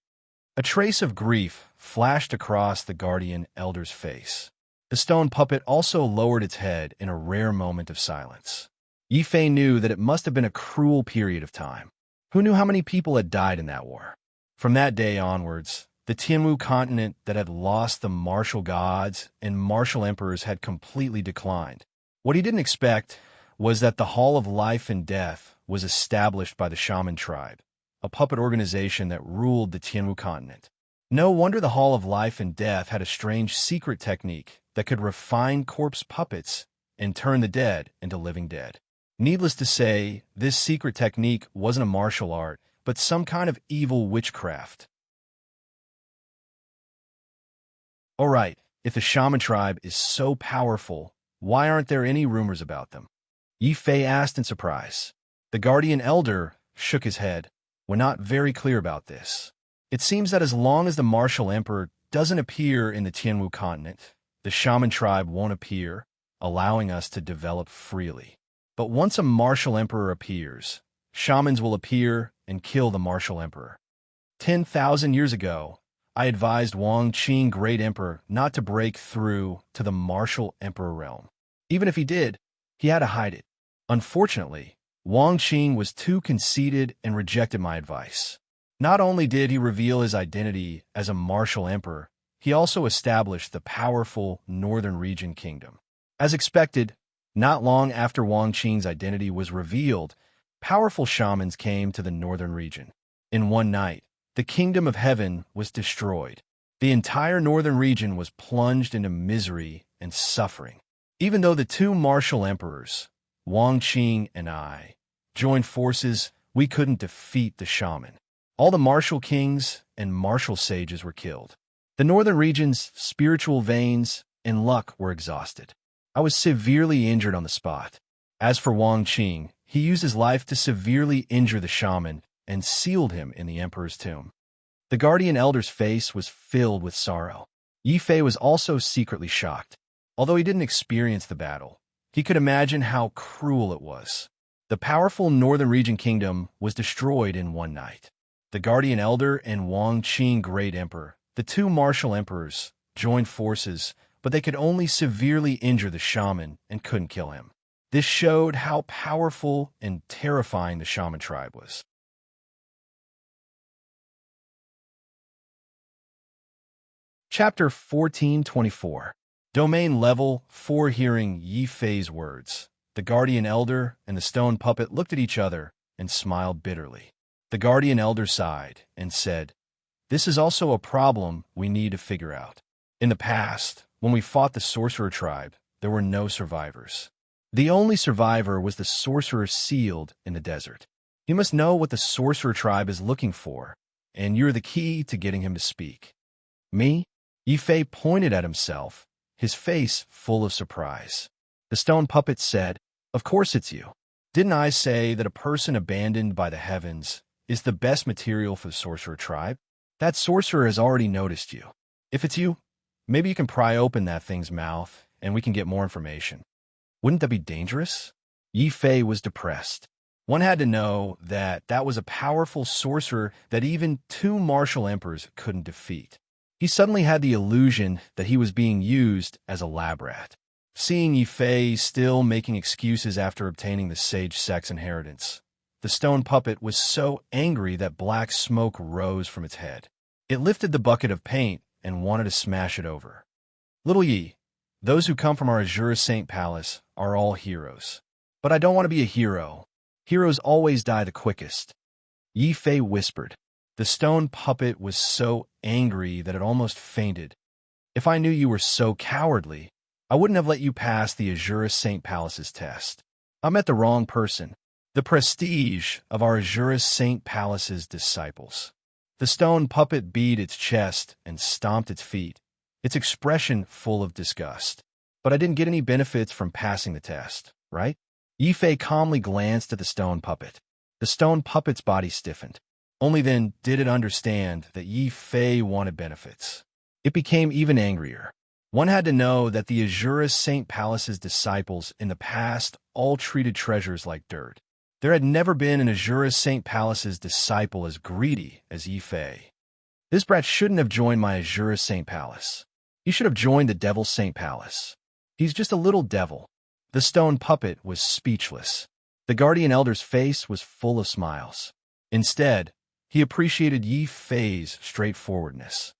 A trace of grief flashed across the Guardian Elder's face. The stone puppet also lowered its head in a rare moment of silence. Yi Fei knew that it must have been a cruel period of time. Who knew how many people had died in that war? From that day onwards, the Tianwu continent that had lost the martial gods and martial emperors had completely declined. What he didn't expect was that the Hall of Life and Death was established by the shaman tribe, a puppet organization that ruled the Tianwu continent. No wonder the Hall of Life and Death had a strange secret technique that could refine corpse puppets and turn the dead into living dead. Needless to say, this secret technique wasn't a martial art, but some kind of evil witchcraft. Alright, if the shaman tribe is so powerful, why aren't there any rumors about them? Yi Fei asked in surprise. The guardian elder shook his head. We're not very clear about this. It seems that as long as the martial emperor doesn't appear in the Tianwu continent, the shaman tribe won't appear, allowing us to develop freely. But once a martial emperor appears, shamans will appear and kill the martial emperor. 10,000 years ago, I advised Wang Qing, Great Emperor, not to break through to the martial emperor realm. Even if he did, he had to hide it. Unfortunately, Wang Qing was too conceited and rejected my advice. Not only did he reveal his identity as a martial emperor, he also established the powerful Northern Region Kingdom. As expected, not long after Wang Qing's identity was revealed, powerful shamans came to the Northern Region. In one night, the Kingdom of Heaven was destroyed. The entire Northern Region was plunged into misery and suffering. Even though the two martial emperors, Wang Qing and I, joined forces, we couldn't defeat the shaman. All the martial kings and martial sages were killed. The Northern Region's spiritual veins and luck were exhausted. I was severely injured on the spot. As for Wang Qing, he used his life to severely injure the shaman and sealed him in the emperor's tomb. The guardian elder's face was filled with sorrow. Yi Fei was also secretly shocked. Although he didn't experience the battle, he could imagine how cruel it was. The powerful Northern Region Kingdom was destroyed in one night. The guardian elder and Wang Qing, Great Emperor, the two martial emperors, joined forces, but they could only severely injure the shaman and couldn't kill him. This showed how powerful and terrifying the shaman tribe was. Chapter 1424. Domain Level 4. Hearing Yi Fei's words, the guardian elder and the stone puppet looked at each other and smiled bitterly. The guardian elder sighed and said, "This is also a problem we need to figure out. In the past, when we fought the sorcerer tribe, there were no survivors. The only survivor was the sorcerer sealed in the desert. You must know what the sorcerer tribe is looking for, and you're the key to getting him to speak." Me? Yi Fei pointed at himself, his face full of surprise. The stone puppet said, "Of course it's you. Didn't I say that a person abandoned by the heavens is the best material for the sorcerer tribe? That sorcerer has already noticed you. If it's you, maybe you can pry open that thing's mouth and we can get more information." Wouldn't that be dangerous? Yi Fei was depressed. One had to know that that was a powerful sorcerer that even two martial emperors couldn't defeat. He suddenly had the illusion that he was being used as a lab rat. Seeing Yi Fei still making excuses after obtaining the sage sex inheritance, the stone puppet was so angry that black smoke rose from its head. It lifted the bucket of paint and wanted to smash it over. "Little Yi, those who come from our Azure Saint Palace are all heroes. But I don't want to be a hero. Heroes always die the quickest," Yi Fei whispered. The stone puppet was so angry that it almost fainted. "If I knew you were so cowardly, I wouldn't have let you pass the Azure Saint Palace's test. I met the wrong person. The prestige of our Azure Saint Palace's disciples." The stone puppet beat its chest and stomped its feet, its expression full of disgust. "But I didn't get any benefits from passing the test, right?" Yi Fei calmly glanced at the stone puppet. The stone puppet's body stiffened. Only then did it understand that Yi Fei wanted benefits. It became even angrier. One had to know that the Azure Saint Palace's disciples in the past all treated treasures like dirt. There had never been an Azure Saint Palace's disciple as greedy as Yi Fei. This brat shouldn't have joined my Azure Saint Palace. He should have joined the Devil's Saint Palace. He's just a little devil. The stone puppet was speechless. The guardian elder's face was full of smiles. Instead, he appreciated Yi Fei's straightforwardness.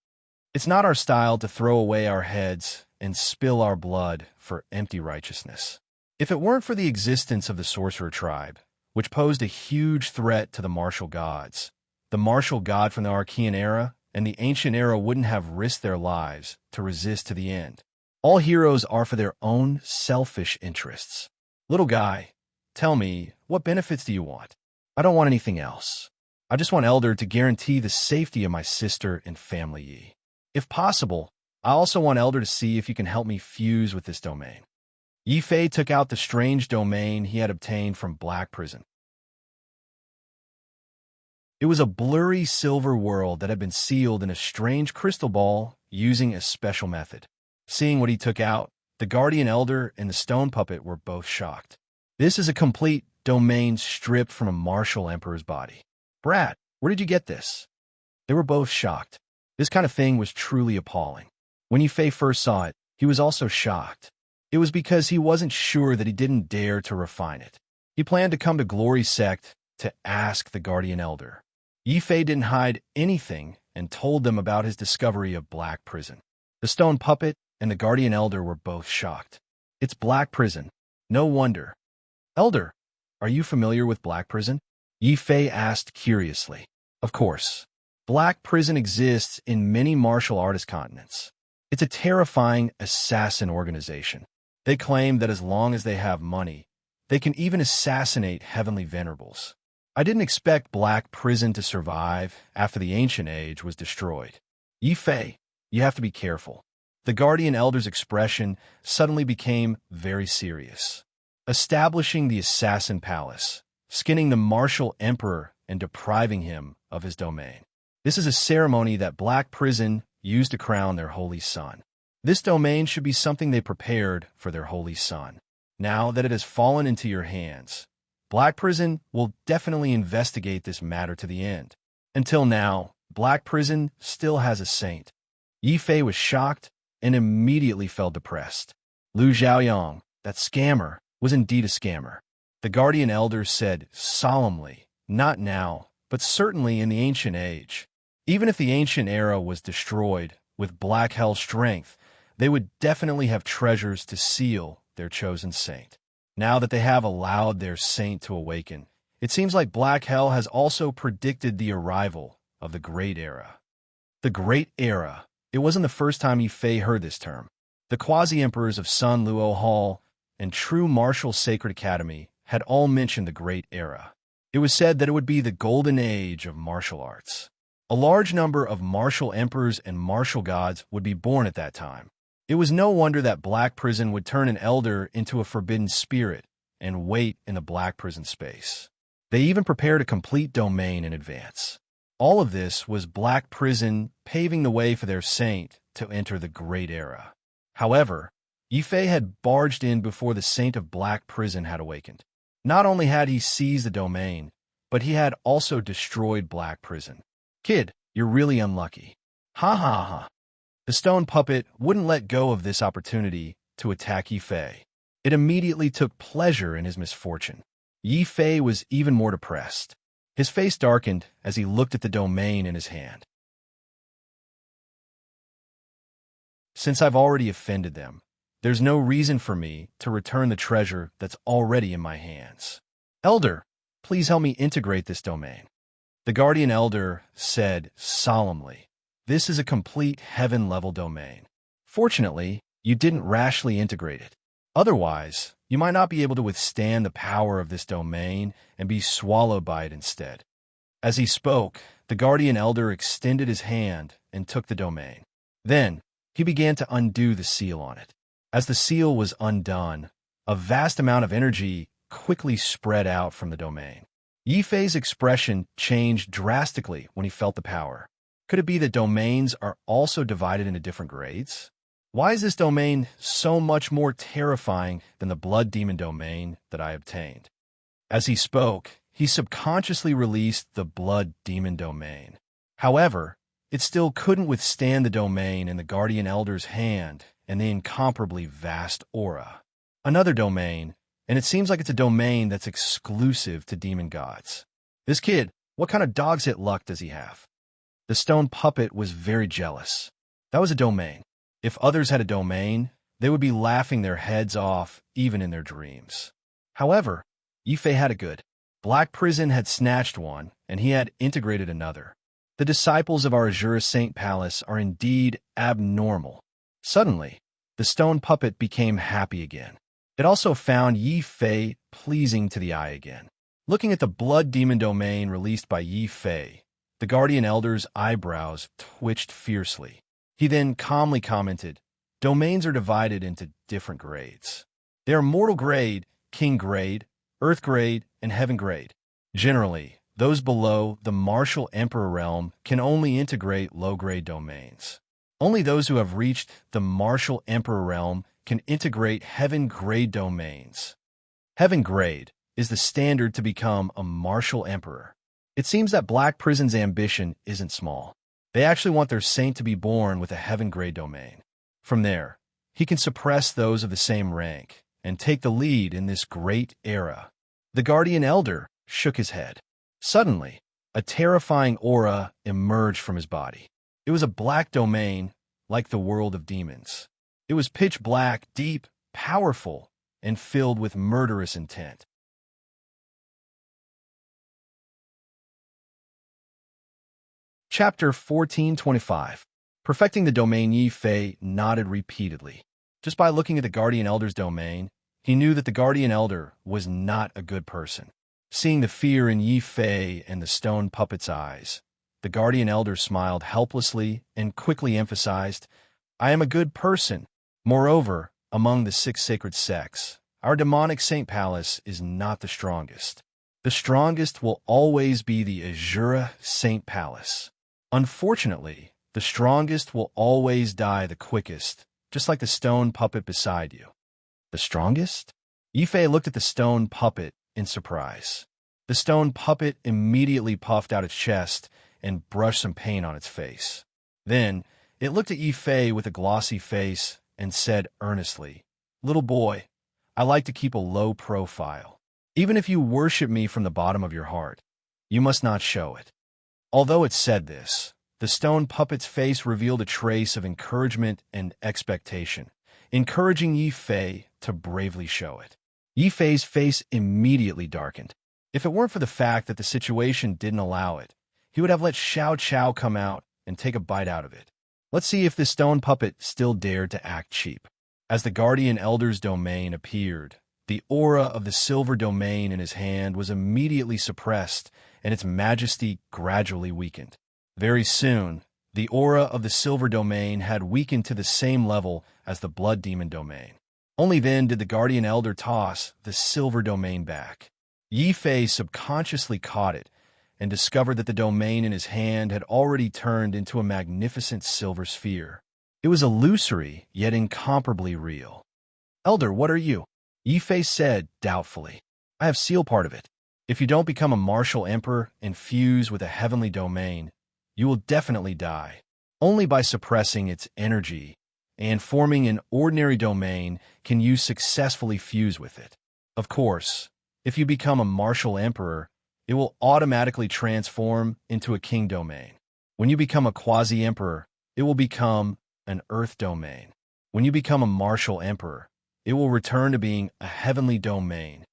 "It's not our style to throw away our heads and spill our blood for empty righteousness. If it weren't for the existence of the sorcerer tribe, which posed a huge threat to the martial gods, the martial god from the Archean era and the ancient era wouldn't have risked their lives to resist to the end. All heroes are for their own selfish interests. Little guy, tell me, what benefits do you want? I don't want anything else. I just want Elder to guarantee the safety of my sister and family Yi. If possible, I also want Elder to see if you can help me fuse with this domain. Yi Fei took out the strange domain he had obtained from Black Prison. It was a blurry silver world that had been sealed in a strange crystal ball using a special method. Seeing what he took out, the Guardian Elder and the stone puppet were both shocked. This is a complete domain stripped from a martial emperor's body. Brat, where did you get this? They were both shocked. This kind of thing was truly appalling. When Yi Fei first saw it, he was also shocked. It was because he wasn't sure that he didn't dare to refine it. He planned to come to Glory Sect to ask the Guardian Elder. Yi Fei didn't hide anything and told them about his discovery of Black Prison. The stone puppet and the Guardian Elder were both shocked. It's Black Prison. No wonder. Elder, are you familiar with Black Prison? Yi Fei asked curiously. Of course. Black Prison exists in many martial artist continents. It's a terrifying assassin organization. They claim that as long as they have money, they can even assassinate heavenly venerables. I didn't expect Black Prison to survive after the Ancient Age was destroyed. Yi Fei, you have to be careful. The Guardian Elder's expression suddenly became very serious. Establishing the Assassin Palace, skinning the martial emperor and depriving him of his domain. This is a ceremony that Black Prison used to crown their holy son. This domain should be something they prepared for their holy son. Now that it has fallen into your hands, Black Prison will definitely investigate this matter to the end. Until now, Black Prison still has a saint. Yi Fei was shocked and immediately felt depressed. Lu Xiaoyang, that scammer, was indeed a scammer. The Guardian Elder said solemnly, not now, but certainly in the Ancient Age. Even if the Ancient Era was destroyed, with Black Hell strength, they would definitely have treasures to seal their chosen saint. Now that they have allowed their saint to awaken, it seems like Black Hell has also predicted the arrival of the Great Era. The Great Era. It wasn't the first time Yi Fei heard this term. The quasi-emperors of Sun Luo Hall and True Martial Sacred Academy had all mentioned the Great Era. It was said that it would be the golden age of martial arts. A large number of martial emperors and martial gods would be born at that time. It was no wonder that Black Prison would turn an elder into a forbidden spirit and wait in the Black Prison space. They even prepared a complete domain in advance. All of this was Black Prison paving the way for their saint to enter the Great Era. However, Yi Fei had barged in before the saint of Black Prison had awakened. Not only had he seized the domain, but he had also destroyed Black Prison. Kid, you're really unlucky. Ha ha ha. The stone puppet wouldn't let go of this opportunity to attack Yi Fei. It immediately took pleasure in his misfortune. Yi Fei was even more depressed. His face darkened as he looked at the domain in his hand. Since I've already offended them, there's no reason for me to return the treasure that's already in my hands. Elder, please help me integrate this domain. The Guardian Elder said solemnly, this is a complete heaven-level domain. Fortunately, you didn't rashly integrate it. Otherwise, you might not be able to withstand the power of this domain and be swallowed by it instead. As he spoke, the Guardian Elder extended his hand and took the domain. Then, he began to undo the seal on it. As the seal was undone, a vast amount of energy quickly spread out from the domain. Yi Fei's expression changed drastically when he felt the power. Could it be that domains are also divided into different grades? Why is this domain so much more terrifying than the blood demon domain that I obtained? As he spoke, he subconsciously released the blood demon domain. However, it still couldn't withstand the domain in the Guardian Elder's hand and the incomparably vast aura. Another domain, and it seems like it's a domain that's exclusive to demon gods. This kid, what kind of dog's hit luck does he have? The stone puppet was very jealous. That was a domain. If others had a domain, they would be laughing their heads off even in their dreams. However, Yi Fei had a good. Black Prison had snatched one, and he had integrated another. The disciples of our Azure Saint Palace are indeed abnormal. Suddenly, the The stone puppet became happy again. It also found Yi Fei pleasing to the eye again. Looking at the blood demon domain released by Yi Fei, the guardian elder's eyebrows twitched fiercely. He then calmly commented, "Domains are divided into different grades. They are mortal grade, king grade, earth grade, and heaven grade. Generally, those below the martial emperor realm can only integrate low-grade domains. Only those who have reached the martial emperor realm can integrate heaven-grade domains. Heaven grade is the standard to become a martial emperor. It seems that Black Prison's ambition isn't small. They actually want their saint to be born with a heaven-grade domain. From there, he can suppress those of the same rank and take the lead in this great era." The guardian elder shook his head. Suddenly, a terrifying aura emerged from his body. It was a black domain, like the world of demons. It was pitch black, deep, powerful, and filled with murderous intent. Chapter 1425. Perfecting the domain. Yi Fei nodded repeatedly. Just by looking at the guardian elder's domain, he knew that the guardian elder was not a good person. Seeing the fear in Yi Fei and the stone puppet's eyes, the guardian elder smiled helplessly and quickly emphasized, "I am a good person. Moreover, among the 6 sacred sects, our demonic Saint Palace is not the strongest. The strongest will always be the Azura Saint Palace. Unfortunately, the strongest will always die the quickest, just like the stone puppet beside you." "The strongest?" Yi Fei looked at the stone puppet in surprise. The stone puppet immediately puffed out its chest and brushed some paint on its face. Then, it looked at Yi Fei with a glossy face and said earnestly, "Little boy, I like to keep a low profile. Even if you worship me from the bottom of your heart, you must not show it." Although it said this, the stone puppet's face revealed a trace of encouragement and expectation, encouraging Yi Fei to bravely show it. Yi Fei's face immediately darkened. If it weren't for the fact that the situation didn't allow it, he would have let Xiao Chao come out and take a bite out of it. Let's see if this stone puppet still dared to act cheap. As the guardian elder's domain appeared, the aura of the silver domain in his hand was immediately suppressed and its majesty gradually weakened. Very soon, the aura of the silver domain had weakened to the same level as the blood demon domain. Only then did the guardian elder toss the silver domain back. Yi Fei subconsciously caught it and discovered that the domain in his hand had already turned into a magnificent silver sphere. It was illusory, yet incomparably real. "Elder, what are you?" Yi Fei said doubtfully. "I have seal part of it. If you don't become a martial emperor and fuse with a heavenly domain, you will definitely die. Only by suppressing its energy and forming an ordinary domain can you successfully fuse with it. Of course, if you become a martial emperor, it will automatically transform into a king domain. When you become a quasi-emperor, it will become an earth domain. When you become a martial emperor, it will return to being a heavenly domain."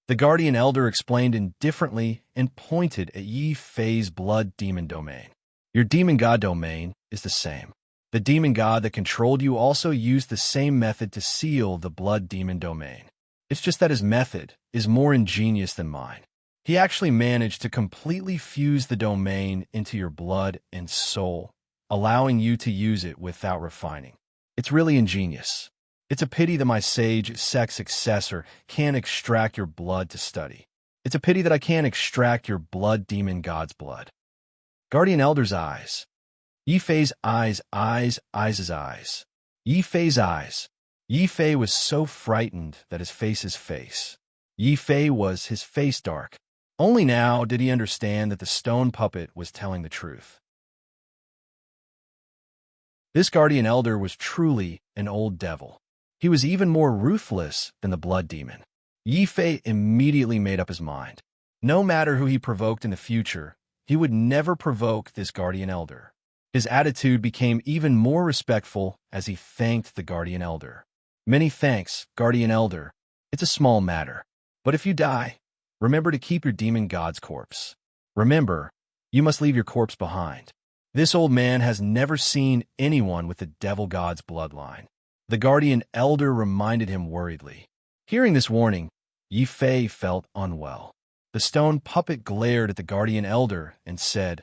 The guardian elder explained indifferently and pointed at Yi Fei's blood demon domain. "Your demon god domain is the same. The demon god that controlled you also used the same method to seal the blood demon domain. It's just that his method is more ingenious than mine. He actually managed to completely fuse the domain into your blood and soul, allowing you to use it without refining. It's really ingenious. It's a pity that my sage sect successor can't extract your blood to study. It's a pity that I can't extract your blood demon god's blood." Guardian elder's eyes. Yi Fei's eyes. Yi Fei's eyes. Yi Fei was so frightened that his face. Yi Fei was his face dark. Only now did he understand that the stone puppet was telling the truth. This guardian elder was truly an old devil. He was even more ruthless than the blood demon. Yi Fei immediately made up his mind. No matter who he provoked in the future, he would never provoke this guardian elder. His attitude became even more respectful as he thanked the guardian elder. "Many thanks, guardian elder. It's a small matter. But if you die, remember to keep your demon god's corpse. Remember, you must leave your corpse behind. This old man has never seen anyone with the devil god's bloodline. The guardian elder reminded him worriedly. Hearing this warning, Yi Fei felt unwell. The stone puppet glared at the guardian elder and said,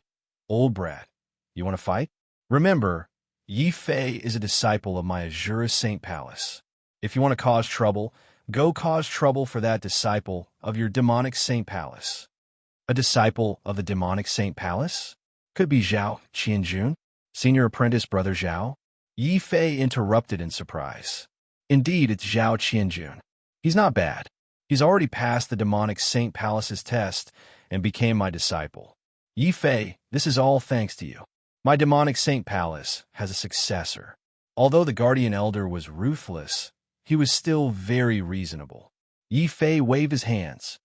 "Old brat, you want to fight? Remember, Yi Fei is a disciple of my Azure Saint Palace. If you want to cause trouble, go cause trouble for that disciple of your demonic Saint Palace." A disciple of the demonic Saint Palace? Could be Zhao Qianjun, senior apprentice brother Zhao? Yi Fei interrupted in surprise. Indeed, it's Zhao Qianjun. He's not bad. He's already passed the demonic Saint Palace's test and became my disciple. Yi Fei, this is all thanks to you. My demonic Saint Palace has a successor. Although the guardian elder was ruthless, he was still very reasonable. Yi Fei waved his hands.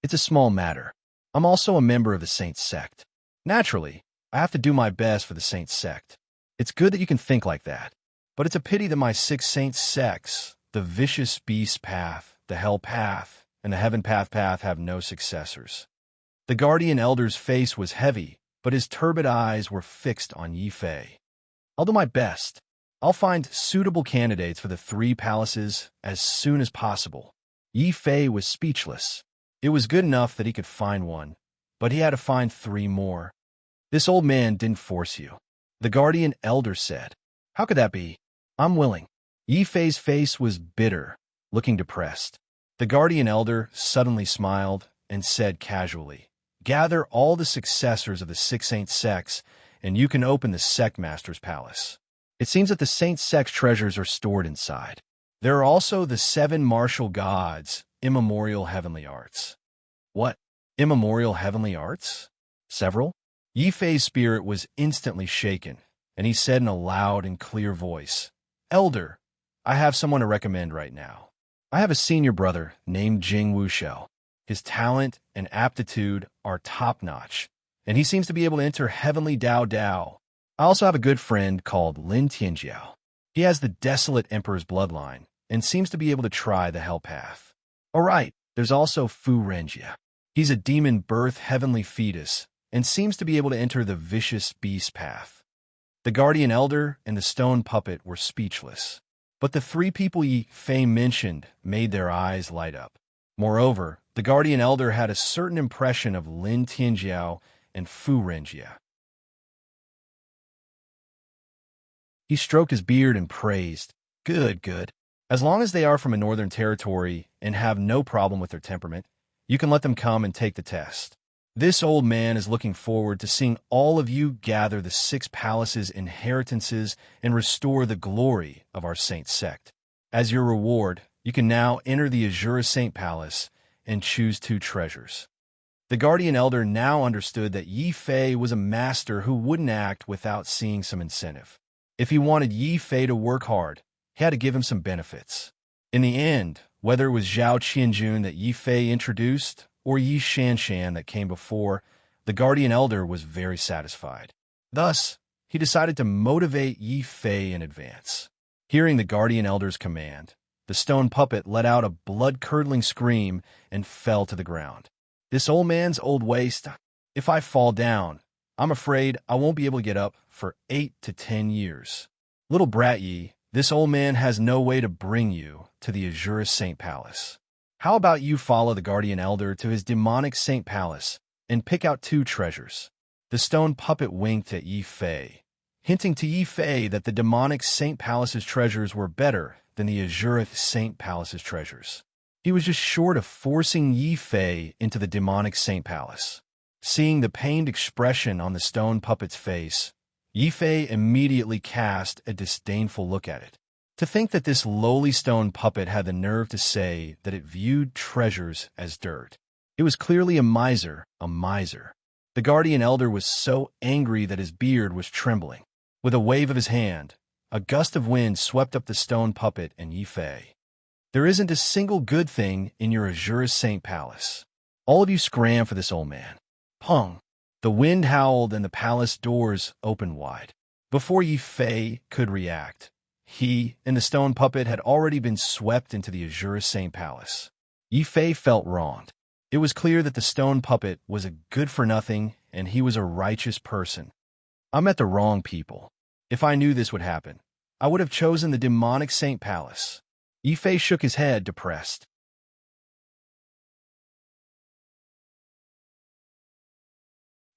It's a small matter. I'm also a member of the Saint sect. Naturally, I have to do my best for the Saint sect. It's good that you can think like that. But it's a pity that my 6 Saint sects, the vicious beast path, the hell path, and the heaven path have no successors. The guardian elder's face was heavy, but his turbid eyes were fixed on Yi Fei. I'll do my best. I'll find suitable candidates for the 3 palaces as soon as possible. Yi Fei was speechless. It was good enough that he could find one, but he had to find 3 more. This old man didn't force you. The guardian elder said. How could that be? I'm willing. Yi Fei's face was bitter, looking depressed. The guardian elder suddenly smiled and said casually, "Gather all the successors of the 6 Saint sects, and you can open the sect master's palace. It seems that the Saint sect's treasures are stored inside. There are also the 7 martial gods' immemorial heavenly arts." What? Immemorial heavenly arts? Several? Yi Fei's spirit was instantly shaken, and he said in a loud and clear voice, "Elder, I have someone to recommend right now. I have a senior brother named Jing Wushou. His talent and aptitude are top-notch, and he seems to be able to enter heavenly Dao Dao. I also have a good friend called Lin Tianjiao. He has the Desolate Emperor's bloodline and seems to be able to try the Hell Path. All right, there's also Fu Renjia. He's a demon birth heavenly fetus and seems to be able to enter the vicious beast path." The guardian elder and the stone puppet were speechless, but the 3 people Yi Fei mentioned made their eyes light up. Moreover, the guardian elder had a certain impression of Lin Tianjiao and Fu Renjia. He stroked his beard and praised, "Good, good. As long as they are from a northern territory and have no problem with their temperament, you can let them come and take the test. This old man is looking forward to seeing all of you gather the 6 palaces' inheritances and restore the glory of our Saint sect. As your reward, you can now enter the Azure Saint Palace and choose 2 treasures." The guardian elder now understood that Yi Fei was a master who wouldn't act without seeing some incentive. If he wanted Yi Fei to work hard, he had to give him some benefits. In the end, whether it was Zhao Qianjun that Yi Fei introduced or Yi Shanshan that came before, the guardian elder was very satisfied. Thus, he decided to motivate Yi Fei in advance. Hearing the guardian elder's command, the stone puppet let out a blood-curdling scream and fell to the ground. This old man's old waist, if I fall down, I'm afraid I won't be able to get up for 8 to 10 years. Little brat Yi, this old man has no way to bring you to the Azure Saint Palace. How about you follow the guardian elder to his demonic Saint Palace and pick out 2 treasures? The stone puppet winked at Yi Fei, hinting to Yi Fei that the demonic Saint Palace's treasures were better than the Azure Saint Palace's treasures. He was just short of forcing Yi Fei into the demonic Saint Palace. Seeing the pained expression on the stone puppet's face, Yi Fei immediately cast a disdainful look at it. To think that this lowly stone puppet had the nerve to say that it viewed treasures as dirt. It was clearly a miser, a miser. The guardian elder was so angry that his beard was trembling. With a wave of his hand, a gust of wind swept up the stone puppet and Yi Fei. "There isn't a single good thing in your Azure Saint Palace. All of you scram for this old man." Pung! The wind howled and the palace doors opened wide. Before Yi Fei could react, he and the stone puppet had already been swept into the Azure Saint Palace. Yi Fei felt wronged. It was clear that the stone puppet was a good-for-nothing and he was a righteous person. I met the wrong people. If I knew this would happen, I would have chosen the demonic Saint Palace. Yi Fei shook his head, depressed.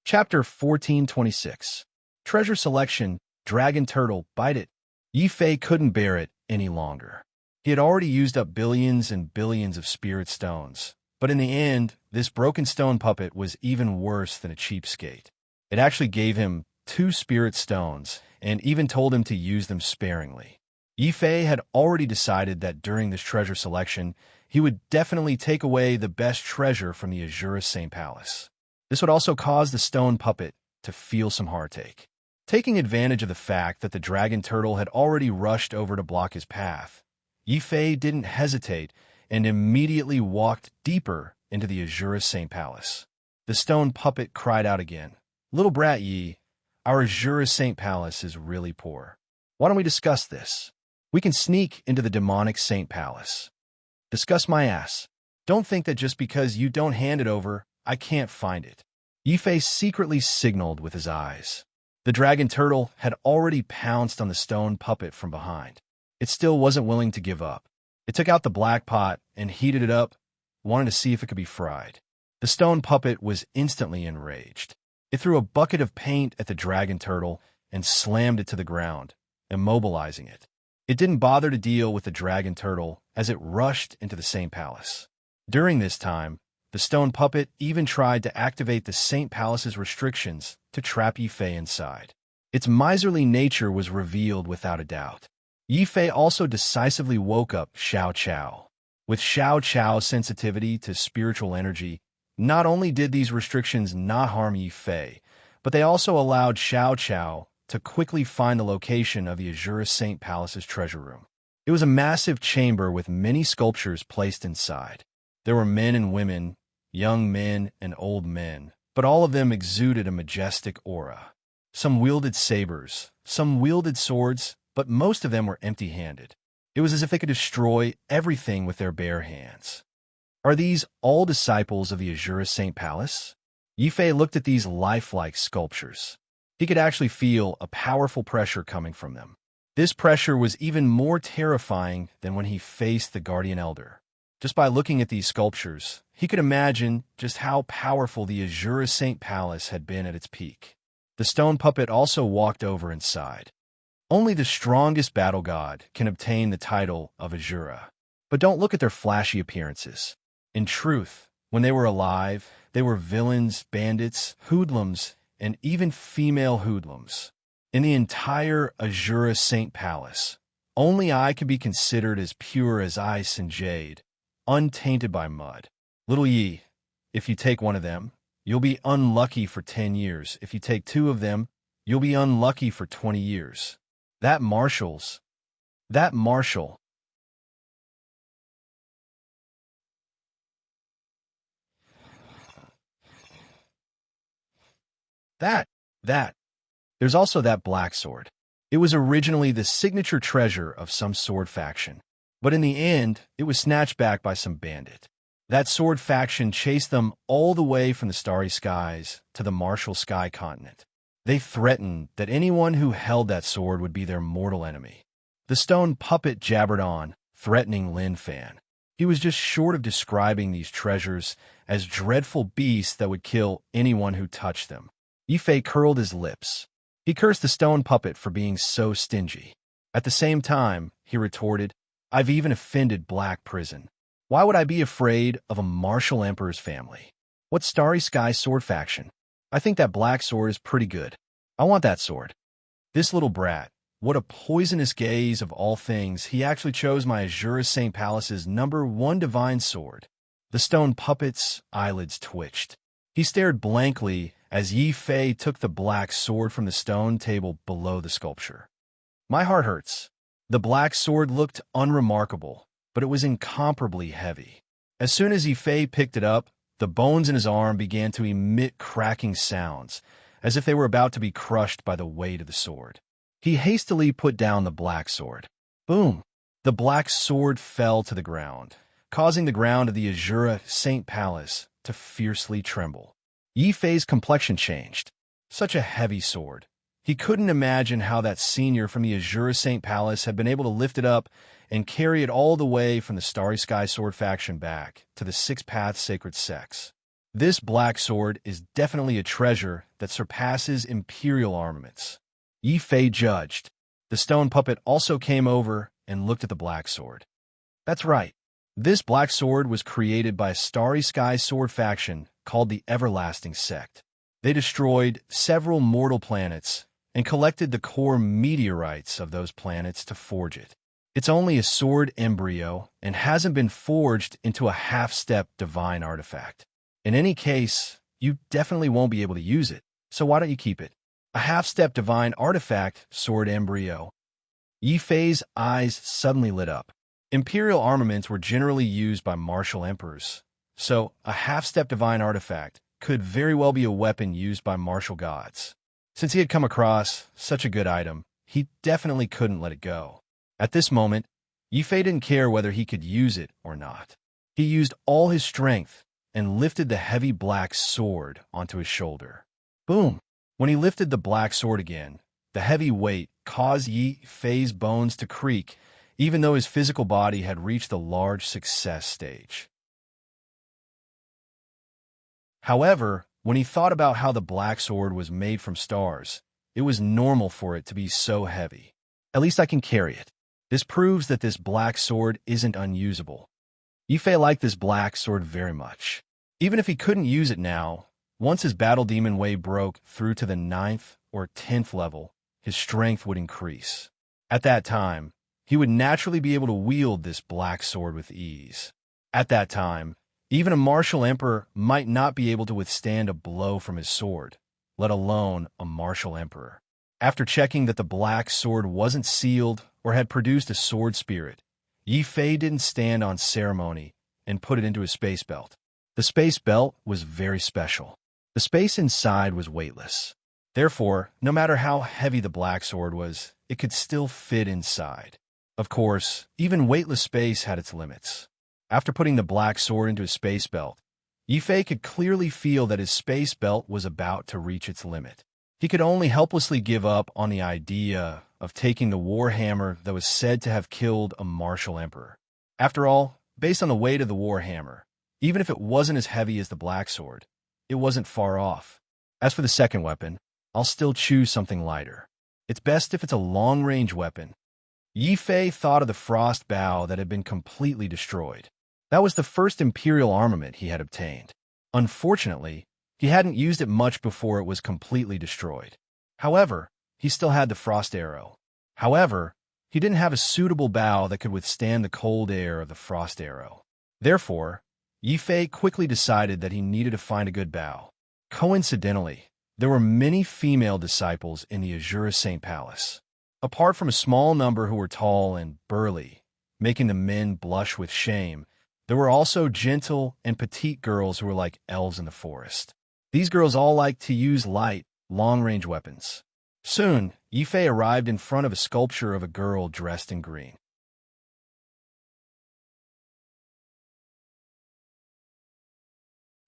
Chapter 1426. Treasure Selection, Dragon Turtle, Bite It. Yi Fei couldn't bear it any longer. He had already used up billions and billions of spirit stones, but in the end, this broken stone puppet was even worse than a cheapskate. It actually gave him 2 spirit stones and even told him to use them sparingly. Yi Fei had already decided that during this treasure selection, he would definitely take away the best treasure from the Azure Saint Palace. This would also cause the stone puppet to feel some heartache. Taking advantage of the fact that the dragon turtle had already rushed over to block his path, Yi Fei didn't hesitate and immediately walked deeper into the Azure Saint Palace. The stone puppet cried out again, "Little brat Yi, our Azure Saint Palace is really poor. Why don't we discuss this? We can sneak into the demonic Saint Palace. Discuss my ass. Don't think that just because you don't hand it over, I can't find it." Yi Fei secretly signaled with his eyes. The dragon turtle had already pounced on the stone puppet from behind. It still wasn't willing to give up. It took out the black pot and heated it up, wanting to see if it could be fried. The stone puppet was instantly enraged. It threw a bucket of paint at the dragon turtle and slammed it to the ground, immobilizing it. It didn't bother to deal with the dragon turtle as it rushed into the Saint Palace. During this time, the stone puppet even tried to activate the Saint Palace's restrictions to trap Yi Fei inside. Its miserly nature was revealed without a doubt. Yi Fei also decisively woke up Xiao Qiao. With Xiao Qiao's sensitivity to spiritual energy, not only did these restrictions not harm Yi Fei, but they also allowed Xiao Qiao to quickly find the location of the Azure Saint Palace's treasure room. It was a massive chamber with many sculptures placed inside. There were men and women, young men and old men, but all of them exuded a majestic aura. Some wielded sabers, some wielded swords, but most of them were empty-handed. It was as if they could destroy everything with their bare hands. Are these all disciples of the Azure Saint Palace? Yi Fei looked at these lifelike sculptures. He could actually feel a powerful pressure coming from them. This pressure was even more terrifying than when he faced the Guardian Elder. Just by looking at these sculptures, he could imagine just how powerful the Azure Saint Palace had been at its peak. The stone puppet also walked over inside. Only the strongest battle god can obtain the title of Azura. But don't look at their flashy appearances. In truth, when they were alive, they were villains, bandits, hoodlums, and even female hoodlums. In the entire Azure Saint Palace, only I can be considered as pure as ice and jade, untainted by mud. Little Yi, if you take one of them, you'll be unlucky for 10 years. If you take 2 of them, you'll be unlucky for 20 years. That marshal. That. There's also that black sword. It was originally the signature treasure of some sword faction, but in the end, it was snatched back by some bandit. That sword faction chased them all the way from the starry skies to the martial sky continent. They threatened that anyone who held that sword would be their mortal enemy. The stone puppet jabbered on, threatening Lin Fan. He was just short of describing these treasures as dreadful beasts that would kill anyone who touched them. Yi Fei curled his lips. He cursed the stone puppet for being so stingy. At the same time, he retorted, "I've even offended Black Prison. Why would I be afraid of a martial emperor's family? What starry sky sword faction? I think that black sword is pretty good. I want that sword." This little brat, what a poisonous gaze of all things, he actually chose my Azure Saint Palace's #1 divine sword. The stone puppet's eyelids twitched. He stared blankly as Yi Fei took the black sword from the stone table below the sculpture. My heart hurts. The black sword looked unremarkable, but it was incomparably heavy. As soon as Yi Fei picked it up, the bones in his arm began to emit cracking sounds, as if they were about to be crushed by the weight of the sword. He hastily put down the black sword. Boom! The black sword fell to the ground, causing the ground of the Azure Saint Palace to fiercely tremble. Yi Fei's complexion changed. Such a heavy sword. He couldn't imagine how that senior from the Azure Saint Palace had been able to lift it up and carry it all the way from the Starry Sky Sword faction back to the Six Paths Sacred Sex. This black sword is definitely a treasure that surpasses Imperial armaments. Yi Fei judged. The stone puppet also came over and looked at the black sword. That's right. This black sword was created by a Starry Sky Sword faction called the Everlasting Sect. They destroyed several mortal planets and collected the core meteorites of those planets to forge it. It's only a sword embryo and hasn't been forged into a half-step divine artifact. In any case, you definitely won't be able to use it, so why don't you keep it? A half-step divine artifact, sword embryo. Yi Fei's eyes suddenly lit up. Imperial armaments were generally used by martial emperors, so a half-step divine artifact could very well be a weapon used by martial gods. Since he had come across such a good item, he definitely couldn't let it go. At this moment, Yi Fei didn't care whether he could use it or not. He used all his strength and lifted the heavy black sword onto his shoulder. Boom! When he lifted the black sword again, the heavy weight caused Yi Fei's bones to creak, even though his physical body had reached the large success stage. However, when he thought about how the black sword was made from stars, it was normal for it to be so heavy. At least I can carry it. This proves that this black sword isn't unusable. Yi Fei liked this black sword very much. Even if he couldn't use it now, once his battle demon way broke through to the 9th or 10th level, his strength would increase. At that time, he would naturally be able to wield this black sword with ease. At that time, even a martial emperor might not be able to withstand a blow from his sword, let alone a martial emperor. After checking that the black sword wasn't sealed or had produced a sword spirit, Yi Fei didn't stand on ceremony and put it into his space belt. The space belt was very special. The space inside was weightless. Therefore, no matter how heavy the black sword was, it could still fit inside. Of course, even weightless space had its limits. After putting the black sword into his space belt, Yi Fei could clearly feel that his space belt was about to reach its limit. He could only helplessly give up on the idea of taking the warhammer that was said to have killed a martial emperor. After all, based on the weight of the warhammer, even if it wasn't as heavy as the black sword, it wasn't far off. As for the second weapon, I'll still choose something lighter. It's best if it's a long-range weapon. Yi Fei thought of the frost bow that had been completely destroyed. That was the first Imperial armament he had obtained. Unfortunately, he hadn't used it much before it was completely destroyed. However, he still had the frost arrow. However, he didn't have a suitable bow that could withstand the cold air of the frost arrow. Therefore, Yi Fei quickly decided that he needed to find a good bow. Coincidentally, there were many female disciples in the Azure Saint Palace. Apart from a small number who were tall and burly, making the men blush with shame, there were also gentle and petite girls who were like elves in the forest. These girls all liked to use light, long-range weapons. Soon, Yi Fei arrived in front of a sculpture of a girl dressed in green.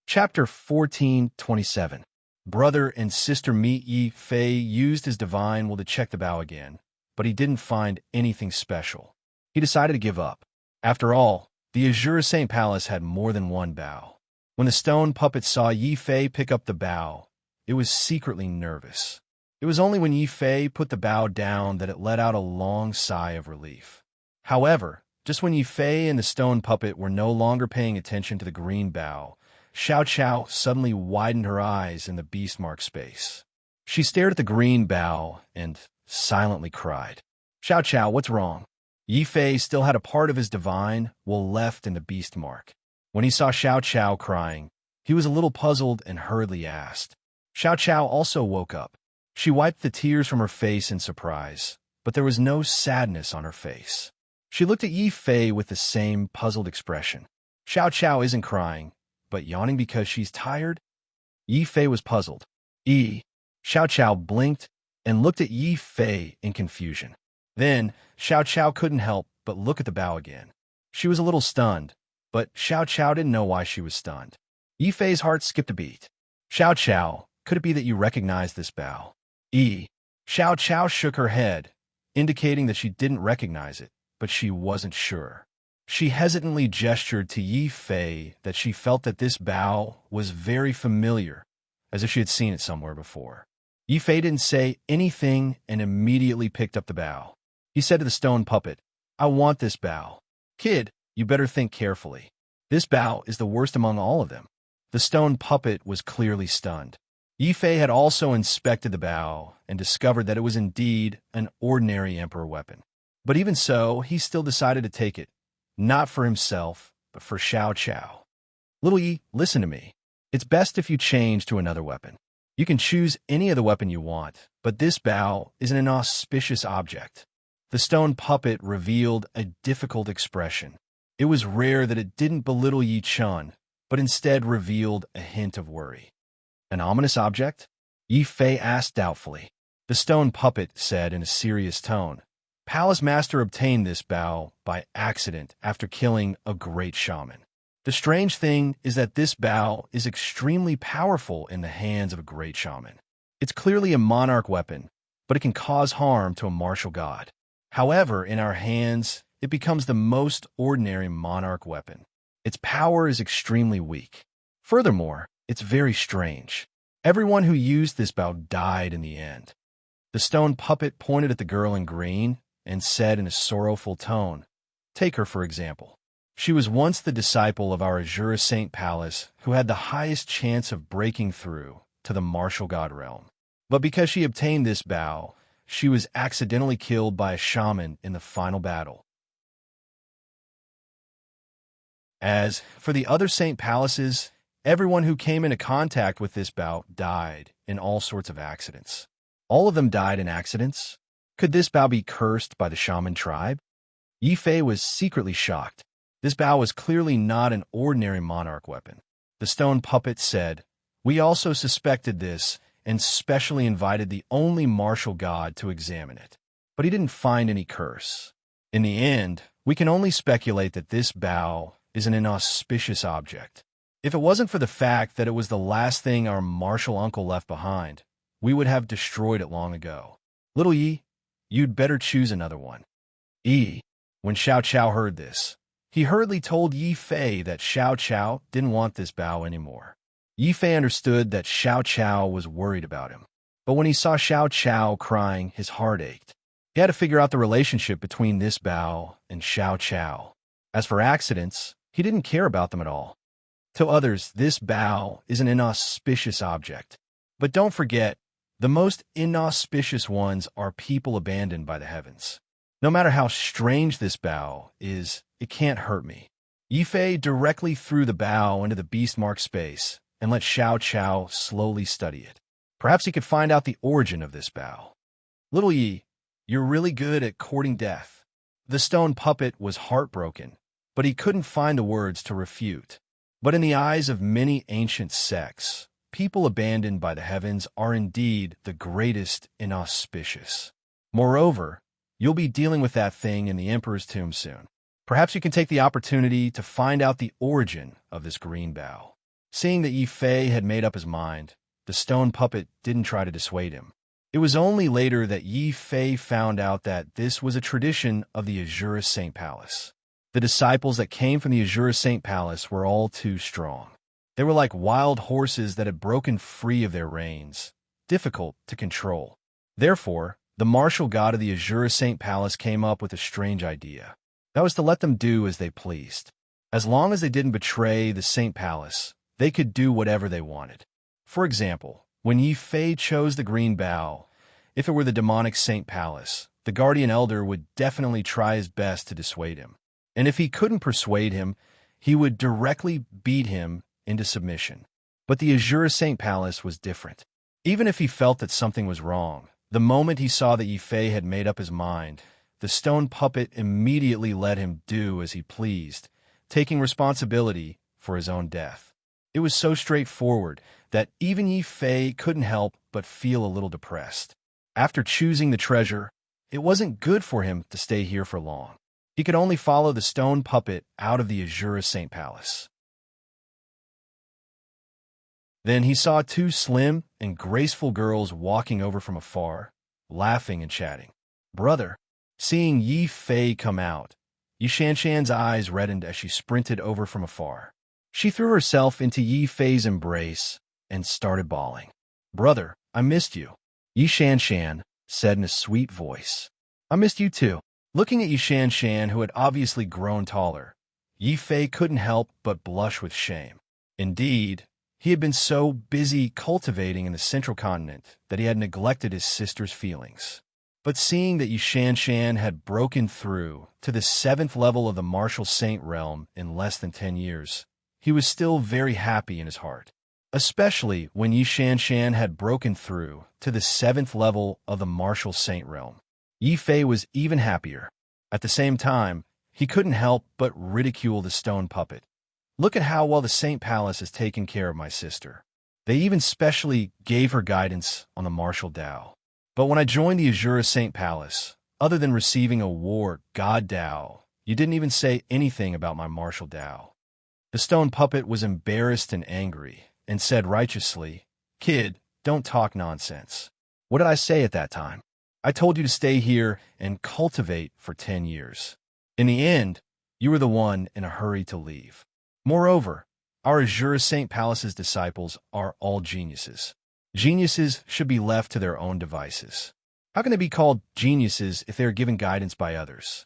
Chapter 14:27. Brother and sister meet. Yi Fei used his divine will to check the bow again, but he didn't find anything special. He decided to give up. After all, the Azure Saint Palace had more than one bow. When the stone puppet saw Yi Fei pick up the bow, it was secretly nervous. It was only when Yi Fei put the bow down that it let out a long sigh of relief. However, just when Yi Fei and the stone puppet were no longer paying attention to the green bow, Xiao Qiao suddenly widened her eyes in the beastmark space. She stared at the green bow and silently cried. Xiao Qiao, what's wrong? Yi Fei still had a part of his divine will left in the beastmark. When he saw Xiao Qiao crying, he was a little puzzled and hurriedly asked. Xiao Qiao also woke up. She wiped the tears from her face in surprise, but there was no sadness on her face. She looked at Yi Fei with the same puzzled expression. Xiao Qiao isn't crying, but yawning because she's tired? Yi Fei was puzzled. Xiao Qiao blinked and looked at Yi Fei in confusion. Then, Xiao Qiao couldn't help but look at the bow again. She was a little stunned, but Xiao Qiao didn't know why she was stunned. Yi Fei's heart skipped a beat. Xiao Qiao, could it be that you recognize this bow? Xiao Xiao Chao shook her head, indicating that she didn't recognize it, but she wasn't sure. She hesitantly gestured to Yi Fei that she felt that this bow was very familiar, as if she had seen it somewhere before. Yi Fei didn't say anything and immediately picked up the bow. He said to the stone puppet, "I want this bow. Kid, you better think carefully. This bow is the worst among all of them." The stone puppet was clearly stunned. Yi Fei had also inspected the bow and discovered that it was indeed an ordinary emperor weapon. But even so, he still decided to take it, not for himself, but for Xiao Chao. "Little Yi, listen to me. It's best if you change to another weapon. You can choose any other weapon you want, but this bow is an inauspicious object." The stone puppet revealed a difficult expression. It was rare that it didn't belittle Yi Chun, but instead revealed a hint of worry. "An ominous object?" Yi Fei asked doubtfully. The stone puppet said in a serious tone, "Palace Master obtained this bow by accident after killing a great shaman. The strange thing is that this bow is extremely powerful in the hands of a great shaman. It's clearly a monarch weapon, but it can cause harm to a martial god. However, in our hands, it becomes the most ordinary monarch weapon. Its power is extremely weak. Furthermore, it's very strange. Everyone who used this bow died in the end." The stone puppet pointed at the girl in green and said in a sorrowful tone, "Take her, for example. She was once the disciple of our Azure Saint Palace who had the highest chance of breaking through to the martial god realm. But because she obtained this bow, she was accidentally killed by a shaman in the final battle. As for the other Saint Palaces, everyone who came into contact with this bow died in all sorts of accidents. All of them died in accidents? Could this bow be cursed by the shaman tribe?" Yi Fei was secretly shocked. This bow was clearly not an ordinary monarch weapon. The stone puppet said, "We also suspected this and specially invited the only martial god to examine it. But he didn't find any curse. In the end, we can only speculate that this bow is an inauspicious object. If it wasn't for the fact that it was the last thing our martial uncle left behind, we would have destroyed it long ago. Little Yi, you'd better choose another one." When Xiao Chao heard this, he hurriedly told Yi Fei that Xiao Chao didn't want this bow anymore. Yi Fei understood that Xiao Chao was worried about him. But when he saw Xiao Chao crying, his heart ached. He had to figure out the relationship between this bow and Xiao Chao. As for accidents, he didn't care about them at all. To others, this bow is an inauspicious object. But don't forget, the most inauspicious ones are people abandoned by the heavens. No matter how strange this bow is, it can't hurt me. Yi Fei directly threw the bow into the beast-marked space and let Xiao Chao slowly study it. Perhaps he could find out the origin of this bow. "Little Yi, you're really good at courting death." The stone puppet was heartbroken, but he couldn't find the words to refute. But in the eyes of many ancient sects, people abandoned by the heavens are indeed the greatest inauspicious. Moreover, you'll be dealing with that thing in the Emperor's tomb soon. Perhaps you can take the opportunity to find out the origin of this green bow. Seeing that Yi Fei had made up his mind, the stone puppet didn't try to dissuade him. It was only later that Yi Fei found out that this was a tradition of the Azure Saint Palace. The disciples that came from the Azure Saint Palace were all too strong. They were like wild horses that had broken free of their reins, difficult to control. Therefore, the martial god of the Azure Saint Palace came up with a strange idea. That was to let them do as they pleased. As long as they didn't betray the Saint Palace, they could do whatever they wanted. For example, when Yi Fei chose the green bow, if it were the demonic Saint Palace, the guardian elder would definitely try his best to dissuade him. And if he couldn't persuade him, he would directly beat him into submission. But the Azure Saint Palace was different. Even if he felt that something was wrong, the moment he saw that Yi Fei had made up his mind, the stone puppet immediately let him do as he pleased, taking responsibility for his own death. It was so straightforward that even Yi Fei couldn't help but feel a little depressed. After choosing the treasure, it wasn't good for him to stay here for long. He could only follow the stone puppet out of the Azure Saint Palace. Then he saw two slim and graceful girls walking over from afar, laughing and chatting. Brother, seeing Yi Fei come out, Yi Shanshan's eyes reddened as she sprinted over from afar. She threw herself into Yi Fei's embrace and started bawling. Brother, I missed you, Yi Shanshan said in a sweet voice. I missed you too. Looking at Yi Shanshan, who had obviously grown taller, Yi Fei couldn't help but blush with shame. Indeed, he had been so busy cultivating in the central continent that he had neglected his sister's feelings. But seeing that Yi Shanshan had broken through to the 7th level of the martial saint realm in less than 10 years, he was still very happy in his heart. Especially when Yi Shanshan had broken through to the 7th level of the martial saint realm. Yi Fei was even happier. At the same time, he couldn't help but ridicule the stone puppet. Look at how well the Saint Palace has taken care of my sister. They even specially gave her guidance on the martial Tao. But when I joined the Azura Saint Palace, other than receiving a war God Tao, you didn't even say anything about my martial Tao. The stone puppet was embarrassed and angry, and said righteously, Kid, don't talk nonsense. What did I say at that time? I told you to stay here and cultivate for 10 years. In the end, you were the one in a hurry to leave. Moreover, our Azura Saint Palace's disciples are all geniuses. Geniuses should be left to their own devices. How can they be called geniuses if they are given guidance by others?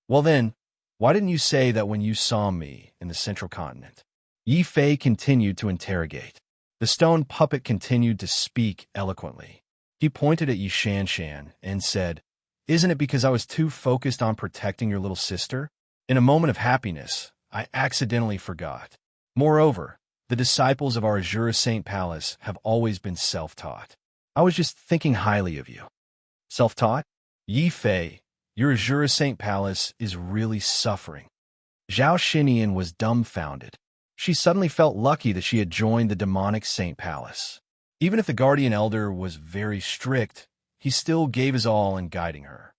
Well then, why didn't you say that when you saw me in the central continent? Yi Fei continued to interrogate. The stone puppet continued to speak eloquently. He pointed at Yi Shanshan and said, Isn't it because I was too focused on protecting your little sister? In a moment of happiness, I accidentally forgot. Moreover, the disciples of our Azura Saint Palace have always been self-taught. I was just thinking highly of you. Self-taught? Yi Fei, your Azura Saint Palace is really suffering. Zhao Xinian was dumbfounded. She suddenly felt lucky that she had joined the demonic Saint Palace. Even if the guardian elder was very strict, he still gave his all in guiding her.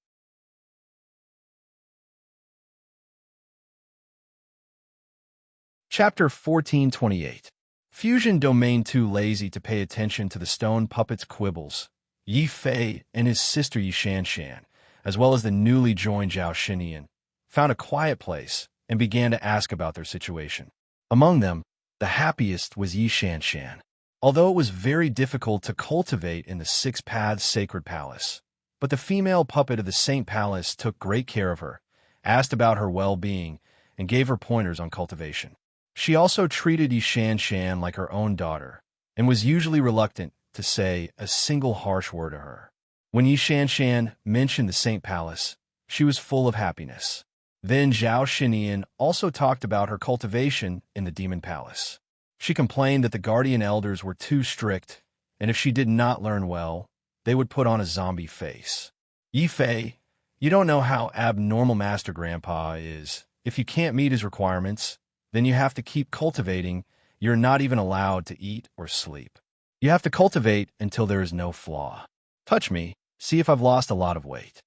Chapter 1428. Fusion Domain too lazy to pay attention to the stone puppet's quibbles, Yi Fei and his sister Yi Shanshan, as well as the newly joined Zhao Xinian, found a quiet place and began to ask about their situation. Among them, the happiest was Yi Shanshan. Although it was very difficult to cultivate in the Six Paths Sacred Palace, but the female puppet of the Saint Palace took great care of her, asked about her well-being, and gave her pointers on cultivation. She also treated Yi Shanshan like her own daughter, and was usually reluctant to say a single harsh word to her. When Yi Shanshan mentioned the Saint Palace, she was full of happiness. Then Zhao Xinian also talked about her cultivation in the Demon Palace. She complained that the guardian elders were too strict, and if she did not learn well, they would put on a zombie face. Yi Fei, you don't know how abnormal Master Grandpa is. If you can't meet his requirements, then you have to keep cultivating. You're not even allowed to eat or sleep. You have to cultivate until there is no flaw. Touch me, see if I've lost a lot of weight.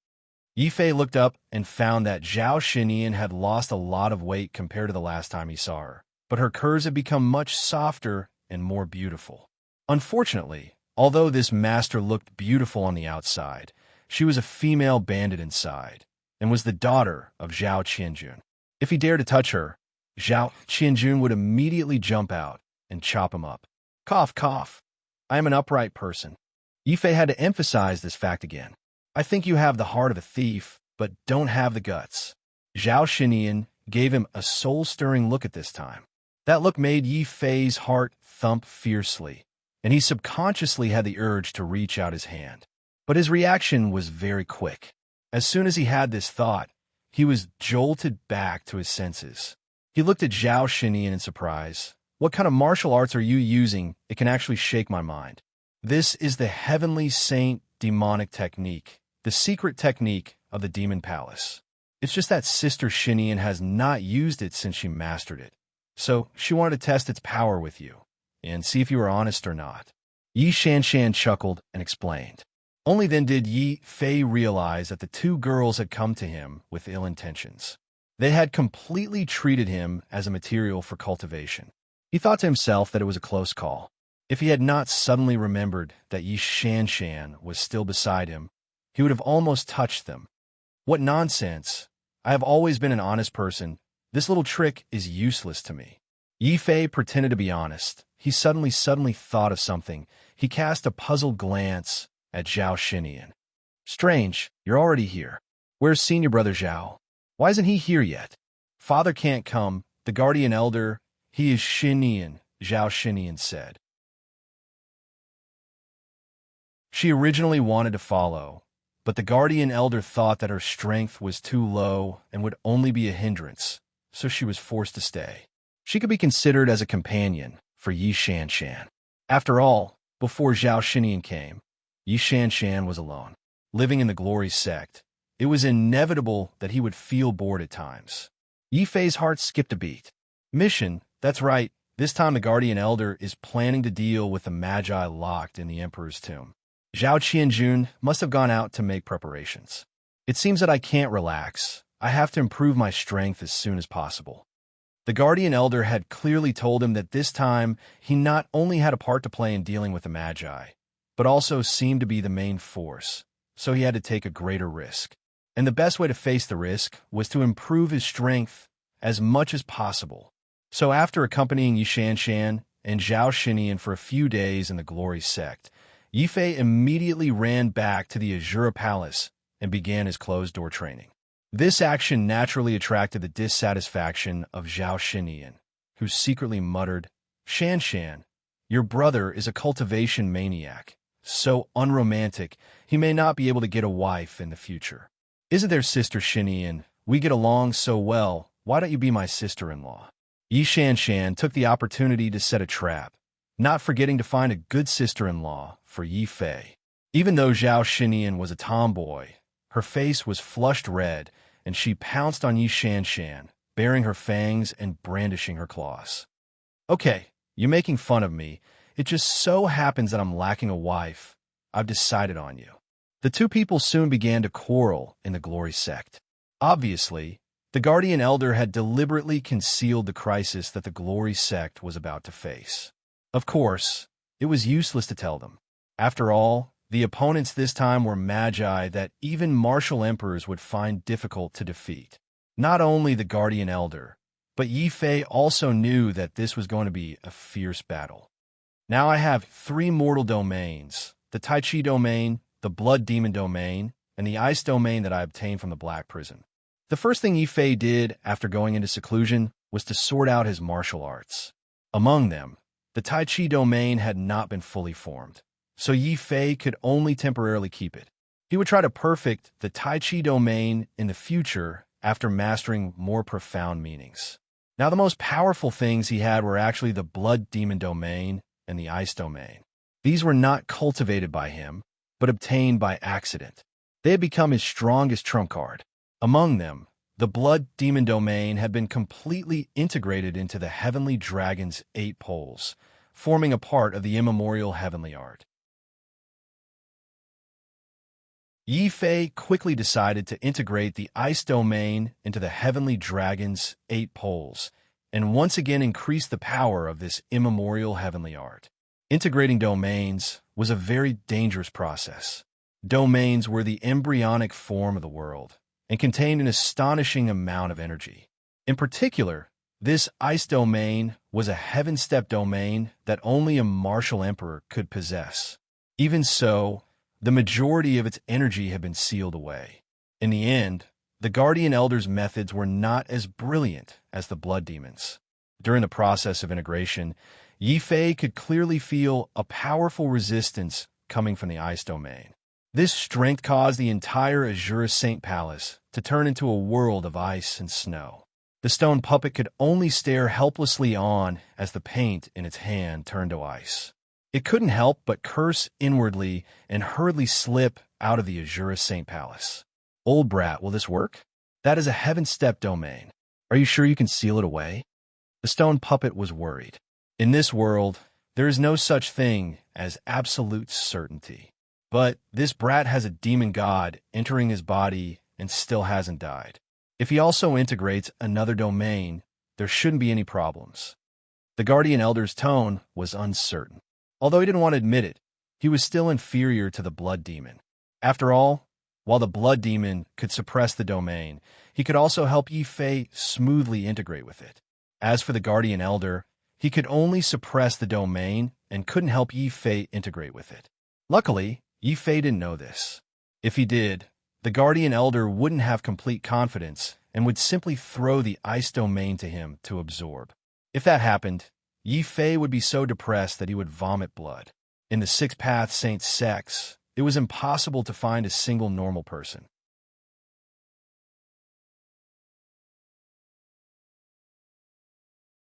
Yi Fei looked up and found that Zhao Xinian had lost a lot of weight compared to the last time he saw her, but her curves had become much softer and more beautiful. Unfortunately, although this master looked beautiful on the outside, she was a female bandit inside, and was the daughter of Zhao Qianjun. If he dared to touch her, Zhao Qianjun would immediately jump out and chop him up. Cough, cough. I am an upright person. Yi Fei had to emphasize this fact again. I think you have the heart of a thief, but don't have the guts. Zhao Xinian gave him a soul-stirring look at this time. That look made Yi Fei's heart thump fiercely, and he subconsciously had the urge to reach out his hand. But his reaction was very quick. As soon as he had this thought, he was jolted back to his senses. He looked at Zhao Xinian in surprise. What kind of martial arts are you using? It can actually shake my mind. This is the Heavenly Saint demonic technique, the secret technique of the Demon Palace. It's just that Sister Xinian has not used it since she mastered it. So she wanted to test its power with you, and see if you were honest or not. Yi Shanshan chuckled and explained. Only then did Yi Fei realize that the two girls had come to him with ill intentions. They had completely treated him as a material for cultivation. He thought to himself that it was a close call. If he had not suddenly remembered that Yi Shanshan was still beside him, he would have almost touched them. What nonsense! I have always been an honest person. This little trick is useless to me. Yi Fei pretended to be honest. He suddenly thought of something. He cast a puzzled glance at Zhao Xinian. Strange, you're already here. Where's senior brother Zhao? Why isn't he here yet? Father can't come. The guardian elder, he is Xinian, Zhao Xinian said. She originally wanted to follow, but the guardian elder thought that her strength was too low and would only be a hindrance, so she was forced to stay. She could be considered as a companion for Yi Shanshan. After all, before Zhao Xinian came, Yi Shanshan was alone, living in the glory sect. It was inevitable that he would feel bored at times. Yi Fei's heart skipped a beat. Mission, that's right, this time the guardian elder is planning to deal with the magi locked in the emperor's tomb. Zhao Qianjun must have gone out to make preparations. It seems that I can't relax. I have to improve my strength as soon as possible. The guardian elder had clearly told him that this time he not only had a part to play in dealing with the magi, but also seemed to be the main force, so he had to take a greater risk. And the best way to face the risk was to improve his strength as much as possible. So after accompanying Yi Shanshan and Zhao Xinian for a few days in the glory sect, Yi Fei immediately ran back to the Azura Palace and began his closed-door training. This action naturally attracted the dissatisfaction of Zhao Xinian, who secretly muttered, Shanshan, your brother is a cultivation maniac, so unromantic he may not be able to get a wife in the future. Isn't there, Sister Xinian? We get along so well, why don't you be my sister-in-law? Yi Shanshan took the opportunity to set a trap, not forgetting to find a good sister-in-law for Yi Fei. Even though Zhao Xinian was a tomboy, her face was flushed red, and she pounced on Yi Shanshan, baring her fangs and brandishing her claws. Okay, you're making fun of me. It just so happens that I'm lacking a wife. I've decided on you. The two people soon began to quarrel in the glory sect. Obviously, the guardian elder had deliberately concealed the crisis that the glory sect was about to face. Of course, it was useless to tell them. After all, the opponents this time were magi that even martial emperors would find difficult to defeat. Not only the guardian elder, but Yi Fei also knew that this was going to be a fierce battle. Now I have 3 mortal domains, the Tai Chi domain, the Blood Demon domain, and the Ice domain that I obtained from the Black Prison. The first thing Yi Fei did after going into seclusion was to sort out his martial arts. Among them, the Tai Chi domain had not been fully formed, so Yi Fei could only temporarily keep it. He would try to perfect the Tai Chi domain in the future after mastering more profound meanings. Now the most powerful things he had were actually the Blood Demon domain and the Ice domain. These were not cultivated by him, but obtained by accident. They had become his strongest trump card. Among them, the Blood Demon domain had been completely integrated into the Heavenly Dragon's 8 poles, forming a part of the immemorial heavenly art. Yi Fei quickly decided to integrate the Ice domain into the Heavenly Dragon's 8 poles, and once again increase the power of this immemorial heavenly art. Integrating domains was a very dangerous process. Domains were the embryonic form of the world, and contained an astonishing amount of energy. In particular, this Ice domain was a heaven-step domain that only a martial emperor could possess. Even so, the majority of its energy had been sealed away. In the end, the Guardian Elder's methods were not as brilliant as the Blood Demon's. During the process of integration, Yi Fei could clearly feel a powerful resistance coming from the Ice domain. This strength caused the entire Azura Saint Palace to turn into a world of ice and snow. The stone puppet could only stare helplessly on as the paint in its hand turned to ice. It couldn't help but curse inwardly and hurriedly slip out of the Azura Saint Palace. Old brat, will this work? That is a heaven-step domain. Are you sure you can seal it away? The stone puppet was worried. In this world, there is no such thing as absolute certainty. But this brat has a demon god entering his body and still hasn't died. If he also integrates another domain, there shouldn't be any problems. The Guardian Elder's tone was uncertain. Although he didn't want to admit it, he was still inferior to the Blood Demon. After all, While the blood demon could suppress the domain, he could also help Yi Fei smoothly integrate with it. As for the guardian elder, he could only suppress the domain and couldn't help Yi Fei integrate with it. Luckily, Yi Fei didn't know this. If he did, the guardian elder wouldn't have complete confidence and would simply throw the ice domain to him to absorb. If that happened, Yi Fei would be so depressed that he would vomit blood. In the Six Paths Saint sects, it was impossible to find a single normal person.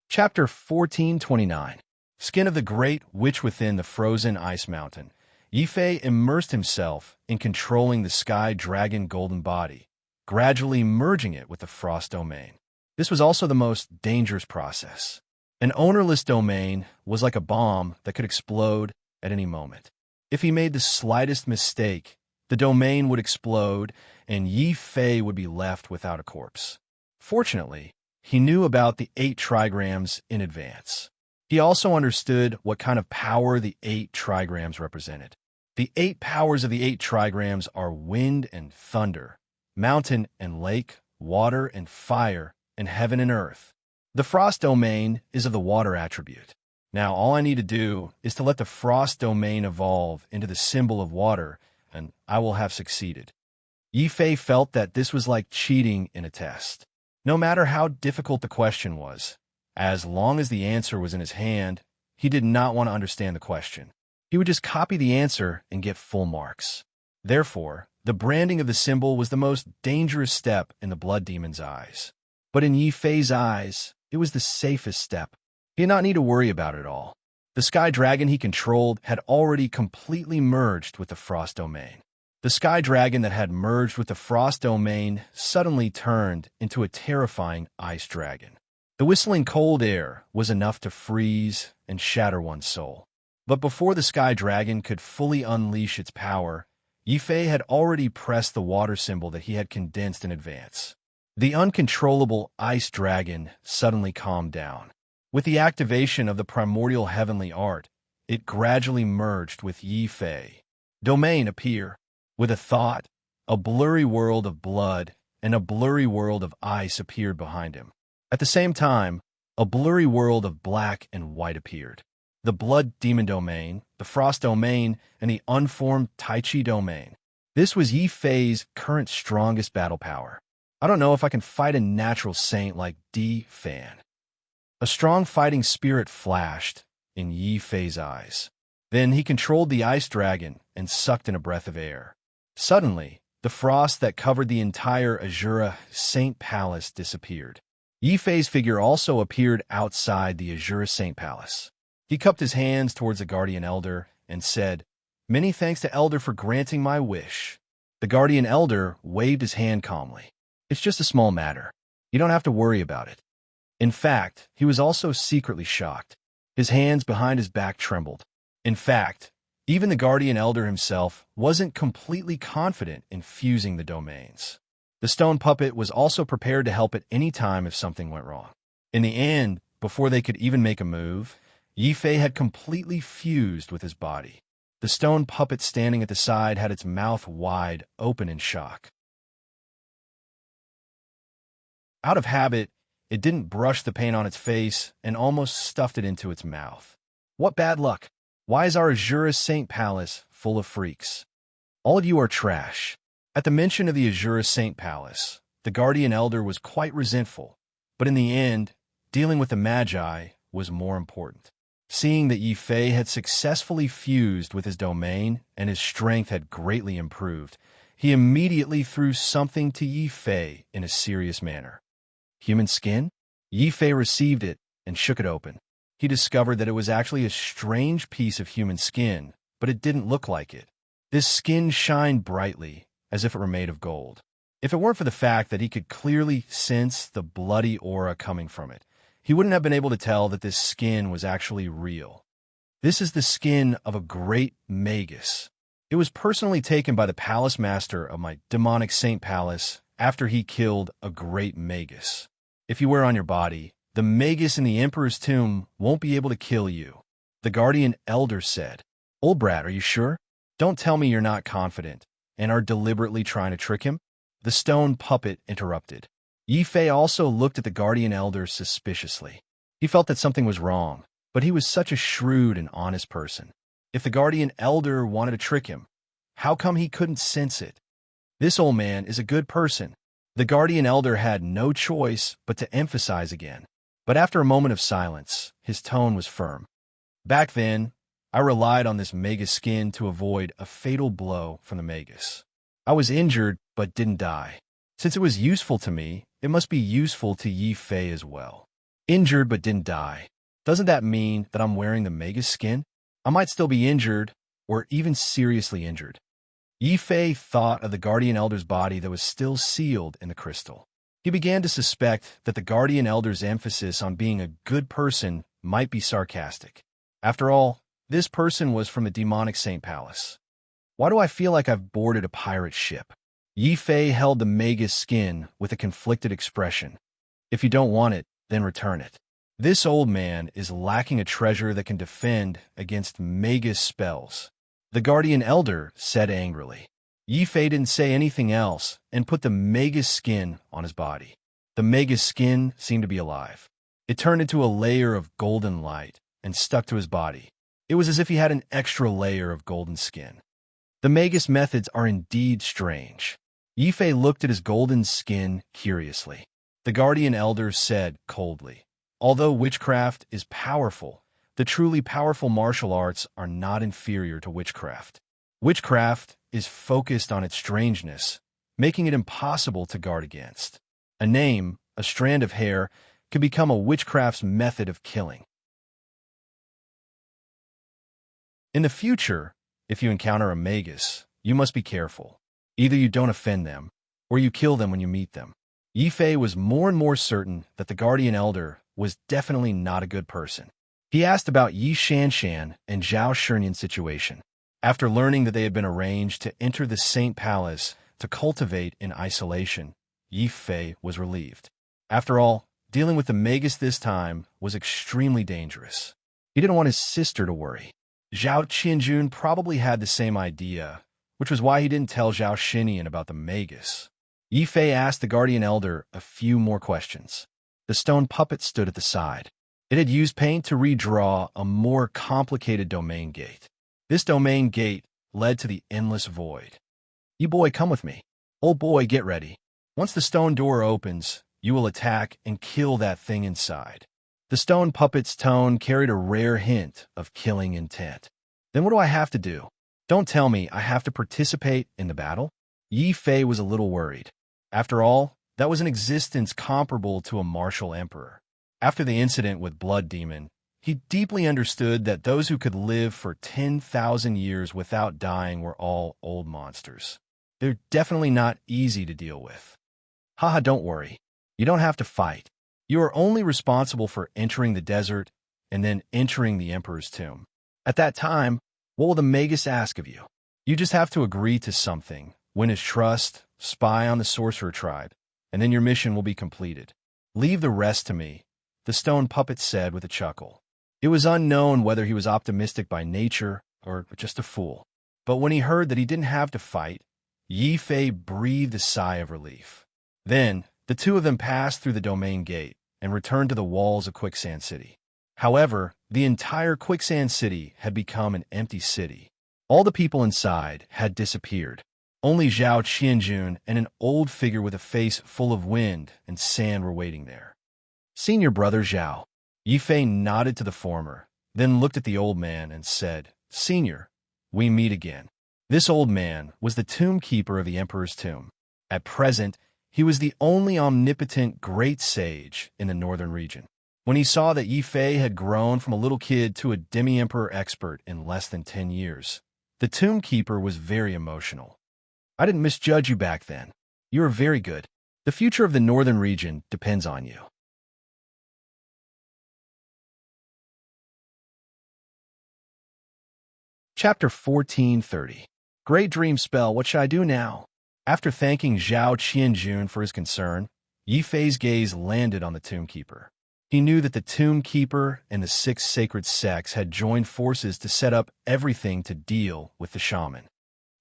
Chapter 1429. Skin of the Great Witch Within the Frozen Ice Mountain. Yi Fei immersed himself in controlling the sky dragon golden body, gradually merging it with the frost domain. This was also the most dangerous process. An ownerless domain was like a bomb that could explode at any moment. If he made the slightest mistake, the domain would explode and Yi Fei would be left without a corpse. Fortunately, he knew about the 8 trigrams in advance. He also understood what kind of power the 8 trigrams represented. The 8 powers of the 8 trigrams are wind and thunder, mountain and lake, water and fire, and heaven and earth. The frost domain is of the water attribute. Now, all I need to do is to let the frost domain evolve into the symbol of water, and I will have succeeded. Yi Fei felt that this was like cheating in a test. No matter how difficult the question was, as long as the answer was in his hand, he did not want to understand the question. He would just copy the answer and get full marks. Therefore, the branding of the symbol was the most dangerous step in the blood demon's eyes. But in Yi Fei's eyes, it was the safest step. He did not need to worry about it all. The sky dragon he controlled had already completely merged with the frost domain. The sky dragon that had merged with the frost domain suddenly turned into a terrifying ice dragon. The whistling cold air was enough to freeze and shatter one's soul. But before the sky dragon could fully unleash its power, Yi Fei had already pressed the water symbol that he had condensed in advance. The uncontrollable ice dragon suddenly calmed down. With the activation of the primordial heavenly art, it gradually merged with Yi Fei. Domain appear. With a thought, a blurry world of blood and a blurry world of ice appeared behind him. At the same time, a blurry world of black and white appeared. The blood demon domain, the frost domain, and the unformed Tai Chi domain. This was Yi Fei's current strongest battle power. I don't know if I can fight a natural saint like Di Fan. A strong fighting spirit flashed in Yi Fei's eyes. Then he controlled the ice dragon and sucked in a breath of air. Suddenly, the frost that covered the entire Azura Saint Palace disappeared. Yi Fei's figure also appeared outside the Azura Saint Palace. He cupped his hands towards the Guardian Elder and said, "Many thanks to Elder for granting my wish." The Guardian Elder waved his hand calmly. "It's just a small matter. You don't have to worry about it." In fact, he was also secretly shocked. His hands behind his back trembled. In fact, even the Guardian Elder himself wasn't completely confident in fusing the domains. The stone puppet was also prepared to help at any time if something went wrong. In the end, before they could even make a move, Yi Fei had completely fused with his body. The stone puppet standing at the side had its mouth wide open in shock. Out of habit, it didn't brush the paint on its face and almost stuffed it into its mouth. What bad luck! Why is our Azura Saint Palace full of freaks? All of you are trash. At the mention of the Azura Saint Palace, the Guardian Elder was quite resentful, but in the end, dealing with the Magi was more important. Seeing that Yi Fei had successfully fused with his domain and his strength had greatly improved, he immediately threw something to Yi Fei in a serious manner. Human skin? Yi Fei received it and shook it open. He discovered that it was actually a strange piece of human skin, but it didn't look like it. This skin shined brightly, as if it were made of gold. If it weren't for the fact that he could clearly sense the bloody aura coming from it, he wouldn't have been able to tell that this skin was actually real. This is the skin of a great magus. It was personally taken by the palace master of my demonic saint palace after he killed a great magus. If you wear on your body, the magus in the emperor's tomb won't be able to kill you. The Guardian Elder said, "Old brat, are you sure? Don't tell me you're not confident. and are deliberately trying to trick him? The stone puppet interrupted. Yi Fei also looked at the guardian elder suspiciously. He felt that something was wrong, but he was such a shrewd and honest person. If the guardian elder wanted to trick him, how come he couldn't sense it? This old man is a good person. The guardian elder had no choice but to emphasize again. But after a moment of silence, his tone was firm. Back then, I relied on this magus skin to avoid a fatal blow from the magus. I was injured but didn't die. Since it was useful to me, it must be useful to Yi Fei as well. Injured but didn't die. Doesn't that mean that I'm wearing the magus skin? I might still be injured, or even seriously injured. Yi Fei thought of the guardian elder's body that was still sealed in the crystal. He began to suspect that the guardian elder's emphasis on being a good person might be sarcastic. After all, this person was from the demonic Saint Palace. Why do I feel like I've boarded a pirate ship? Yi Fei held the magus skin with a conflicted expression. If you don't want it, then return it. This old man is lacking a treasure that can defend against magus spells. The guardian elder said angrily. Yi Fei didn't say anything else and put the magus skin on his body. The magus skin seemed to be alive. It turned into a layer of golden light and stuck to his body. It was as if he had an extra layer of golden skin. The magus methods are indeed strange. Yi Fei looked at his golden skin curiously. The guardian elder said coldly, although witchcraft is powerful, the truly powerful martial arts are not inferior to witchcraft. Witchcraft is focused on its strangeness, making it impossible to guard against. A name, a strand of hair, can become a witchcraft's method of killing. In the future, if you encounter a magus, you must be careful. Either you don't offend them, or you kill them when you meet them. Yi Fei was more and more certain that the guardian elder was definitely not a good person. He asked about Yi Shanshan and Zhao Shunyan's situation. After learning that they had been arranged to enter the Saint Palace to cultivate in isolation, Yi Fei was relieved. After all, dealing with the magus this time was extremely dangerous. He didn't want his sister to worry. Zhao Qianjun probably had the same idea, which was why he didn't tell Zhao Shinian about the magus. Yi Fei asked the guardian elder a few more questions. The stone puppet stood at the side. It had used paint to redraw a more complicated domain gate. This domain gate led to the endless void. You boy, come with me. Old boy, get ready. Once the stone door opens, you will attack and kill that thing inside. The stone puppet's tone carried a rare hint of killing intent. Then what do I have to do? Don't tell me I have to participate in the battle? Yi Fei was a little worried. After all, that was an existence comparable to a martial emperor. After the incident with Blood Demon, he deeply understood that those who could live for 10,000 years without dying were all old monsters. They're definitely not easy to deal with. Haha, don't worry. You don't have to fight. You are only responsible for entering the desert and then entering the Emperor's tomb. At that time, what will the magus ask of you? You just have to agree to something, win his trust, spy on the sorcerer tribe, and then your mission will be completed. Leave the rest to me, the stone puppet said with a chuckle. It was unknown whether he was optimistic by nature or just a fool. But when he heard that he didn't have to fight, Yi Fei breathed a sigh of relief. Then, the two of them passed through the domain gate and returned to the walls of Quicksand City. However, the entire Quicksand City had become an empty city. All the people inside had disappeared. Only Zhao Qianjun and an old figure with a face full of wind and sand were waiting there. Senior brother Zhao. Yi Fei nodded to the former, then looked at the old man and said, Senior, we meet again. This old man was the tomb keeper of the Emperor's tomb. At present, he was the only omnipotent great sage in the northern region. When he saw that Yi Fei had grown from a little kid to a demi-emperor expert in less than 10 years, the tomb keeper was very emotional. I didn't misjudge you back then. You are very good. The future of the northern region depends on you. Chapter 1430. Great dream spell, what should I do now? After thanking Zhao Qianjun for his concern, Yi Fei's gaze landed on the tomb keeper. He knew that the tomb keeper and the 6 sacred sects had joined forces to set up everything to deal with the shaman.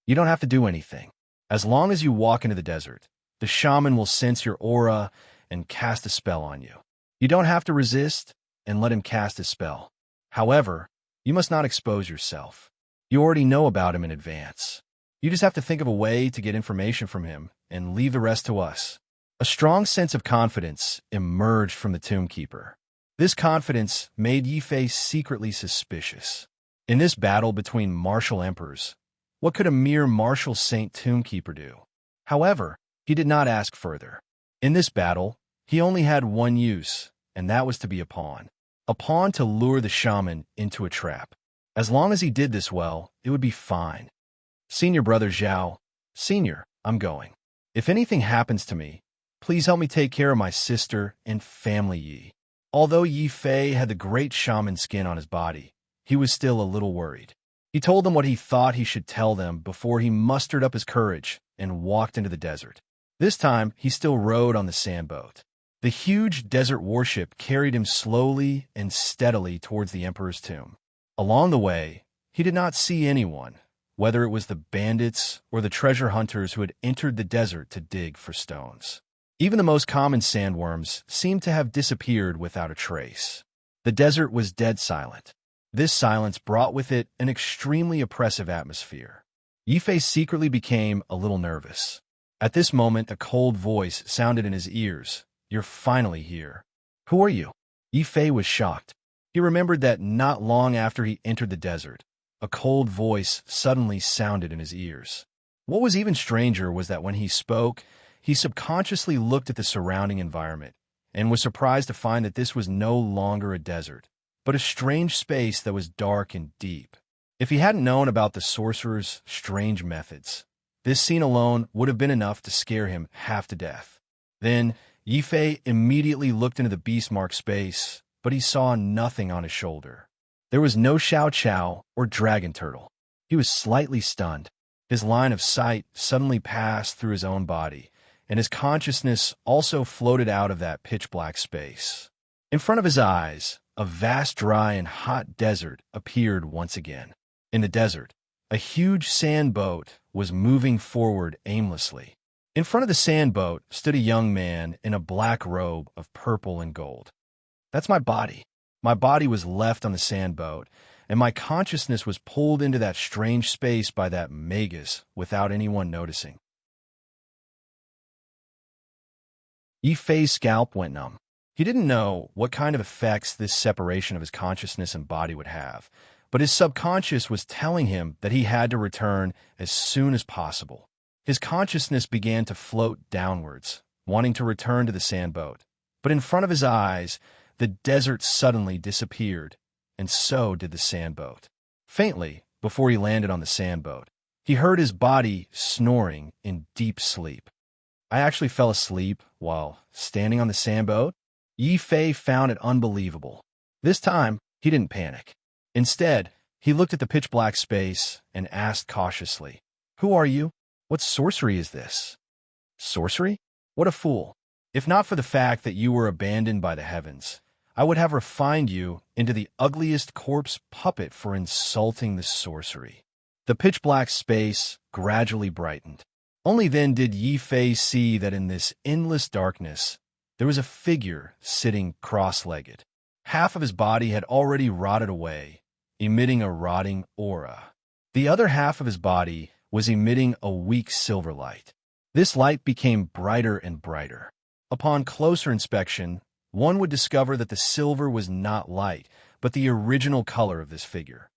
You don't have to do anything. As long as you walk into the desert, the shaman will sense your aura and cast a spell on you. You don't have to resist and let him cast his spell. However, you must not expose yourself. You already know about him in advance. You just have to think of a way to get information from him and leave the rest to us. A strong sense of confidence emerged from the tombkeeper. This confidence made Yifei secretly suspicious. In this battle between martial emperors, what could a mere martial saint tombkeeper do? However, he did not ask further. In this battle, he only had one use, and that was to be a pawn. A pawn to lure the shaman into a trap. As long as he did this well, it would be fine. Senior Brother Zhao, Senior, I'm going. If anything happens to me, please help me take care of my sister and family Yi. Although Yi Fei had the great shaman skin on his body, he was still a little worried. He told them what he thought he should tell them before he mustered up his courage and walked into the desert. This time, he still rode on the sandboat. The huge desert warship carried him slowly and steadily towards the emperor's tomb. Along the way, he did not see anyone, whether it was the bandits or the treasure hunters who had entered the desert to dig for stones. Even the most common sandworms seemed to have disappeared without a trace. The desert was dead silent. This silence brought with it an extremely oppressive atmosphere. Yifei secretly became a little nervous. At this moment, a cold voice sounded in his ears. You're finally here. Who are you? Yifei was shocked. He remembered that not long after he entered the desert, a cold voice suddenly sounded in his ears. What was even stranger was that when he spoke, he subconsciously looked at the surrounding environment and was surprised to find that this was no longer a desert, but a strange space that was dark and deep. If he hadn't known about the sorcerer's strange methods, this scene alone would have been enough to scare him half to death. Then, Yifei immediately looked into the beast-marked space, but he saw nothing on his shoulder. There was no Xiao Qiao or dragon turtle. He was slightly stunned. His line of sight suddenly passed through his own body, and his consciousness also floated out of that pitch-black space. In front of his eyes, a vast dry and hot desert appeared once again. In the desert, a huge sand boat was moving forward aimlessly. In front of the sand boat stood a young man in a black robe of purple and gold. That's my body. My body was left on the sand boat, and my consciousness was pulled into that strange space by that magus without anyone noticing. Yifei's scalp went numb. He didn't know what kind of effects this separation of his consciousness and body would have, but his subconscious was telling him that he had to return as soon as possible. His consciousness began to float downwards, wanting to return to the sand boat. But in front of his eyes, the desert suddenly disappeared, and so did the sand boat. Faintly, before he landed on the sand boat, he heard his body snoring in deep sleep. I actually fell asleep while standing on the sand boat. Yifei found it unbelievable. This time, he didn't panic. Instead, he looked at the pitch-black space and asked cautiously, "Who are you? What sorcery is this?" Sorcery? What a fool. If not for the fact that you were abandoned by the heavens, I would have refined you into the ugliest corpse puppet for insulting the sorcery. The pitch-black space gradually brightened. Only then did Yifei see that in this endless darkness, there was a figure sitting cross-legged. Half of his body had already rotted away, emitting a rotting aura. The other half of his body was emitting a weak silver light. This light became brighter and brighter. Upon closer inspection, one would discover that the silver was not light, but the original color of this figure.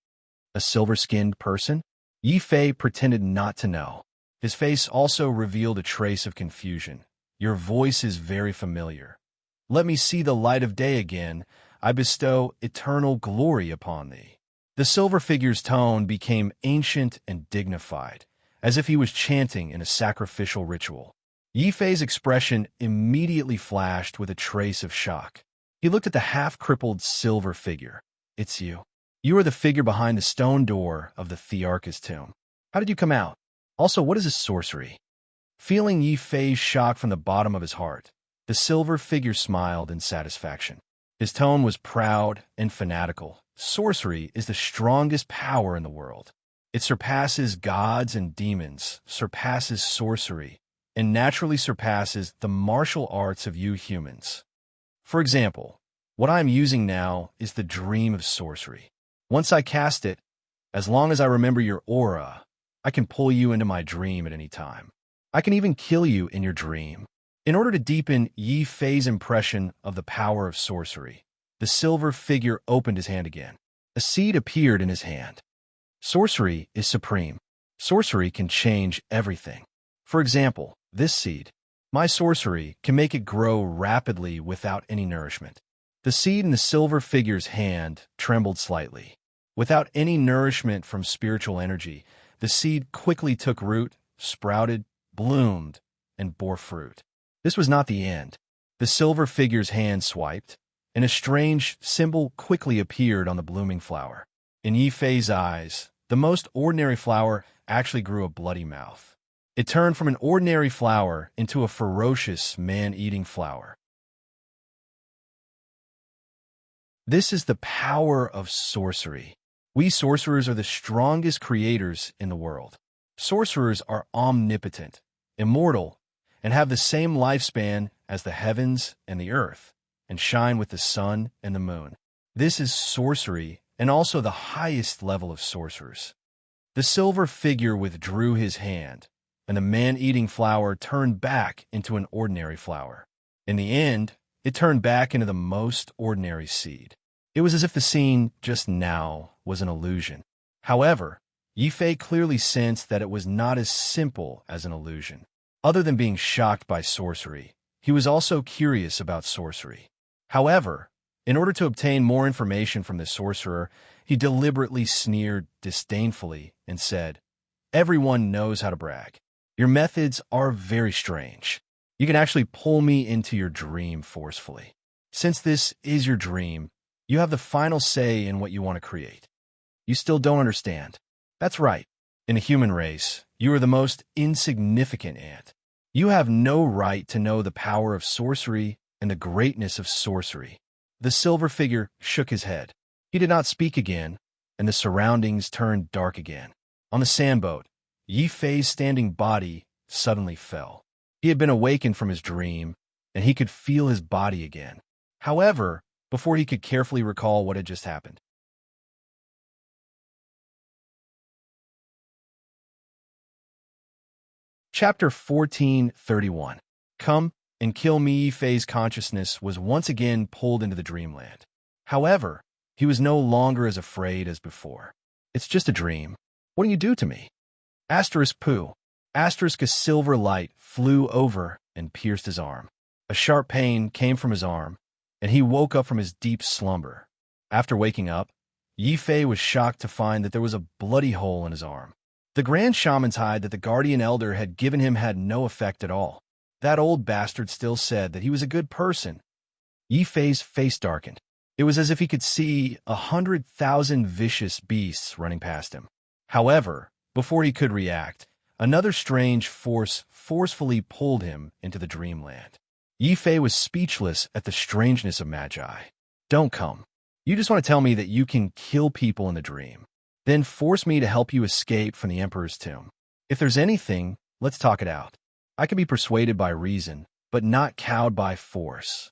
A silver-skinned person? Yifei pretended not to know. His face also revealed a trace of confusion. Your voice is very familiar. Let me see the light of day again. I bestow eternal glory upon thee. The silver figure's tone became ancient and dignified, as if he was chanting in a sacrificial ritual. Yifei's expression immediately flashed with a trace of shock. He looked at the half-crippled silver figure. It's you. You are the figure behind the stone door of the Thearch's tomb. How did you come out? Also, what is a sorcery? Feeling Yifei's shock from the bottom of his heart, the silver figure smiled in satisfaction. His tone was proud and fanatical. Sorcery is the strongest power in the world. It surpasses gods and demons, surpasses sorcery, and naturally surpasses the martial arts of you humans. For example, what I am using now is the Dream of Sorcery. Once I cast it, as long as I remember your aura, I can pull you into my dream at any time. I can even kill you in your dream. In order to deepen Yi Fei's impression of the power of sorcery, the silver figure opened his hand again. A seed appeared in his hand. Sorcery is supreme. Sorcery can change everything. For example, this seed. My sorcery can make it grow rapidly without any nourishment. The seed in the silver figure's hand trembled slightly. Without any nourishment from spiritual energy, the seed quickly took root, sprouted, bloomed, and bore fruit. This was not the end. The silver figure's hand swiped, and a strange symbol quickly appeared on the blooming flower. In Yi Fei's eyes, the most ordinary flower actually grew a bloody mouth. It turned from an ordinary flower into a ferocious, man-eating flower. This is the power of sorcery. We sorcerers are the strongest creators in the world. Sorcerers are omnipotent, immortal, and have the same lifespan as the heavens and the earth, and shine with the sun and the moon. This is sorcery, and also the highest level of sorcerers. The silver figure withdrew his hand, and the man-eating flower turned back into an ordinary flower. In the end, it turned back into the most ordinary seed. It was as if the scene just now was an illusion. However, Yi Fei clearly sensed that it was not as simple as an illusion. Other than being shocked by sorcery, he was also curious about sorcery. However, in order to obtain more information from the sorcerer, he deliberately sneered disdainfully and said, "Everyone knows how to brag. Your methods are very strange. You can actually pull me into your dream forcefully. Since this is your dream, you have the final say in what you want to create. You still don't understand. That's right. In the human race, you are the most insignificant ant. You have no right to know the power of sorcery and the greatness of sorcery." The silver figure shook his head. He did not speak again, and the surroundings turned dark again. On the sandboat, Yi Fei's standing body suddenly fell. He had been awakened from his dream, and he could feel his body again. However, before he could carefully recall what had just happened. Chapter 14:31. Come and kill me. Yi Fei's consciousness was once again pulled into the dreamland. However, he was no longer as afraid as before. It's just a dream. What do you do to me? Asterisk poo. Asterisk a silver light flew over and pierced his arm. A sharp pain came from his arm, and he woke up from his deep slumber. After waking up, Yi Fei was shocked to find that there was a bloody hole in his arm. The Grand Shaman's hide that the Guardian Elder had given him had no effect at all. That old bastard still said that he was a good person. Yi Fei's face darkened. It was as if he could see 100,000 vicious beasts running past him. However, before he could react, another strange force forcefully pulled him into the dreamland. Yi Fei was speechless at the strangeness of Magi. Don't come. You just want to tell me that you can kill people in the dream. Then force me to help you escape from the Emperor's tomb. If there's anything, let's talk it out. I can be persuaded by reason, but not cowed by force.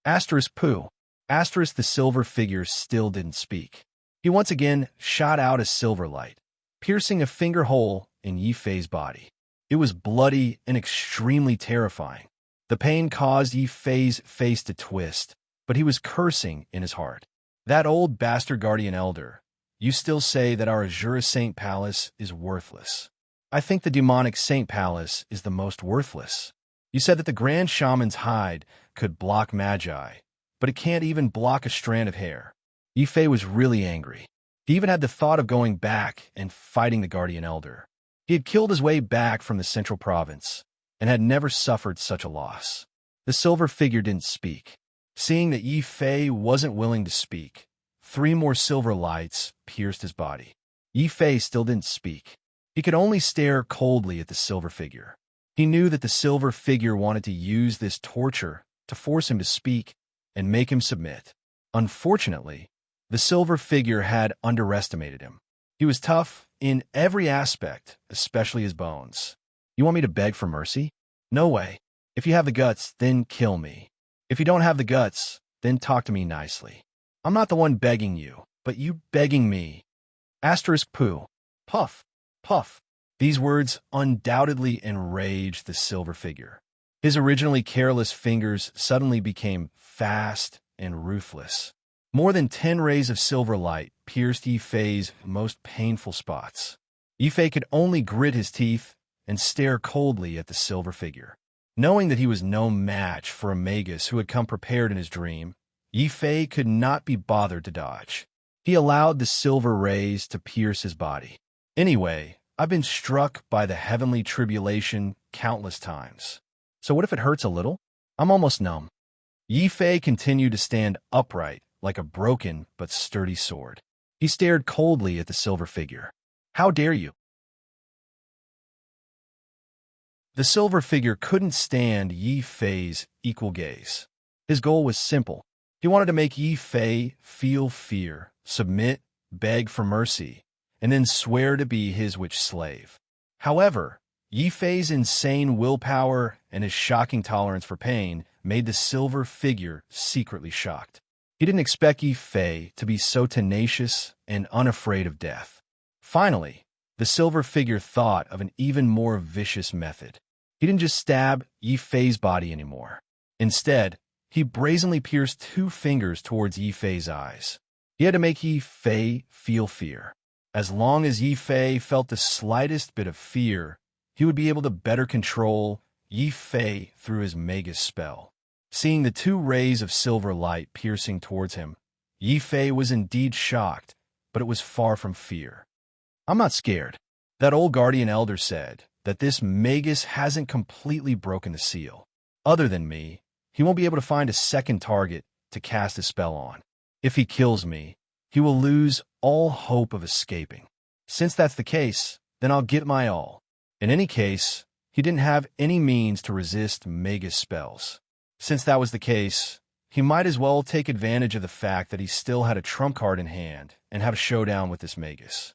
Asterisk poo. Asterisk the silver figure still didn't speak. He once again shot out a silver light, piercing a finger hole in Yi Fei's body. It was bloody and extremely terrifying. The pain caused Yi Fei's face to twist, but he was cursing in his heart. That old bastard Guardian Elder. You still say that our Azura Saint Palace is worthless. I think the demonic Saint Palace is the most worthless. You said that the Grand Shaman's hide could block Magi, but it can't even block a strand of hair. Yi Fei was really angry. He even had the thought of going back and fighting the Guardian Elder. He had killed his way back from the Central Province and had never suffered such a loss. The silver figure didn't speak. Seeing that Yi Fei wasn't willing to speak, 3 more silver lights pierced his body. Yi Fei still didn't speak. He could only stare coldly at the silver figure. He knew that the silver figure wanted to use this torture to force him to speak and make him submit. Unfortunately, the silver figure had underestimated him. He He was tough in every aspect, especially his bones. You want me to beg for mercy? No way. If you have the guts, then kill me. If you don't have the guts, then talk to me nicely. I'm not the one begging you, but you begging me. Asterisk poo. Puff. Puff. These words undoubtedly enraged the silver figure. His originally careless fingers suddenly became fast and ruthless. More than 10 rays of silver light pierced Yi Fei's most painful spots. Yi Fei could only grit his teeth and stare coldly at the silver figure. Knowing that he was no match for a magus who had come prepared in his dream, Yi Fei could not be bothered to dodge. He allowed the silver rays to pierce his body. Anyway, I've been struck by the heavenly tribulation countless times. So what if it hurts a little? I'm almost numb. Yi Fei continued to stand upright like a broken but sturdy sword. He stared coldly at the silver figure. How dare you? The silver figure couldn't stand Yi Fei's equal gaze. His goal was simple. He wanted to make Yi Fei feel fear, submit, beg for mercy, and then swear to be his witch slave. However, Yi Fei's insane willpower and his shocking tolerance for pain made the silver figure secretly shocked. He didn't expect Yi Fei to be so tenacious and unafraid of death. Finally, the silver figure thought of an even more vicious method. He didn't just stab Yi Fei's body anymore. Instead, he brazenly pierced 2 fingers towards Yi Fei's eyes. He had to make Yi Fei feel fear. As long as Yi Fei felt the slightest bit of fear, he would be able to better control Yi Fei through his magus spell. Seeing the 2 rays of silver light piercing towards him, Yi Fei was indeed shocked, but it was far from fear. I'm not scared. That old guardian elder said that this magus hasn't completely broken the seal. Other than me, he won't be able to find a second target to cast his spell on. If he kills me, he will lose all hope of escaping. Since that's the case, then I'll give my all. In any case, he didn't have any means to resist magus spells. Since that was the case, he might as well take advantage of the fact that he still had a trump card in hand and have a showdown with this magus.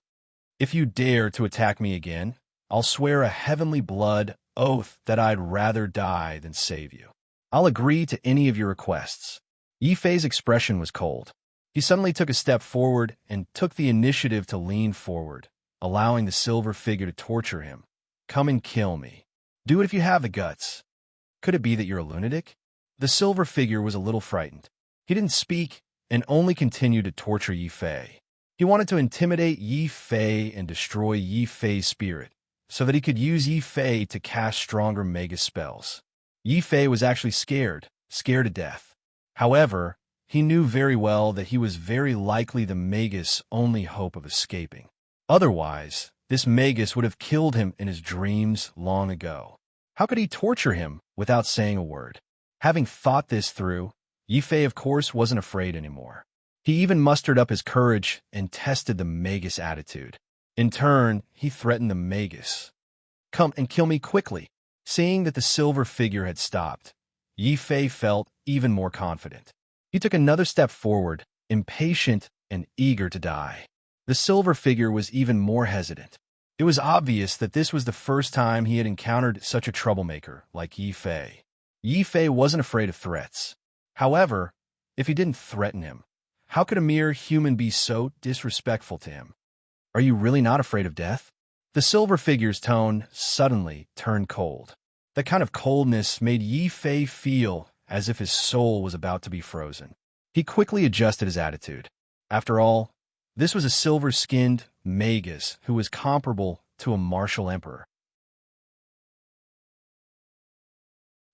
If you dare to attack me again, I'll swear a heavenly blood oath that I'd rather die than save you. I'll agree to any of your requests. Yi Fei's expression was cold. He suddenly took a step forward and took the initiative to lean forward, allowing the silver figure to torture him. Come and kill me. Do it if you have the guts. Could it be that you're a lunatic? The silver figure was a little frightened. He didn't speak and only continued to torture Yi Fei. He wanted to intimidate Yi Fei and destroy Yi Fei's spirit, so that he could use Yi Fei to cast stronger magus spells. Yi Fei was actually scared to death. However, he knew very well that he was very likely the magus' only hope of escaping. Otherwise, this magus would have killed him in his dreams long ago. How could he torture him without saying a word? Having thought this through, Yi Fei of course wasn't afraid anymore. He even mustered up his courage and tested the magus attitude. In turn, he threatened the magus. Come and kill me quickly. Seeing that the silver figure had stopped, Yi Fei felt even more confident. He took another step forward, impatient and eager to die. The silver figure was even more hesitant. It was obvious that this was the first time he had encountered such a troublemaker like Yi Fei. Yi Fei wasn't afraid of threats. However, if he didn't threaten him, how could a mere human be so disrespectful to him? Are you really not afraid of death? The silver figure's tone suddenly turned cold. That kind of coldness made Yi Fei feel as if his soul was about to be frozen. He quickly adjusted his attitude. After all, this was a silver-skinned magus who was comparable to a martial emperor.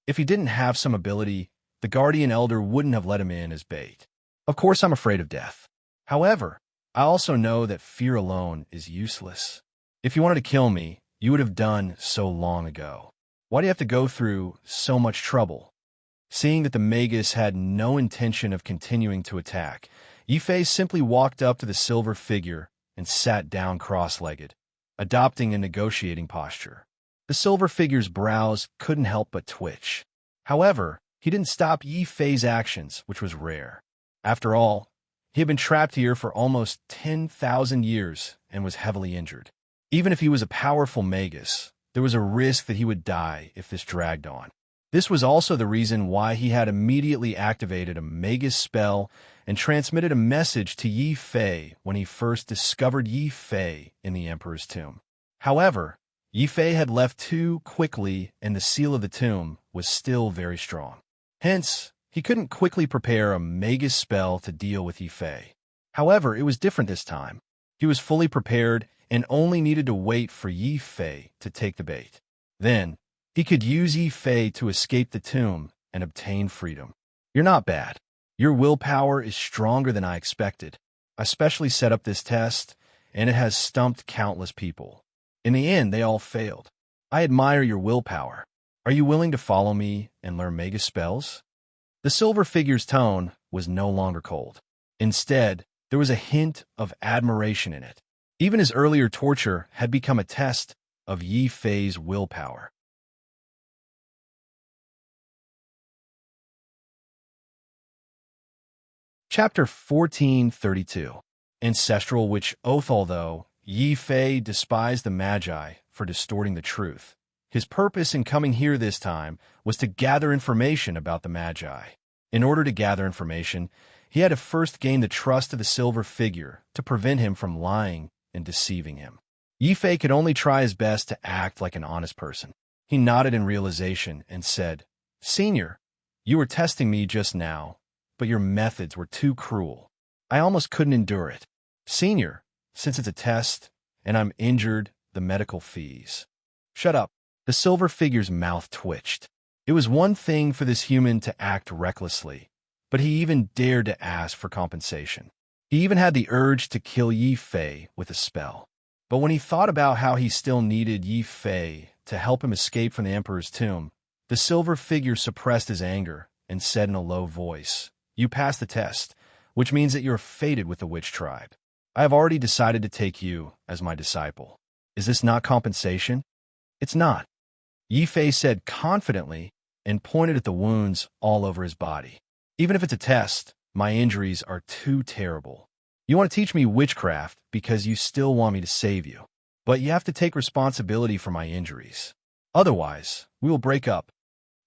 If he didn't have some ability, the guardian elder wouldn't have let him in as bait. Of course I'm afraid of death. However, I also know that fear alone is useless. If you wanted to kill me, you would have done so long ago. Why do you have to go through so much trouble? Seeing that the magus had no intention of continuing to attack, Yi Fei simply walked up to the silver figure and sat down cross-legged, adopting a negotiating posture. The silver figure's brows couldn't help but twitch. However, he didn't stop Yi Fei's actions, which was rare. After all, He had been trapped here for almost 10,000 years and was heavily injured. Even if he was a powerful magus, there was a risk that he would die if this dragged on. This was also the reason why he had immediately activated a magus spell and transmitted a message to Yi Fei when he first discovered Yi Fei in the Emperor's tomb. However, Yi Fei had left too quickly and the seal of the tomb was still very strong. Hence, he couldn't quickly prepare a magus spell to deal with Yi Fei. However, it was different this time. He was fully prepared and only needed to wait for Yi Fei to take the bait. Then, he could use Yi Fei to escape the tomb and obtain freedom. You're not bad. Your willpower is stronger than I expected. I specially set up this test, and it has stumped countless people. In the end, they all failed. I admire your willpower. Are you willing to follow me and learn magus spells? The silver figure's tone was no longer cold. Instead, there was a hint of admiration in it. Even his earlier torture had become a test of Yi Fei's willpower. Chapter 1432. Ancestral Witch Oath. Although Yi Fei despised the Magi for distorting the truth, his purpose in coming here this time was to gather information about the Magi. In order to gather information, he had to first gain the trust of the silver figure to prevent him from lying and deceiving him. Yi Fei could only try his best to act like an honest person. He nodded in realization and said, "Senior, you were testing me just now, but your methods were too cruel. I almost couldn't endure it. Senior, since it's a test, and I'm injured, the medical fees." "Shut up." The silver figure's mouth twitched. It was one thing for this human to act recklessly, but he even dared to ask for compensation. He even had the urge to kill Yi Fei with a spell. But when he thought about how he still needed Yi Fei to help him escape from the Emperor's tomb, the silver figure suppressed his anger and said in a low voice, "You passed the test, which means that you're fated with the witch tribe. I have already decided to take you as my disciple. Is this not compensation?" "It's not," Yi Fei said confidently and pointed at the wounds all over his body. "Even if it's a test, my injuries are too terrible. You want to teach me witchcraft because you still want me to save you. But you have to take responsibility for my injuries. Otherwise, we will break up."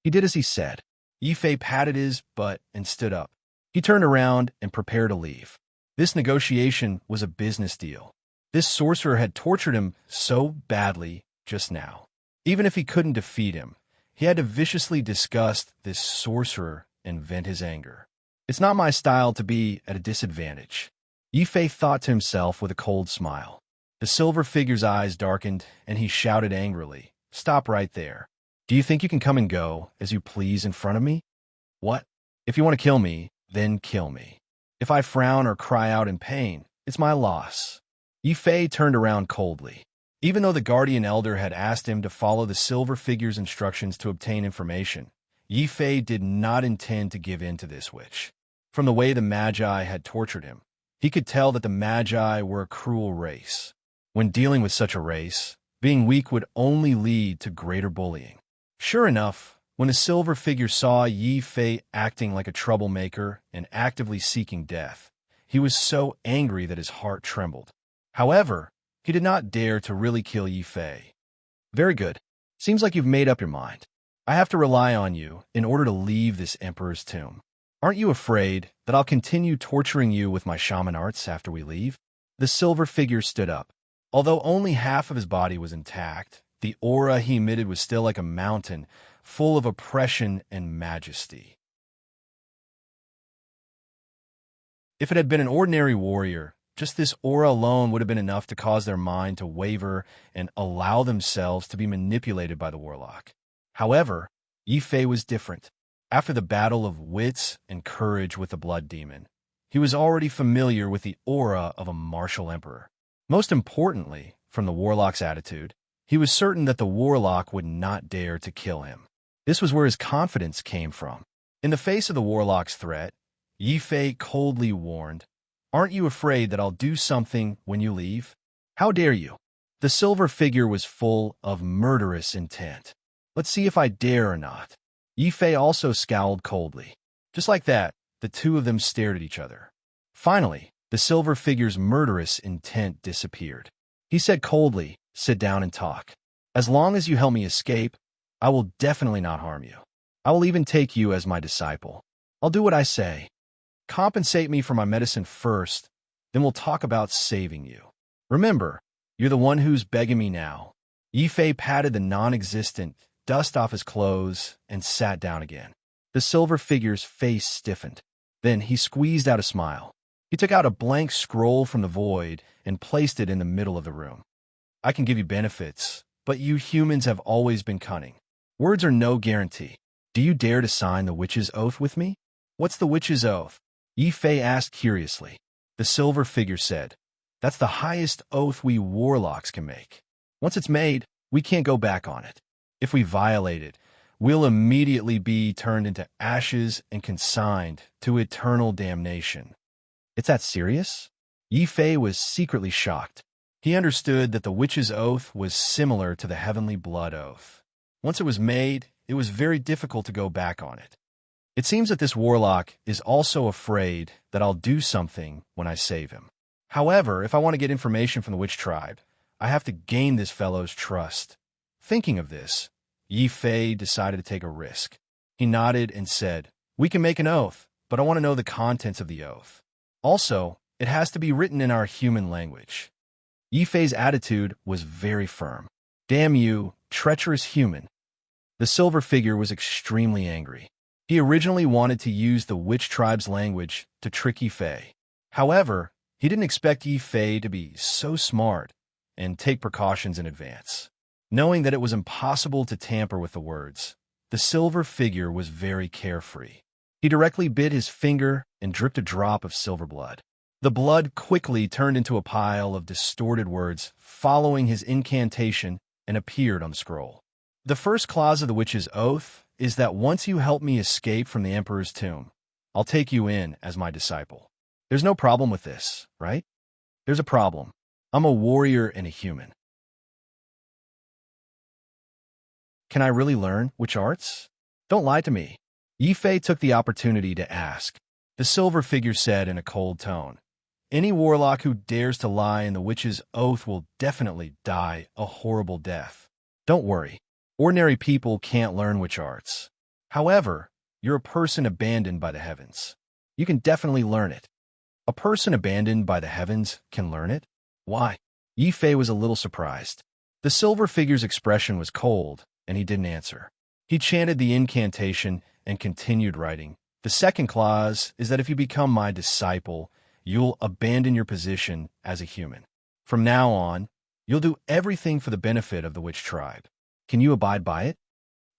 He did as he said. Yi Fei patted his butt and stood up. He turned around and prepared to leave. This negotiation was a business deal. This sorcerer had tortured him so badly just now. Even if he couldn't defeat him, he had to viciously disgust this sorcerer and vent his anger. "It's not my style to be at a disadvantage," Yi Fei thought to himself with a cold smile. The silver figure's eyes darkened, and he shouted angrily, "Stop right there. Do you think you can come and go as you please in front of me? What? If you want to kill me, then kill me. If I frown or cry out in pain, it's my loss." Yi Fei turned around coldly. Even though the guardian elder had asked him to follow the silver figure's instructions to obtain information, Yi Fei did not intend to give in to this witch. From the way the Magi had tortured him, he could tell that the Magi were a cruel race. When dealing with such a race, being weak would only lead to greater bullying. Sure enough, when the silver figure saw Yi Fei acting like a troublemaker and actively seeking death, he was so angry that his heart trembled. However, he did not dare to really kill Yi Fei. "Very good. Seems like you've made up your mind. I have to rely on you in order to leave this Emperor's tomb. Aren't you afraid that I'll continue torturing you with my shaman arts after we leave?" The silver figure stood up. Although only half of his body was intact, the aura he emitted was still like a mountain, full of oppression and majesty. If it had been an ordinary warrior, just this aura alone would have been enough to cause their mind to waver and allow themselves to be manipulated by the warlock. However, Yi Fei was different. After the battle of wits and courage with the blood demon, he was already familiar with the aura of a martial emperor. Most importantly, from the warlock's attitude, he was certain that the warlock would not dare to kill him. This was where his confidence came from. In the face of the warlock's threat, Yi Fei coldly warned, "Aren't you afraid that I'll do something when you leave? How dare you?" The silver figure was full of murderous intent. "Let's see if I dare or not." Yi Fei also scowled coldly. Just like that, the two of them stared at each other. Finally, the silver figure's murderous intent disappeared. He said coldly, "Sit down and talk. As long as you help me escape, I will definitely not harm you. I will even take you as my disciple. I'll do what I say. Compensate me for my medicine first, then we'll talk about saving you. Remember, you're the one who's begging me now." Yifei patted the non-existent dust off his clothes and sat down again. The silver figure's face stiffened. Then he squeezed out a smile. He took out a blank scroll from the void and placed it in the middle of the room. "I can give you benefits, but you humans have always been cunning. Words are no guarantee. Do you dare to sign the witch's oath with me?" "What's the witch's oath?" Yifei asked curiously. The silver figure said, "That's the highest oath we warlocks can make. Once it's made, we can't go back on it. If we violate it, we'll immediately be turned into ashes and consigned to eternal damnation." "It's that serious?" Yifei was secretly shocked. He understood that the witch's oath was similar to the heavenly blood oath. Once it was made, it was very difficult to go back on it. "It seems that this warlock is also afraid that I'll do something when I save him. However, if I want to get information from the witch tribe, I have to gain this fellow's trust." Thinking of this, Yifei decided to take a risk. He nodded and said, "We can make an oath, but I want to know the contents of the oath. Also, it has to be written in our human language." Yifei's attitude was very firm. "Damn you, treacherous human." The silver figure was extremely angry. He originally wanted to use the witch tribe's language to trick Yifei. However, he didn't expect Yifei to be so smart and take precautions in advance. Knowing that it was impossible to tamper with the words, the silver figure was very carefree. He directly bit his finger and dripped a drop of silver blood. The blood quickly turned into a pile of distorted words following his incantation and appeared on the scroll. "The first clause of the witch's oath is that once you help me escape from the emperor's tomb, I'll take you in as my disciple. There's no problem with this, right?" "There's a problem. I'm a warrior and a human." "Can I really learn witch arts? Don't lie to me." Yifei took the opportunity to ask. The silver figure said in a cold tone, "Any warlock who dares to lie in the witch's oath will definitely die a horrible death. Don't worry. Ordinary people can't learn witch arts. However, you're a person abandoned by the heavens. You can definitely learn it." "A person abandoned by the heavens can learn it? Why?" Yifei was a little surprised. The silver figure's expression was cold, and he didn't answer. He chanted the incantation and continued writing. "The second clause is that if you become my disciple, you'll abandon your position as a human. From now on, you'll do everything for the benefit of the witch tribe. Can you abide by it?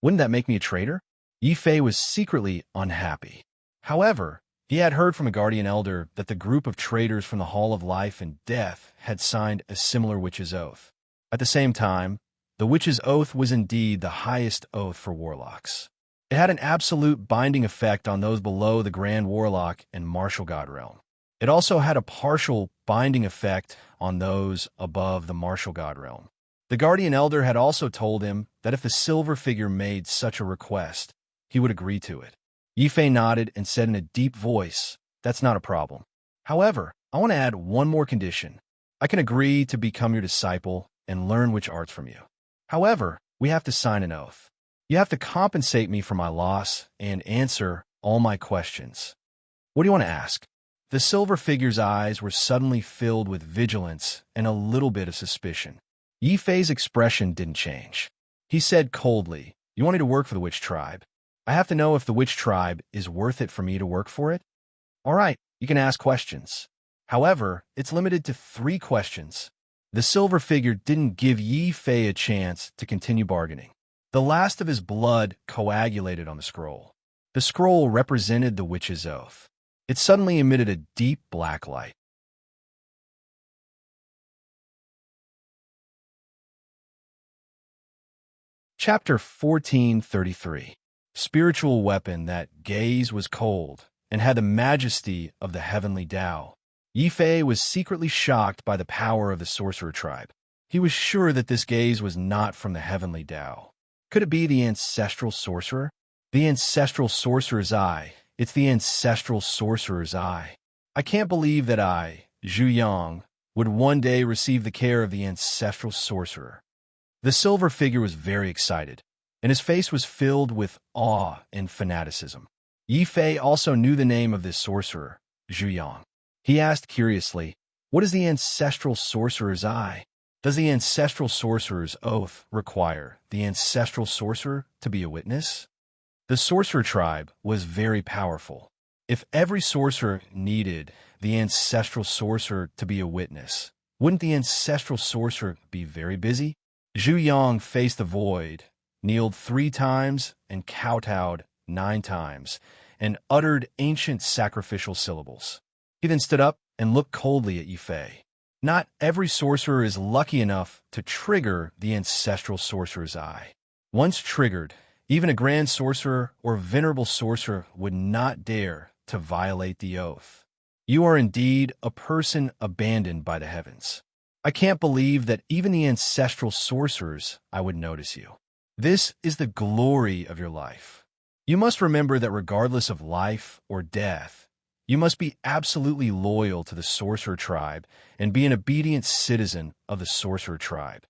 Wouldn't that make me a traitor?" Yifei was secretly unhappy. However, he had heard from a guardian elder that the group of traitors from the Hall of Life and Death had signed a similar witch's oath. At the same time, the witch's oath was indeed the highest oath for warlocks. It had an absolute binding effect on those below the Grand Warlock and Martial God realm. It also had a partial binding effect on those above the Martial God realm. The guardian elder had also told him that if the silver figure made such a request, he would agree to it. Yifei nodded and said in a deep voice, "That's not a problem. However, I want to add one more condition. I can agree to become your disciple and learn witch arts from you. However, we have to sign an oath. You have to compensate me for my loss and answer all my questions." "What do you want to ask?" The silver figure's eyes were suddenly filled with vigilance and a little bit of suspicion. Yifei's expression didn't change. He said coldly, "You want me to work for the witch tribe? I have to know if the witch tribe is worth it for me to work for it. All right, you can ask questions. However, it's limited to 3 questions." The silver figure didn't give Yifei a chance to continue bargaining. The last of his blood coagulated on the scroll. The scroll represented the witch's oath. It suddenly emitted a deep black light. Chapter 1433. Spiritual weapon that gaze was cold and had the majesty of the heavenly Tao. Yifei was secretly shocked by the power of the sorcerer tribe. He was sure that this gaze was not from the heavenly Tao. Could it be the ancestral sorcerer? The ancestral sorcerer's eye. It's the ancestral sorcerer's eye. I can't believe that I, Zhu Yang, would one day receive the care of the ancestral sorcerer. The silver figure was very excited, and his face was filled with awe and fanaticism. Yi Fei also knew the name of this sorcerer, Zhu Yang. He asked curiously, "What is the ancestral sorcerer's eye? Does the ancestral sorcerer's oath require the ancestral sorcerer to be a witness?" The sorcerer tribe was very powerful. If every sorcerer needed the ancestral sorcerer to be a witness, wouldn't the ancestral sorcerer be very busy? Zhu Yang faced the void, kneeled 3 times, and kowtowed 9 times, and uttered ancient sacrificial syllables. He then stood up and looked coldly at Yi Fei. Not every sorcerer is lucky enough to trigger the ancestral sorcerer's eye. Once triggered, even a grand sorcerer or venerable sorcerer would not dare to violate the oath. You are indeed a person abandoned by the heavens. I can't believe that even the ancestral sorcerers I would notice you. This is the glory of your life. You must remember that regardless of life or death, you must be absolutely loyal to the sorcerer tribe and be an obedient citizen of the sorcerer tribe.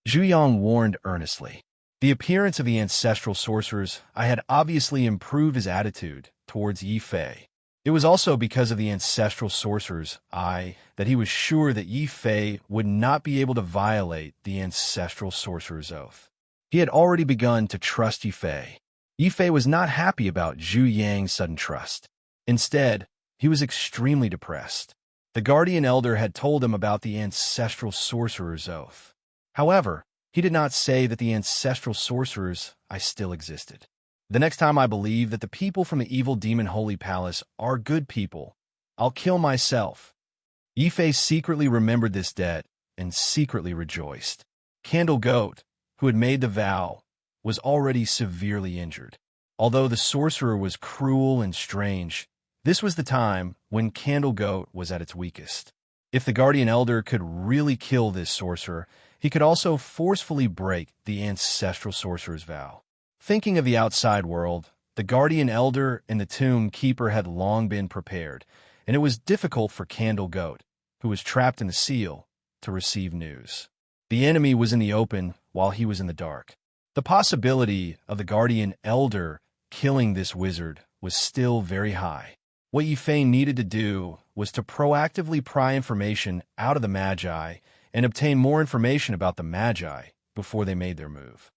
Zhu Yang warned earnestly. The appearance of the ancestral sorcerers I had obviously improved his attitude towards Yi Fei. It was also because of the ancestral sorcerer's eye that he was sure that Yi Fei would not be able to violate the ancestral sorcerer's oath. He had already begun to trust Yi Fei. Yi Fei was not happy about Zhu Yang's sudden trust. Instead, he was extremely depressed. The guardian elder had told him about the ancestral sorcerer's oath. However, he did not say that the ancestral sorcerers I still existed. The next time I believe that the people from the evil demon holy palace are good people, I'll kill myself. Yi Fei secretly remembered this debt and secretly rejoiced. Candle Goat, who had made the vow, was already severely injured. Although the sorcerer was cruel and strange, this was the time when Candle Goat was at its weakest. If the guardian elder could really kill this sorcerer, he could also forcefully break the ancestral sorcerer's vow. Thinking of the outside world, the guardian elder and the tomb keeper had long been prepared, and it was difficult for Candle Goat, who was trapped in the seal, to receive news. The enemy was in the open while he was in the dark. The possibility of the guardian elder killing this wizard was still very high. What Yi Fei needed to do was to proactively pry information out of the Magi and obtain more information about the Magi before they made their move.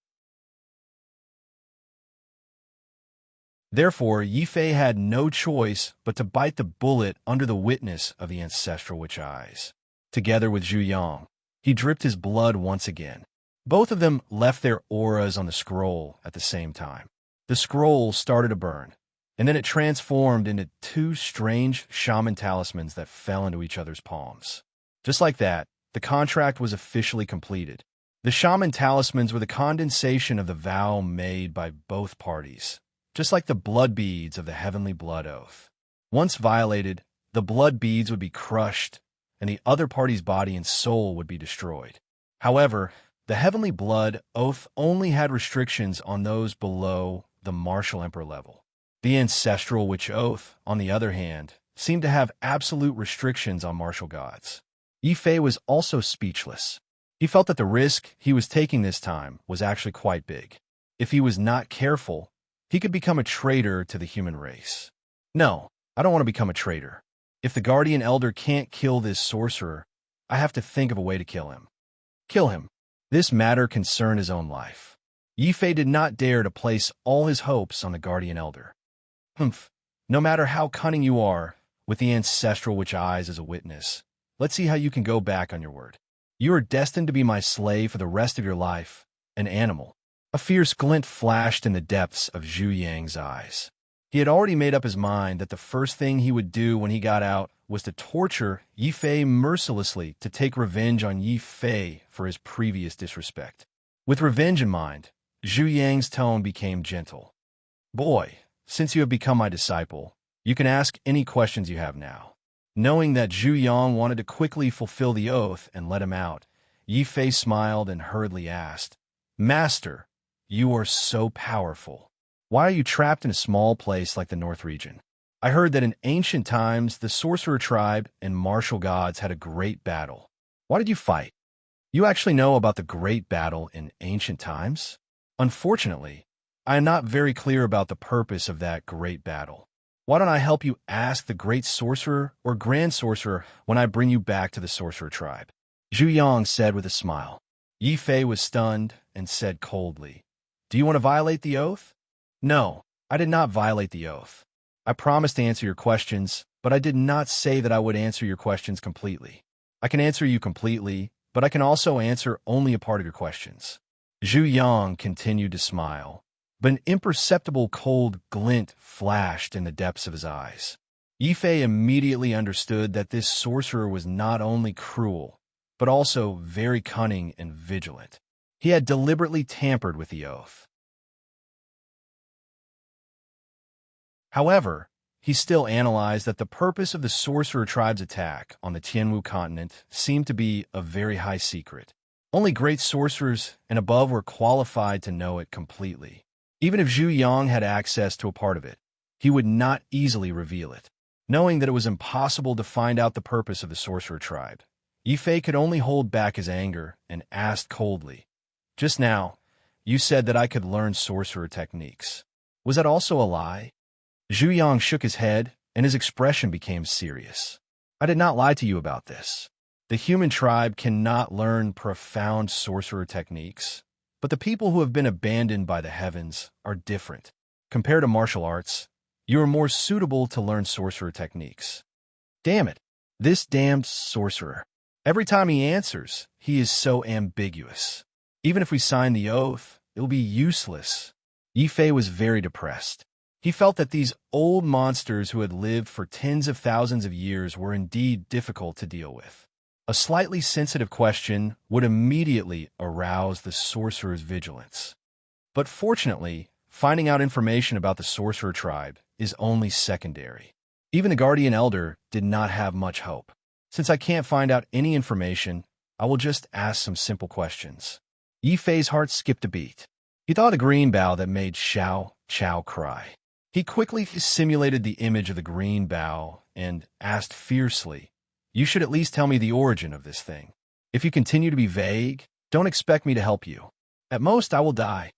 Therefore, Yi Fei had no choice but to bite the bullet under the witness of the ancestral witch eyes. Together with Zhu Yang, he dripped his blood once again. Both of them left their auras on the scroll at the same time. The scroll started to burn, and then it transformed into 2 strange shaman talismans that fell into each other's palms. Just like that, the contract was officially completed. The shaman talismans were the condensation of the vow made by both parties, just like the blood beads of the heavenly blood oath. Once violated, the blood beads would be crushed, and the other party's body and soul would be destroyed. However, the heavenly blood oath only had restrictions on those below the martial emperor level. The ancestral witch oath, on the other hand, seemed to have absolute restrictions on martial gods. Yi Fei was also speechless. He felt that the risk he was taking this time was actually quite big. If he was not careful, he could become a traitor to the human race. No, I don't want to become a traitor. If the guardian elder can't kill this sorcerer, I have to think of a way to kill him. Kill him. This matter concerned his own life. Yi Fei did not dare to place all his hopes on the guardian elder. Humph. No matter how cunning you are, with the ancestral witch eyes as a witness, let's see how you can go back on your word. You are destined to be my slave for the rest of your life, an animal. A fierce glint flashed in the depths of Zhu Yang's eyes. He had already made up his mind that the first thing he would do when he got out was to torture Yi Fei mercilessly to take revenge on Yi Fei for his previous disrespect. With revenge in mind, Zhu Yang's tone became gentle. "Boy, since you have become my disciple, you can ask any questions you have now." Knowing that Zhu Yang wanted to quickly fulfill the oath and let him out, Yi Fei smiled and hurriedly asked, "Master, you are so powerful. Why are you trapped in a small place like the North region?" I heard that in ancient times, the sorcerer tribe and martial gods had a great battle. Why did you fight? You actually know about the great battle in ancient times? Unfortunately, I am not very clear about the purpose of that great battle. Why don't I help you ask the great sorcerer or grand sorcerer when I bring you back to the sorcerer tribe? Zhu Yang said with a smile. Yi Fei was stunned and said coldly, Do you want to violate the oath? No, I did not violate the oath. I promised to answer your questions, but I did not say that I would answer your questions completely. I can answer you completely, but I can also answer only a part of your questions. Zhu Yang continued to smile, but an imperceptible cold glint flashed in the depths of his eyes. Yi Fei immediately understood that this sorcerer was not only cruel, but also very cunning and vigilant. He had deliberately tampered with the oath. However, he still analyzed that the purpose of the sorcerer tribe's attack on the Tianwu continent seemed to be a very high secret. Only great sorcerers and above were qualified to know it completely. Even if Zhu Yang had access to a part of it, he would not easily reveal it. Knowing that it was impossible to find out the purpose of the sorcerer tribe, Yi Fei could only hold back his anger and asked coldly, Just now, you said that I could learn sorcerer techniques. Was that also a lie? Zhu Yang shook his head, and his expression became serious. I did not lie to you about this. The human tribe cannot learn profound sorcerer techniques, but the people who have been abandoned by the heavens are different. Compared to martial arts, you are more suitable to learn sorcerer techniques. Damn it, this damned sorcerer. Every time he answers, he is so ambiguous. Even if we sign the oath, it will be useless. Yi Fei was very depressed. He felt that these old monsters who had lived for tens of thousands of years were indeed difficult to deal with. A slightly sensitive question would immediately arouse the sorcerer's vigilance. But fortunately, finding out information about the sorcerer tribe is only secondary. Even the guardian elder did not have much hope. Since I can't find out any information, I will just ask some simple questions. Yi Fei's heart skipped a beat. He thought of the green bough that made Xiao Qiao cry. He quickly simulated the image of the green bough and asked fiercely, You should at least tell me the origin of this thing. If you continue to be vague, don't expect me to help you. At most, I will die.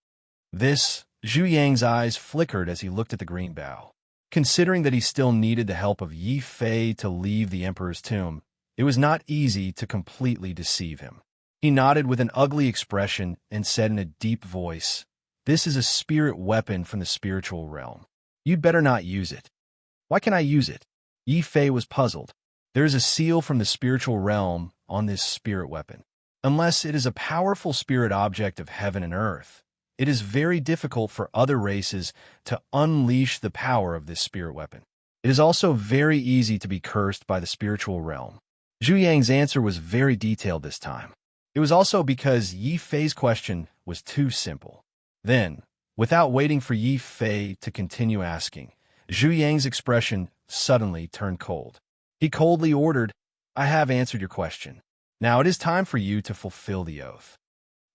Zhu Yang's eyes flickered as he looked at the green bough. Considering that he still needed the help of Yi Fei to leave the emperor's tomb, it was not easy to completely deceive him. He nodded with an ugly expression and said in a deep voice, This is a spirit weapon from the spiritual realm. You'd better not use it. Why can I use it? Yi Fei was puzzled. There is a seal from the spiritual realm on this spirit weapon. Unless it is a powerful spirit object of heaven and earth, it is very difficult for other races to unleash the power of this spirit weapon. It is also very easy to be cursed by the spiritual realm. Zhu Yang's answer was very detailed this time. It was also because Yi Fei's question was too simple. Then, without waiting for Yi Fei to continue asking, Zhu Yang's expression suddenly turned cold. He coldly ordered, I have answered your question. Now it is time for you to fulfill the oath.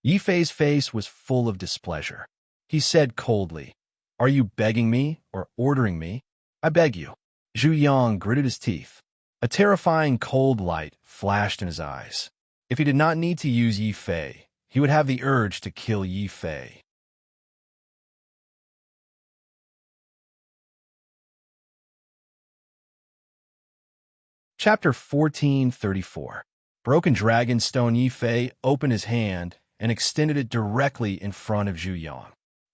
Yi Fei's face was full of displeasure. He said coldly, Are you begging me or ordering me? I beg you. Zhu Yang gritted his teeth. A terrifying cold light flashed in his eyes. If he did not need to use Yi Fei, he would have the urge to kill Yi Fei. Chapter 1434. Broken Dragon Stone. Yi Fei opened his hand and extended it directly in front of Zhu Yang.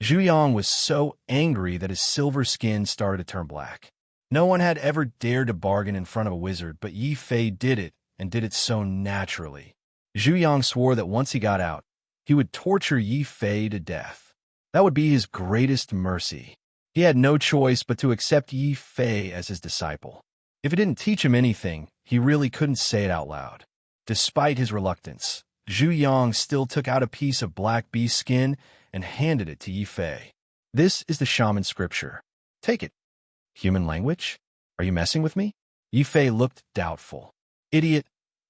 Zhu Yang was so angry that his silver skin started to turn black. No one had ever dared to bargain in front of a wizard, but Yi Fei did it, and did it so naturally. Zhu Yang swore that once he got out, he would torture Yi Fei to death. That would be his greatest mercy. He had no choice but to accept Yi Fei as his disciple. If it didn't teach him anything, he really couldn't say it out loud. Despite his reluctance, Zhu Yang still took out a piece of black beast skin and handed it to Yi Fei. This is the shaman scripture. Take it. Human language? Are you messing with me? Yi Fei looked doubtful. Idiot,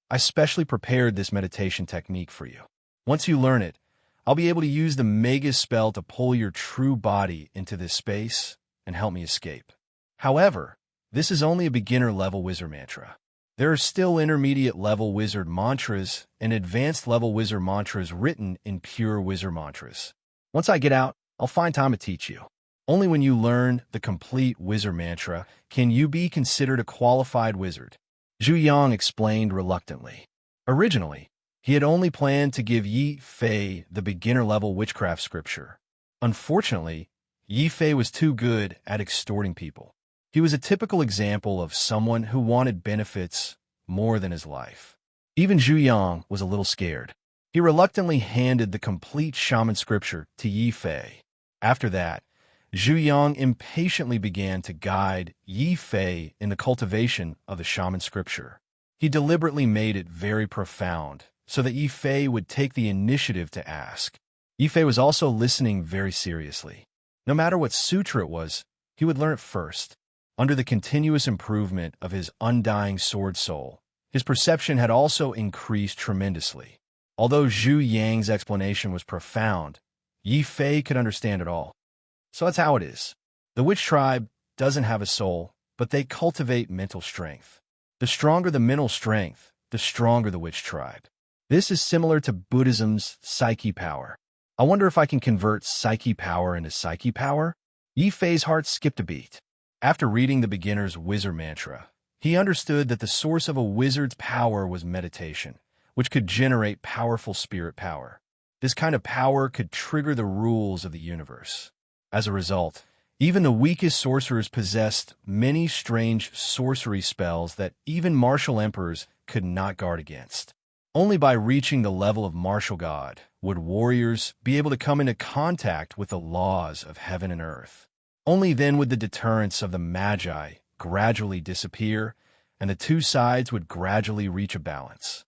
I specially prepared this meditation technique for you. Once you learn it, I'll be able to use the Magus spell to pull your true body into this space and help me escape. However, This is only a beginner-level wizard mantra. There are still intermediate-level wizard mantras and advanced-level wizard mantras written in pure wizard mantras. Once I get out, I'll find time to teach you. Only when you learn the complete wizard mantra can you be considered a qualified wizard, Zhu Yang explained reluctantly. Originally, he had only planned to give Yi Fei the beginner-level witchcraft scripture. Unfortunately, Yi Fei was too good at extorting people. He was a typical example of someone who wanted benefits more than his life. Even Zhu Yang was a little scared. He reluctantly handed the complete shaman scripture to Yi Fei. After that, Zhu Yang impatiently began to guide Yi Fei in the cultivation of the shaman scripture. He deliberately made it very profound so that Yi Fei would take the initiative to ask. Yi Fei was also listening very seriously. No matter what sutra it was, he would learn it first. Under the continuous improvement of his undying sword soul, his perception had also increased tremendously. Although Zhu Yang's explanation was profound, Yi Fei could understand it all. So that's how it is. The witch tribe doesn't have a soul, but they cultivate mental strength. The stronger the mental strength, the stronger the witch tribe. This is similar to Buddhism's psyche power. I wonder if I can convert psyche power into psyche power? Yi Fei's heart skipped a beat. After reading the beginner's wizard mantra, he understood that the source of a wizard's power was meditation, which could generate powerful spirit power. This kind of power could trigger the rules of the universe. As a result, even the weakest sorcerers possessed many strange sorcery spells that even martial emperors could not guard against. Only by reaching the level of martial god would warriors be able to come into contact with the laws of heaven and earth. Only then would the deterrence of the magi gradually disappear, and the two sides would gradually reach a balance.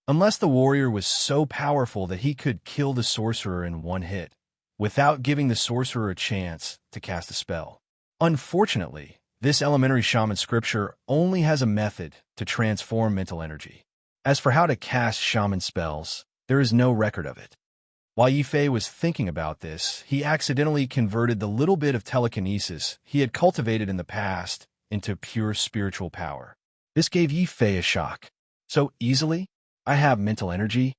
Unless the warrior was so powerful that he could kill the sorcerer in one hit, without giving the sorcerer a chance to cast a spell. Unfortunately, this elementary shaman scripture only has a method to transform mental energy. As for how to cast shaman spells, there is no record of it. While Yi Fei was thinking about this, he accidentally converted the little bit of telekinesis he had cultivated in the past into pure spiritual power. This gave Yi Fei a shock. So easily? I have mental energy?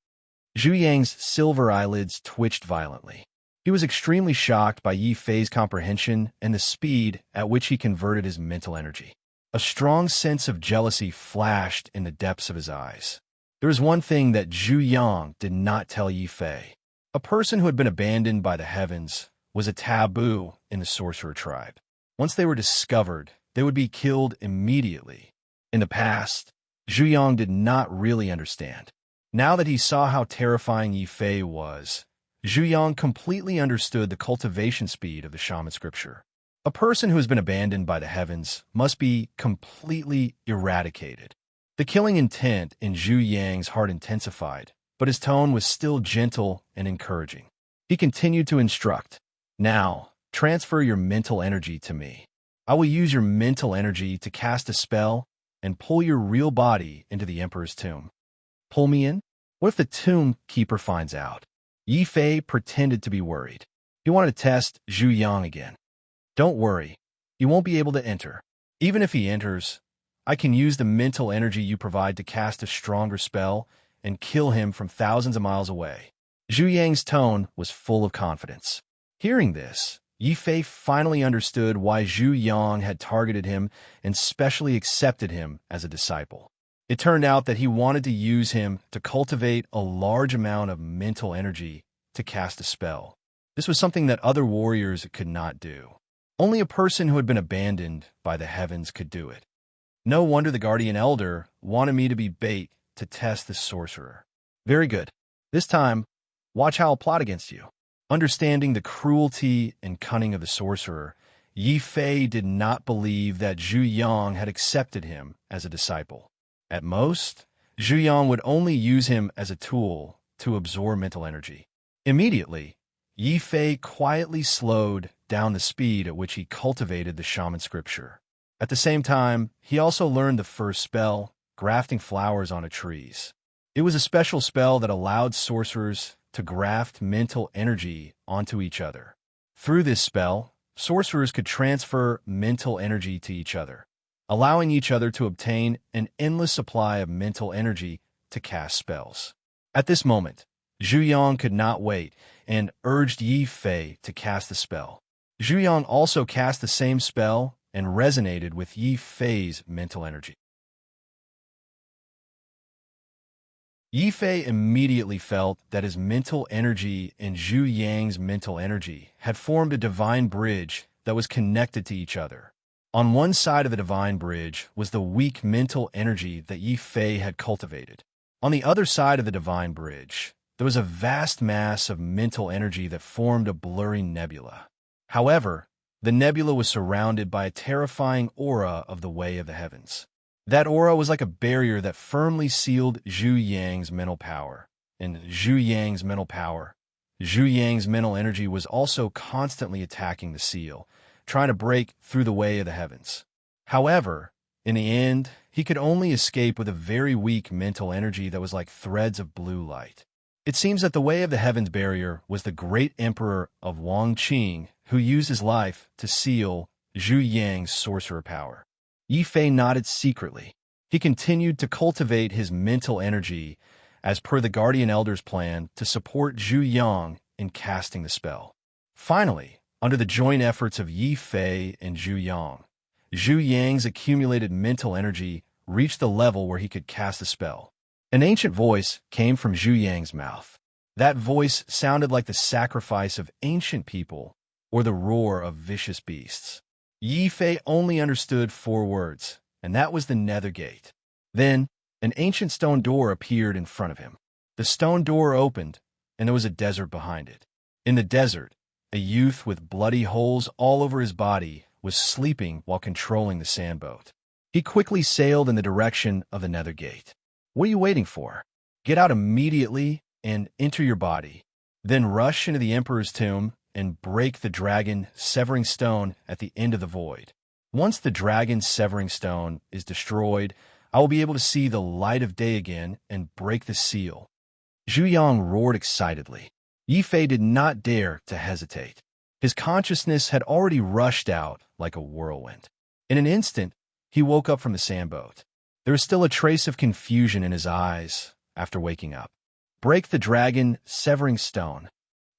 Zhu Yang's silver eyelids twitched violently. He was extremely shocked by Yi Fei's comprehension and the speed at which he converted his mental energy. A strong sense of jealousy flashed in the depths of his eyes. There was one thing that Zhu Yang did not tell Yi Fei. A person who had been abandoned by the heavens was a taboo in the sorcerer tribe. Once they were discovered, they would be killed immediately. In the past, Zhu Yang did not really understand. Now that he saw how terrifying Yi Fei was, Zhu Yang completely understood the cultivation speed of the shaman scripture. A person who has been abandoned by the heavens must be completely eradicated. The killing intent in Zhu Yang's heart intensified, but his tone was still gentle and encouraging. He continued to instruct, "Now, transfer your mental energy to me. I will use your mental energy to cast a spell and pull your real body into the emperor's tomb." "Pull me in? What if the tomb keeper finds out?" Yi Fei pretended to be worried. He wanted to test Zhu Yang again. "Don't worry. He won't be able to enter. Even if he enters, I can use the mental energy you provide to cast a stronger spell and kill him from thousands of miles away." Zhu Yang's tone was full of confidence. Hearing this, Yi Fei finally understood why Zhu Yang had targeted him and specially accepted him as a disciple. It turned out that he wanted to use him to cultivate a large amount of mental energy to cast a spell. This was something that other warriors could not do. Only a person who had been abandoned by the heavens could do it. No wonder the guardian elder wanted me to be bait to test this sorcerer. Very good. This time, watch how I'll plot against you. Understanding the cruelty and cunning of the sorcerer, Yi Fei did not believe that Zhu Yang had accepted him as a disciple. At most, Zhu Yang would only use him as a tool to absorb mental energy. Immediately, Yi Fei quietly slowed down the speed at which he cultivated the shaman scripture. At the same time, he also learned the first spell, grafting flowers onto trees. It was a special spell that allowed sorcerers to graft mental energy onto each other. Through this spell, sorcerers could transfer mental energy to each other, allowing each other to obtain an endless supply of mental energy to cast spells. At this moment, Zhu Yang could not wait and urged Yi Fei to cast the spell. Zhu Yang also cast the same spell and resonated with Yi Fei's mental energy. Yi Fei immediately felt that his mental energy and Zhu Yang's mental energy had formed a divine bridge that was connected to each other. On one side of the divine bridge was the weak mental energy that Yi Fei had cultivated. On the other side of the divine bridge, there was a vast mass of mental energy that formed a blurry nebula. However, the nebula was surrounded by a terrifying aura of the way of the heavens. That aura was like a barrier that firmly sealed Zhu Yang's mental power. And Zhu Yang's mental energy was also constantly attacking the seal, trying to break through the way of the heavens. However, in the end, he could only escape with a very weak mental energy that was like threads of blue light. It seems that the way of the heavens barrier was the great emperor of Wangqing, who used his life to seal Zhu Yang's sorcerer power. Yi Fei nodded secretly. He continued to cultivate his mental energy as per the Guardian Elder's plan to support Zhu Yang in casting the spell. Finally, under the joint efforts of Yi Fei and Zhu Yang's accumulated mental energy reached the level where he could cast the spell. An ancient voice came from Zhu Yang's mouth. That voice sounded like the sacrifice of ancient people or the roar of vicious beasts. Yi Fei only understood 4 words, and that was the Nether Gate. Then, an ancient stone door appeared in front of him. The stone door opened, and there was a desert behind it. In the desert, a youth with bloody holes all over his body was sleeping while controlling the sandboat. He quickly sailed in the direction of the Nether Gate. What are you waiting for? Get out immediately and enter your body. Then rush into the Emperor's tomb and break the dragon severing stone at the end of the void. Once the dragon severing stone is destroyed, I will be able to see the light of day again and break the seal. Zhu Yang roared excitedly. Yi Fei did not dare to hesitate. His consciousness had already rushed out like a whirlwind. In an instant, he woke up from the sandboat. There was still a trace of confusion in his eyes after waking up. Break the dragon severing stone.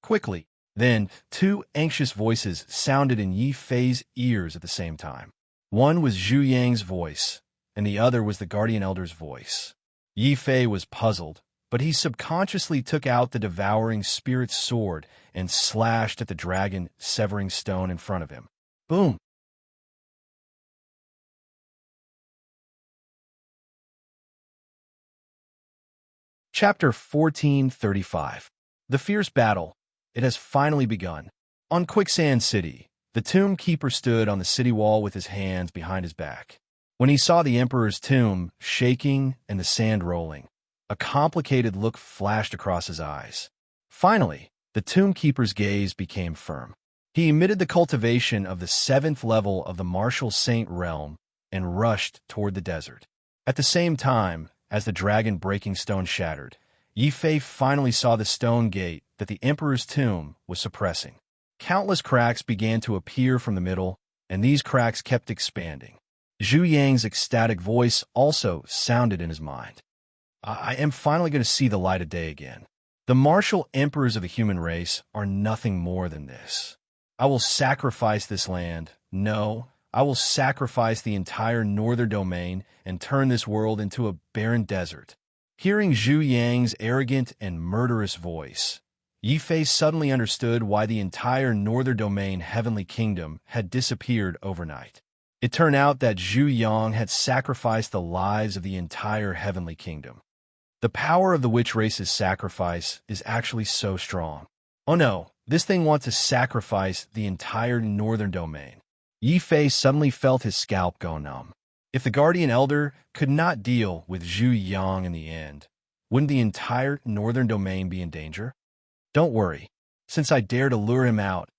Quickly. Then, 2 anxious voices sounded in Yi Fei's ears at the same time. One was Zhu Yang's voice, and the other was the Guardian Elder's voice. Yi Fei was puzzled, but he subconsciously took out the devouring spirit's sword and slashed at the dragon severing stone in front of him. Boom! Chapter 1435. The Fierce Battle. It has finally begun. On Quicksand City, the tomb keeper stood on the city wall with his hands behind his back. When he saw the Emperor's tomb shaking and the sand rolling, a complicated look flashed across his eyes. Finally, the tomb keeper's gaze became firm. He emitted the cultivation of the 7th level of the Martial Saint realm and rushed toward the desert. At the same time, as the dragon-breaking stone shattered, Yi Fei finally saw the stone gate that the Emperor's tomb was suppressing. Countless cracks began to appear from the middle, and these cracks kept expanding. Zhu Yang's ecstatic voice also sounded in his mind. I am finally going to see the light of day again. The martial emperors of the human race are nothing more than this. I will sacrifice this land. No, I will sacrifice the entire northern domain and turn this world into a barren desert. Hearing Zhu Yang's arrogant and murderous voice, Yi Fei suddenly understood why the entire northern domain heavenly kingdom had disappeared overnight. It turned out that Zhu Yang had sacrificed the lives of the entire heavenly kingdom. The power of the witch race's sacrifice is actually so strong. Oh no, this thing wants to sacrifice the entire northern domain. Yi Fei suddenly felt his scalp go numb. If the Guardian Elder could not deal with Zhu Yang in the end, wouldn't the entire northern domain be in danger? Don't worry. Since I dare to lure him out,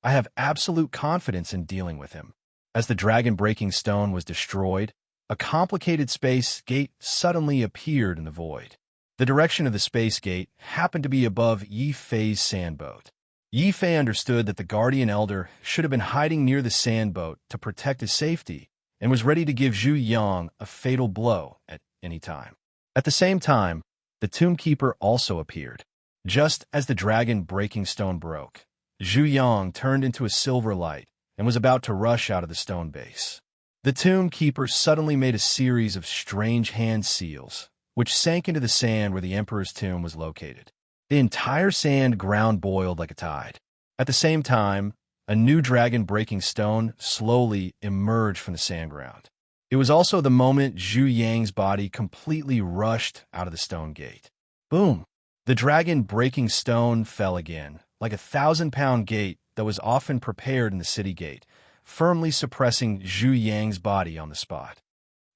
I have absolute confidence in dealing with him. As the dragon-breaking stone was destroyed, a complicated space gate suddenly appeared in the void. The direction of the space gate happened to be above Yi Fei's sandboat. Yi Fei understood that the guardian elder should have been hiding near the sand boat to protect his safety and was ready to give Zhu Yang a fatal blow at any time. At the same time, the tomb keeper also appeared. Just as the dragon breaking stone broke, Zhu Yang turned into a silver light and was about to rush out of the stone base. The tomb keeper suddenly made a series of strange hand seals, which sank into the sand where the emperor's tomb was located. The entire sand ground boiled like a tide. At the same time, a new dragon-breaking stone slowly emerged from the sand ground. It was also the moment Zhu Yang's body completely rushed out of the stone gate. Boom! The dragon-breaking stone fell again, like a 1,000-pound gate that was often prepared in the city gate, firmly suppressing Zhu Yang's body on the spot.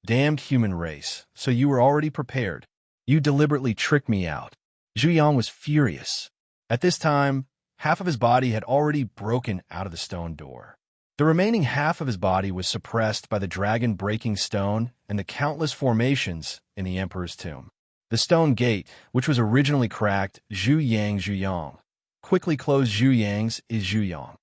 Damned human race, so you were already prepared. You deliberately tricked me out. Zhu Yang was furious. At this time, half of his body had already broken out of the stone door. The remaining half of his body was suppressed by the dragon-breaking stone and the countless formations in the emperor's tomb. The stone gate, which was originally cracked, Zhu Yang, quickly closed Zhu Yang's is Zhu Yang.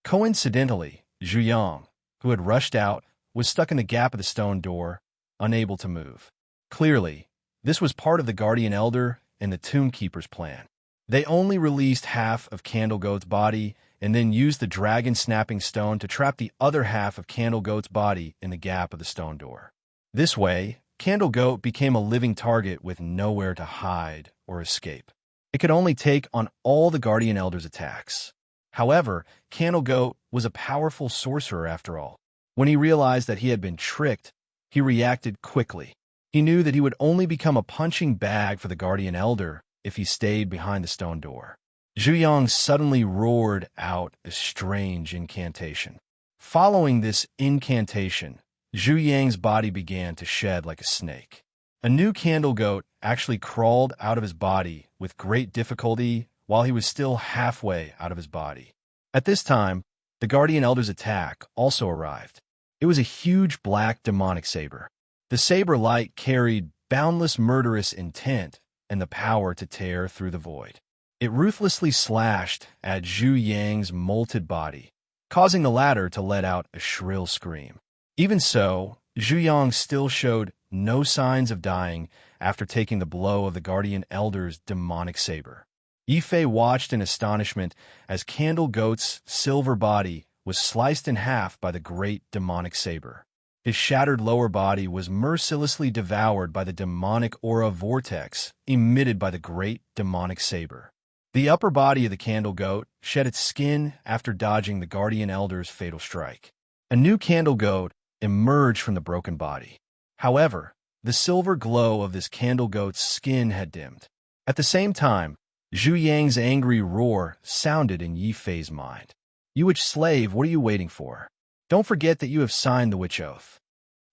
Coincidentally, Zhu Yang, who had rushed out, was stuck in the gap of the stone door, unable to move. Clearly, this was part of the Guardian Elder and the Tomb Keeper's plan. They only released half of Candlegoat's body and then used the dragon-snapping stone to trap the other half of Candlegoat's body in the gap of the stone door. This way, Candlegoat became a living target with nowhere to hide or escape. It could only take on all the Guardian Elder's attacks. However, Candlegoat was a powerful sorcerer after all. When he realized that he had been tricked, he reacted quickly. He knew that he would only become a punching bag for the Guardian Elder if he stayed behind the stone door. Zhu Yang suddenly roared out a strange incantation. Following this incantation, Zhu Yang's body began to shed like a snake. A new Candlegoat actually crawled out of his body with great difficulty while he was still halfway out of his body. At this time, the Guardian Elder's attack also arrived. It was a huge black demonic saber. The saber light carried boundless murderous intent and the power to tear through the void. It ruthlessly slashed at Zhu Yang's molted body, causing the latter to let out a shrill scream. Even so, Zhu Yang still showed no signs of dying after taking the blow of the Guardian Elder's demonic saber. Yi Fei watched in astonishment as Candlegoat's silver body was sliced in half by the great demonic saber. His shattered lower body was mercilessly devoured by the demonic aura vortex emitted by the great demonic saber. The upper body of the Candlegoat shed its skin after dodging the Guardian Elder's fatal strike. A new Candlegoat emerged from the broken body. However, the silver glow of this Candlegoat's skin had dimmed. At the same time, Zhu Yang's angry roar sounded in Yi Fei's mind. "You witch slave, what are you waiting for? Don't forget that you have signed the witch oath."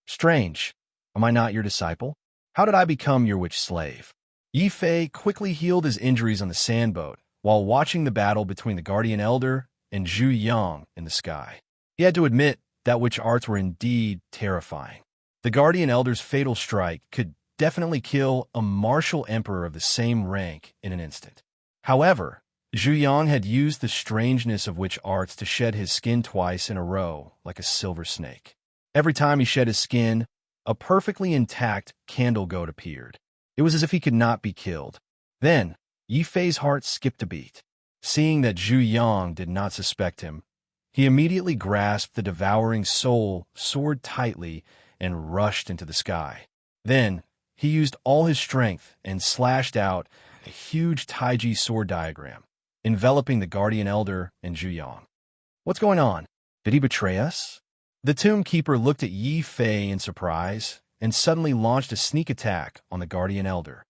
"Strange. Am I not your disciple? How did I become your witch slave?" Yi Fei quickly healed his injuries on the sandboat while watching the battle between the Guardian Elder and Zhu Yang in the sky. He had to admit that witch arts were indeed terrifying. The Guardian Elder's fatal strike could definitely kill a martial emperor of the same rank in an instant. However, Zhu Yang had used the strangeness of witch arts to shed his skin twice in a row like a silver snake. Every time he shed his skin, a perfectly intact Candlegoat appeared. It was as if he could not be killed. Then, Yi Fei's heart skipped a beat. Seeing that Zhu Yang did not suspect him, he immediately grasped the devouring soul sword tightly and rushed into the sky. Then, he used all his strength and slashed out a huge Taiji sword diagram, enveloping the Guardian Elder and Zhu Yang. "What's going on? Did he betray us?" The Tomb Keeper looked at Yi Fei in surprise and suddenly launched a sneak attack on the Guardian Elder.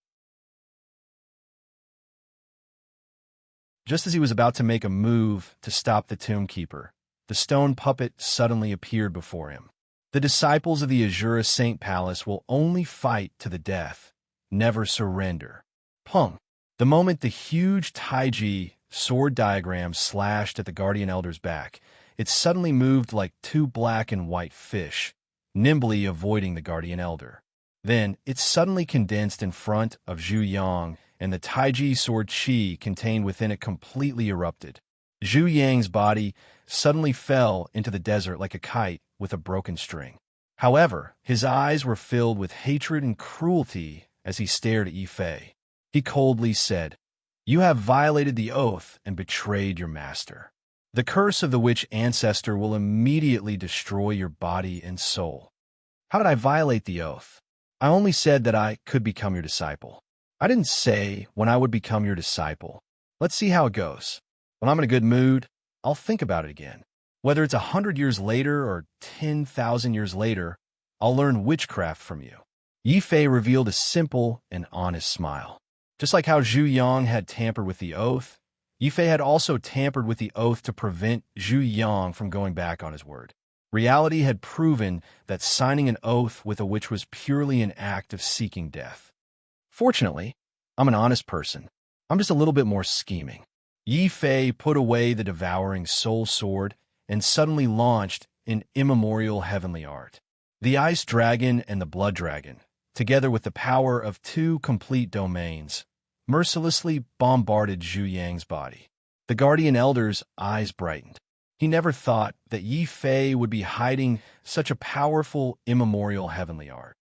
Just as he was about to make a move to stop the Tomb Keeper, the stone puppet suddenly appeared before him. The disciples of the Azura Saint Palace will only fight to the death, never surrender. Pung! The moment the huge Taiji sword diagram slashed at the Guardian Elder's back, it suddenly moved like two black and white fish, nimbly avoiding the Guardian Elder. Then it suddenly condensed in front of Zhu Yang, and the Taiji sword qi contained within it completely erupted. Zhu Yang's body suddenly fell into the desert like a kite with a broken string. However, his eyes were filled with hatred and cruelty as he stared at Yi Fei. He coldly said, "You have violated the oath and betrayed your master. The curse of the witch ancestor will immediately destroy your body and soul." "How did I violate the oath? I only said that I could become your disciple. I didn't say when I would become your disciple. Let's see how it goes. When I'm in a good mood, I'll think about it again. Whether it's 100 years later or 10,000 years later, I'll learn witchcraft from you." Yi Fei revealed a simple and honest smile. Just like how Zhu Yang had tampered with the oath, Yi Fei had also tampered with the oath to prevent Zhu Yang from going back on his word. Reality had proven that signing an oath with a witch was purely an act of seeking death. Fortunately, I'm an honest person. I'm just a little bit more scheming. Yi Fei put away the devouring soul sword and suddenly launched in immemorial heavenly art. The ice dragon and the blood dragon, together with the power of two complete domains, mercilessly bombarded Zhu Yang's body. The guardian elder's eyes brightened. He never thought that Yi Fei would be hiding such a powerful immemorial heavenly art.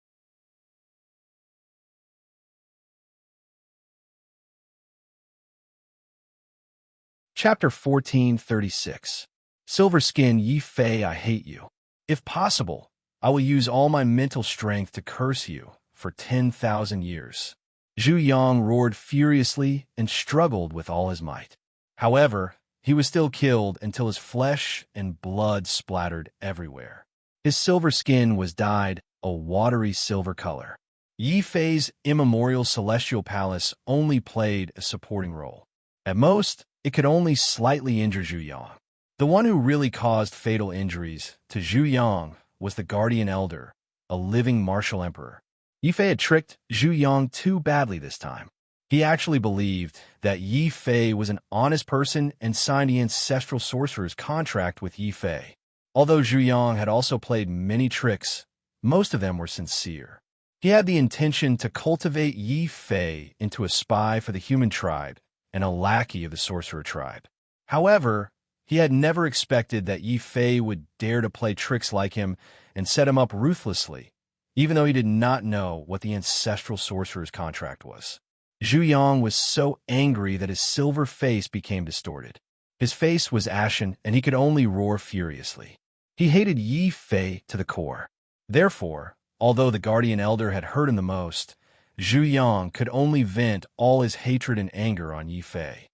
Chapter 1436. Silver Skin Yi Fei, I hate you. If possible, I will use all my mental strength to curse you for 10,000 years. Zhu Yang roared furiously and struggled with all his might. However, he was still killed until his flesh and blood splattered everywhere. His silver skin was dyed a watery silver color. Yi Fei's immemorial celestial palace only played a supporting role. At most, it could only slightly injure Zhu Yang. The one who really caused fatal injuries to Zhu Yang was the Guardian Elder, a living martial emperor. Yi Fei had tricked Zhu Yang too badly this time. He actually believed that Yi Fei was an honest person and signed the ancestral sorcerer's contract with Yi Fei. Although Zhu Yang had also played many tricks, most of them were sincere. He had the intention to cultivate Yi Fei into a spy for the human tribe and a lackey of the sorcerer tribe. However, he had never expected that Yi Fei would dare to play tricks like him and set him up ruthlessly, even though he did not know what the ancestral sorcerer's contract was. Zhu Yang was so angry that his silver face became distorted. His face was ashen, and he could only roar furiously. He hated Yi Fei to the core. Therefore, although the Guardian Elder had hurt him the most, Zhu Yang could only vent all his hatred and anger on Yi Fei.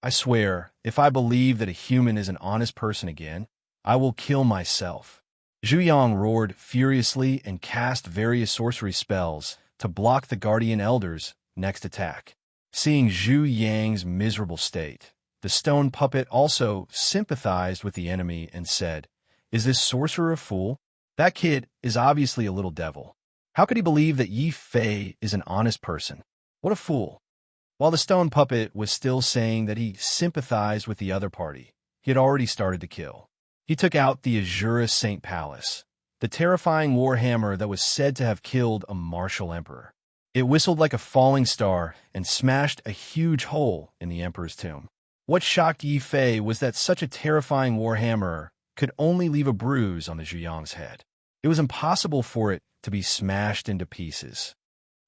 "I swear, if I believe that a human is an honest person again, I will kill myself." Zhu Yang roared furiously and cast various sorcery spells to block the Guardian Elder's next attack. Seeing Zhu Yang's miserable state, the stone puppet also sympathized with the enemy and said, "Is this sorcerer a fool? That kid is obviously a little devil. How could he believe that Yi Fei is an honest person? What a fool." While the stone puppet was still saying that he sympathized with the other party, he had already started to kill. He took out the Azura Saint Palace, the terrifying warhammer that was said to have killed a martial emperor. It whistled like a falling star and smashed a huge hole in the emperor's tomb. What shocked Yi Fei was that such a terrifying warhammer could only leave a bruise on the Zhu Yang's head. It was impossible for it to be smashed into pieces.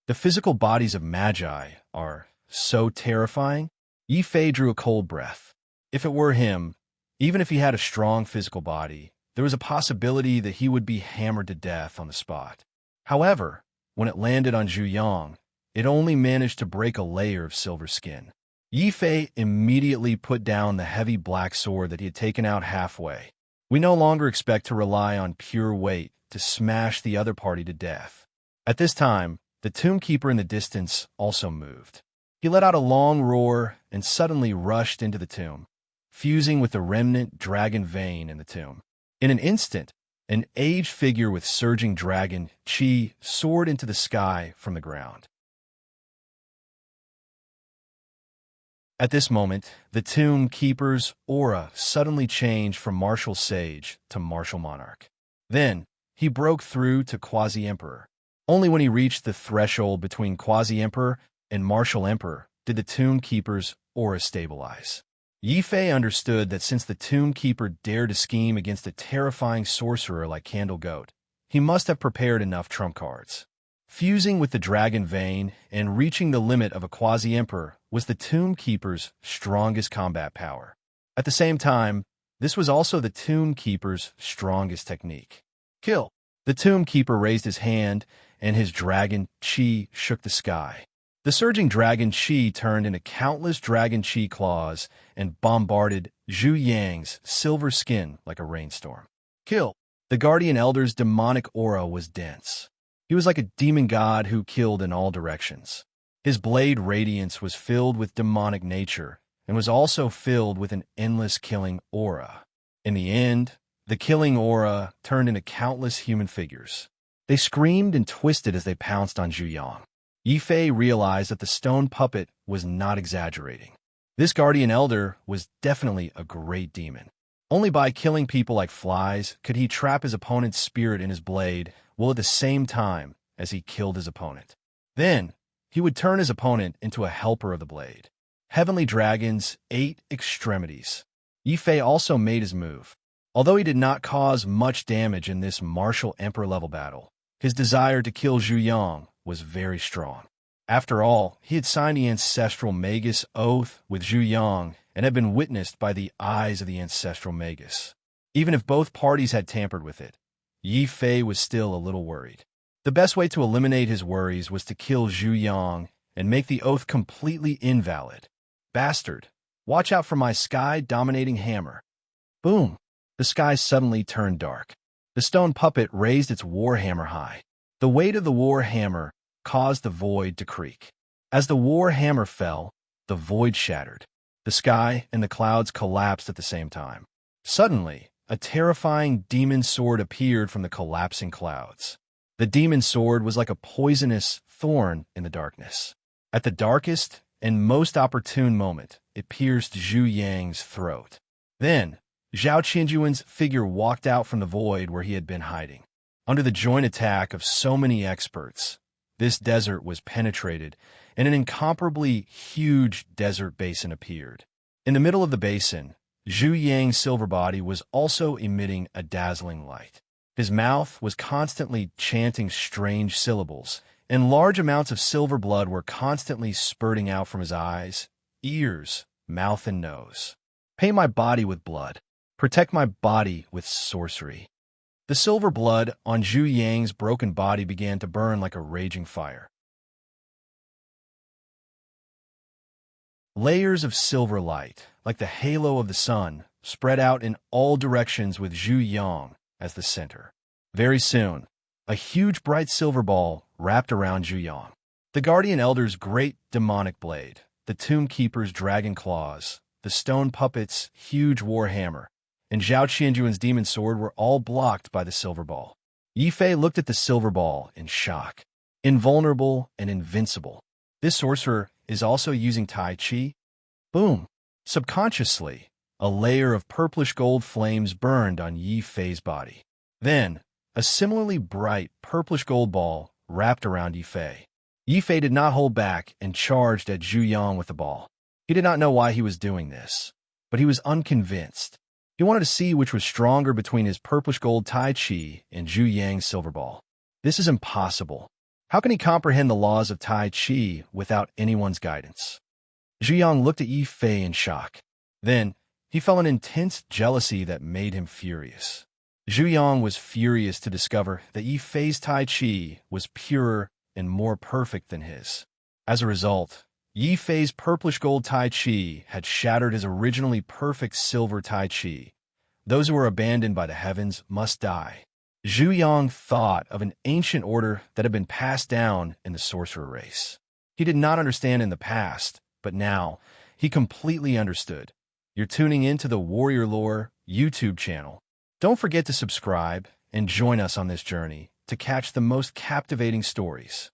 The physical bodies of magi are so terrifying. Yi Fei drew a cold breath. If it were him, even if he had a strong physical body, there was a possibility that he would be hammered to death on the spot. However, when it landed on Zhu Yang, it only managed to break a layer of silver skin. Yi Fei immediately put down the heavy black sword that he had taken out halfway. We no longer expect to rely on pure weight to smash the other party to death. At this time, the tomb keeper in the distance also moved. He let out a long roar and suddenly rushed into the tomb, fusing with the remnant dragon vein in the tomb. In an instant, an aged figure with surging dragon chi soared into the sky from the ground. At this moment, the tomb keeper's aura suddenly changed from martial sage to martial monarch. Then, he broke through to quasi-emperor. Only when he reached the threshold between Quasi-Emperor and Martial Emperor did the Tomb Keeper's aura stabilize. Yi Fei understood that since the Tomb Keeper dared to scheme against a terrifying sorcerer like Candle Goat, he must have prepared enough trump cards. Fusing with the Dragon Vein and reaching the limit of a Quasi-Emperor was the Tomb Keeper's strongest combat power. At the same time, this was also the Tomb Keeper's strongest technique. Kill! The Tomb Keeper raised his hand, and his dragon chi shook the sky. The surging dragon chi turned into countless dragon chi claws and bombarded Zhu Yang's silver skin like a rainstorm. Kill! The Guardian Elder's demonic aura was dense. He was like a demon god who killed in all directions. His blade radiance was filled with demonic nature and was also filled with an endless killing aura. In the end, the killing aura turned into countless human figures. They screamed and twisted as they pounced on Zhu Yang. Yi Fei realized that the stone puppet was not exaggerating. This Guardian Elder was definitely a great demon. Only by killing people like flies could he trap his opponent's spirit in his blade, while at the same time as he killed his opponent. Then, he would turn his opponent into a helper of the blade. Heavenly Dragon's 8 extremities. Yi Fei also made his move. Although he did not cause much damage in this Martial Emperor-level battle, his desire to kill Zhu Yang was very strong. After all, he had signed the Ancestral Magus Oath with Zhu Yang and had been witnessed by the eyes of the Ancestral Magus. Even if both parties had tampered with it, Yi Fei was still a little worried. The best way to eliminate his worries was to kill Zhu Yang and make the oath completely invalid. Bastard, watch out for my sky-dominating hammer. Boom! The sky suddenly turned dark. The stone puppet raised its war hammer high. The weight of the war hammer caused the void to creak. As the war hammer fell, the void shattered. The sky and the clouds collapsed at the same time. Suddenly, a terrifying demon sword appeared from the collapsing clouds. The demon sword was like a poisonous thorn in the darkness. At the darkest and most opportune moment, it pierced Zhu Yang's throat. Then, Zhao Qinjuan's figure walked out from the void where he had been hiding. Under the joint attack of so many experts, this desert was penetrated, and an incomparably huge desert basin appeared. In the middle of the basin, Zhu Yang's silver body was also emitting a dazzling light. His mouth was constantly chanting strange syllables, and large amounts of silver blood were constantly spurting out from his eyes, ears, mouth, and nose. Pay my body with blood. Protect my body with sorcery. The silver blood on Zhu Yang's broken body began to burn like a raging fire. Layers of silver light, like the halo of the sun, spread out in all directions with Zhu Yang as the center. Very soon, a huge bright silver ball wrapped around Zhu Yang. The Guardian Elder's great demonic blade, the Tomb Keeper's dragon claws, the stone puppet's huge war hammer, and Zhao Qianjuan's demon sword were all blocked by the silver ball. Yi Fei looked at the silver ball in shock. Invulnerable and invincible. This sorcerer is also using Tai Chi? Boom! Subconsciously, a layer of purplish gold flames burned on Yi Fei's body. Then, a similarly bright purplish gold ball wrapped around Yi Fei. Yi Fei did not hold back and charged at Zhu Yang with the ball. He did not know why he was doing this, but he was unconvinced. He wanted to see which was stronger between his purplish gold Tai Chi and Zhu Yang's silver ball. This is impossible. How can he comprehend the laws of Tai Chi without anyone's guidance? Zhu Yang looked at Yi Fei in shock. Then, he felt an intense jealousy that made him furious. Zhu Yang was furious to discover that Yi Fei's Tai Chi was purer and more perfect than his. As a result, Yi Fei's purplish gold Tai Chi had shattered his originally perfect silver Tai Chi. Those who are abandoned by the heavens must die. Zhu Yang thought of an ancient order that had been passed down in the sorcerer race. He did not understand in the past, but now he completely understood. You're tuning into the Warrior Lore YouTube channel. Don't forget to subscribe and join us on this journey to catch the most captivating stories.